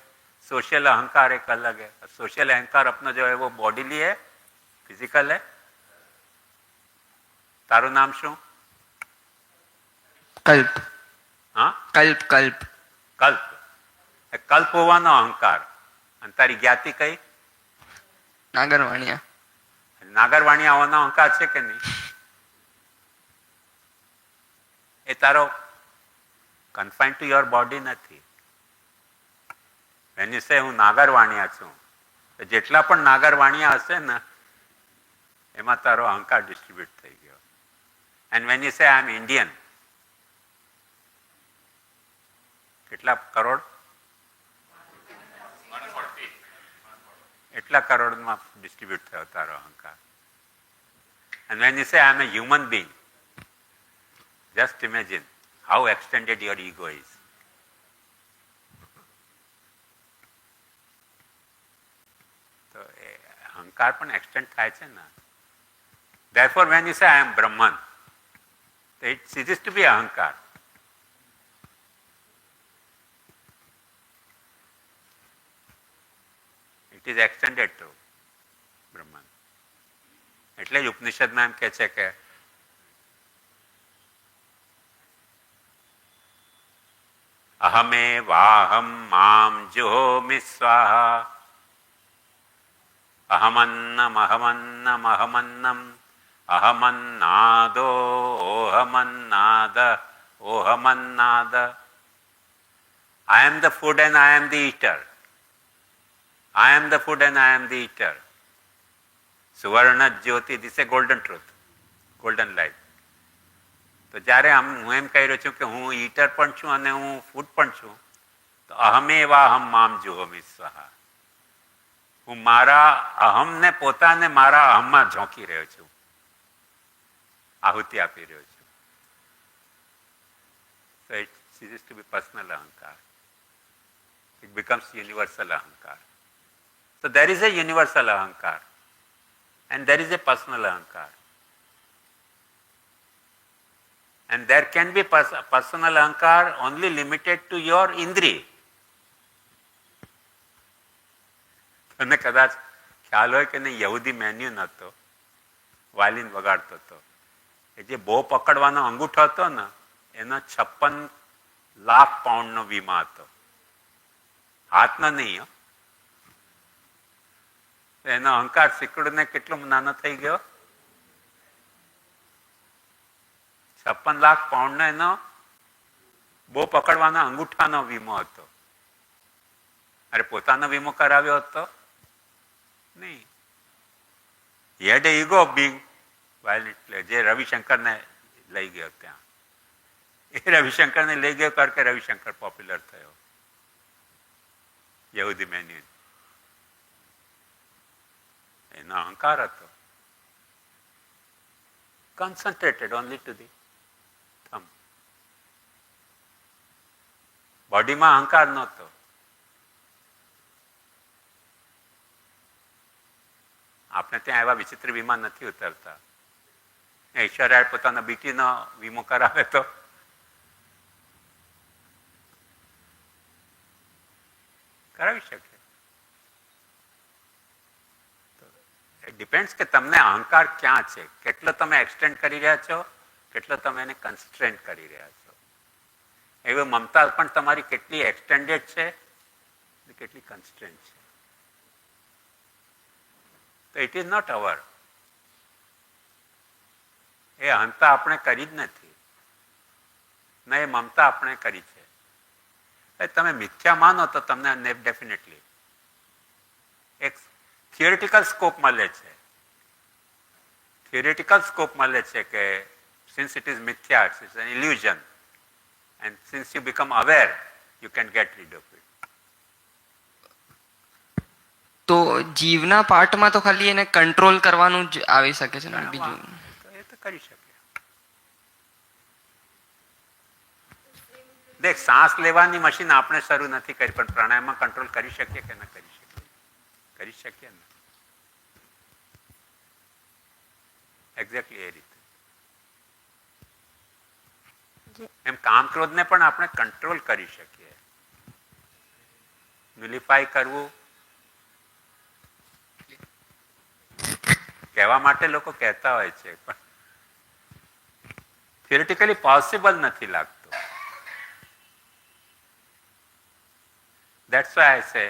सोशल अहंकार एक अलग है। सोशल अहंकार अपना जो है वो बॉडीली है, फिजिकल है। तारू नाम शू? कल्प। हाँ, कल्प कल्प कल्प। એ કલ્પ હોવાનો અહંકાર. અને તારી જ્ઞાતિ કઈ? નાગરવાણિયા. નાગરવાણિયા હોવાનો અહંકાર છે કે નહીં? એ તારો કન્ફાઇન ટુ યોર બોડી નથી. એની સે હું નાગરવાણિયા છું, તો જેટલા પણ નાગરવાણિયા હશે ને એમાં તારો અહંકાર ડિસ્ટ્રીબ્યુટ થઈ ગયો. And when you say I M Indian, કેટલા કરોડ? એટલા કરોડમાં ડિસ્ટ્રીબ્યુટ થયો તારો અહંકાર. And when you say I am a human being, just imagine how extended your ego is. તો એ અહંકાર પણ એક્સટેન્ડ થાય છે ને. Therefore, when you say I am Brahman, it ceases to be ahankar. It is extended to Brahman. એટલે જ ઉપનિષદમાં એમ કહે છે કે અહમેવાહમ મામ જુહોમિ સ્વાહા અહમન્નમહમન્નમહમન્નમ અહમન્નાદો ઓહમન્નાદ ઓહમન્નાદ. I am the food and I am the eater. I am the food and I am the eater. Suvarna Jyoti, this is a golden truth, golden light. તો જ્યારે હું એમ કહી રહ્યો છું કે હું ઈટર પણ છું અને હું ફૂડ પણ છું, તો અહમેવાહમ મામ જુહોમિ સ્વાહા. હું મારા અહમને પોતાને મારા અહમમાં ઝોંકી રહ્યો છું, આહુતિ આપી રહ્યો છું. So it ceases to be personal ahankar. It becomes universal ahankar. So there is a universal ahankar and there is a personal ahankar. And there can be personal ahankar only limited to your indri. તમને કદાચ ખ્યાલ હોય કે નહીં, યહૂદી મેન્યુ નહોતો, વાયલિન વગાડતો હતો. એ જે બહુ પકડવાનો અંગૂઠો હતો ને એનો 56 લાખ પાઉન્ડનો વીમા હતો, હાથનો નહીં. એનો અહંકાર સિકડને કેટલો નાનો થઈ ગયો? 56 લાખ પાઉન્ડનો એનો બહુ પકડવાના અંગૂઠાનો વીમો હતો. અરે પોતાનો વીમો કરાવ્યો હતો નહીં. He had a ego of being violent player, જે રવિશંકરને લઈ ગયો ત્યાં. એ રવિશંકરને લઈ ગયો કારણ કે રવિશંકર પોપ્યુલર થયો યહૂદી મેન્યુ. એનો અહંકાર હતો, concentrated only to the thumb. બોડીમાં અહંકાર નહોતો. આપણે ત્યાં એવા વિચિત્ર વીમા નથી ઉતરતા. ઈશ્વરરાય પોતાના બીટીનો વીમો કરાવે તો કરાવી શકે. ડિપેન્ડ્સ કે તમને અહંકાર ક્યાં છે, કેટલો તમે એક્સટેન્ડ કરી રહ્યા છો, કેટલો તમે એને કન્સ્ટ્રેન્ટ કરી રહ્યા છો. એવી મમતા પણ તમારી કેટલી એક્સટેન્ડેડ છે કેટલી કન્સ્ટ્રેન્ટ છે. તો ઇટ ઇઝ નોટ અવર. એ અહંતા આપણે કરી જ નથી, ના એ મમતા આપણે કરી છે. તમે મિથ્યા માનો તો તમને ડેફિનેટલી એક થિયોરિટિકલ સ્કોપ મળે છે. થિયોરિટિકલ સ્કોપ મળે છે કે સિન્સ ઇટ ઇઝ મિથ્યા, it's an illusion, and since you become aware you can get rid of it. તો જીવના પાર્ટમાં તો ખાલી એને કંટ્રોલ કરવાનું જ આવી શકે છે ને, બીજું એ તો કરી શકે. દેખ, શ્વાસ લેવાની મશીન આપણે શરૂ નથી કરી, પણ પ્રાણાયામમાં કંટ્રોલ કરી શકીએ કે ન કરી શકીએ? કરી શકીએ ને. એક્ઝેક્ટલી એ રીતે એમ કામ ક્રોધને પણ આપણે કંટ્રોલ કરી શકીએ. ન્યુલિફાય કરવું કહેવા માટે લોકો કહેતા હોય છે, પણ થિયોરિટિકલી પોસિબલ નથી લાગતું. That's why I say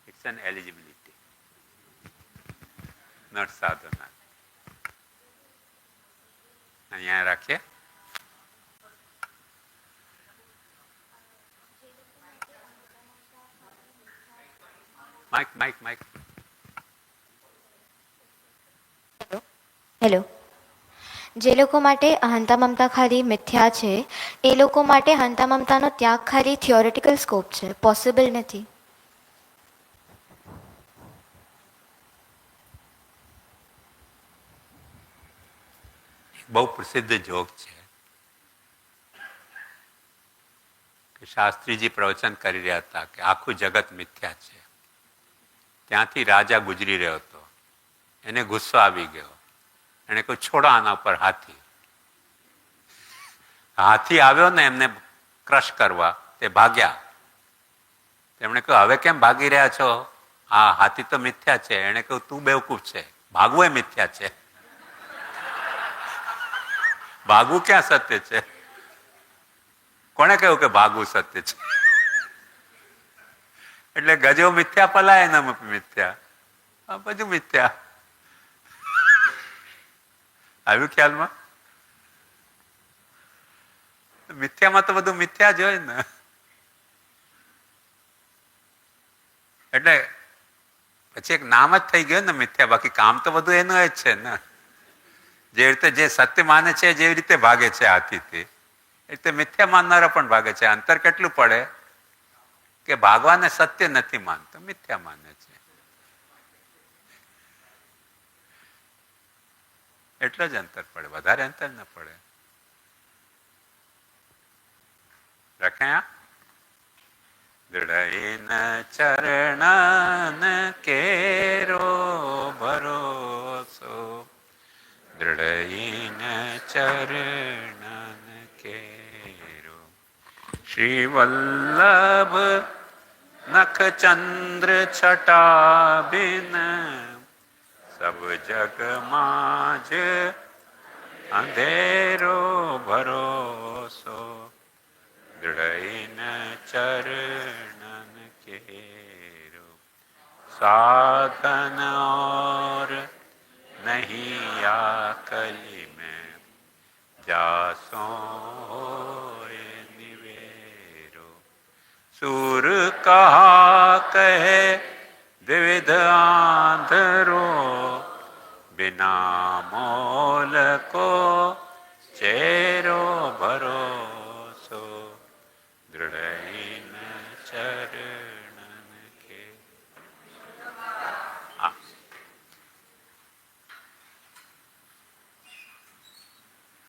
it's an eligibility, not sadhana. અહીંયા રાખીએ. માઇક. હેલો. જે લોકો માટે અહંતા મમતા ખાલી મિથ્યા છે એ લોકો માટે અહંતા મમતાનો ત્યાગ ખાલી થિયોરિટિકલ સ્કોપ છે, પોસિબલ નથી. બહુ પ્રસિદ્ધ જોક છે કે શાસ્ત્રીજી પ્રવચન કરી રહ્યા હતા કે આખું જગત મિથ્યા છે. ત્યાંથી રાજા ગુજરી રહ્યો હતો, એને ગુસ્સો આવી ગયો. એને કહ્યું છોડો આના ઉપર હાથી. હાથી આવ્યો ને એમને ક્રશ કરવા, તે ભાગ્યા. તેમણે કહ્યું હવે કેમ ભાગી રહ્યા છો? આ હાથી તો મિથ્યા છે. એને કહ્યું તું બેવકૂફ છે, ભાગવું એ મિથ્યા છે. ભાગવું ક્યાં સત્ય છે? કોણે કહ્યું કે ભાગવું સત્ય છે? એટલે ગજો મિથ્યા પલાય ન મિથ્યા, આ બધું મિથ્યા. આવ્યું ખ્યાલમાં? મિથ્યામાં તો બધું મિથ્યા જ હોય ને. એટલે પછી એક નામ જ થઈ ગયું ને મિથ્યા, બાકી કામ તો બધું એનું જ છે ને. જે રીતે જે સત્ય માને છે જેવી રીતે ભાગે છે હાથીથી, એ રીતે મિથ્યા માનનારા પણ ભાગે છે. અંતર કેટલું પડે કે ભાગવાને સત્ય નથી માનતો, મિથ્યા માને છે. એટલો જ અંતર પડે, વધારે અંતર ન પડે. રખાયા? દૃઢ ચરણન કેરો ભરોસો, દૃઢ ચરણન કેરો. શ્રી વલ્લભ નખ ચંદ્ર છટા બિન, સબ જગ માં જ અંધેરો ભરોસો, દૃઢ ચરણન કેરો. साधन और नहीं आकली में जासो निवेरो। सूर कहा कहे द्विविध आंधरो, बिना मोल को चे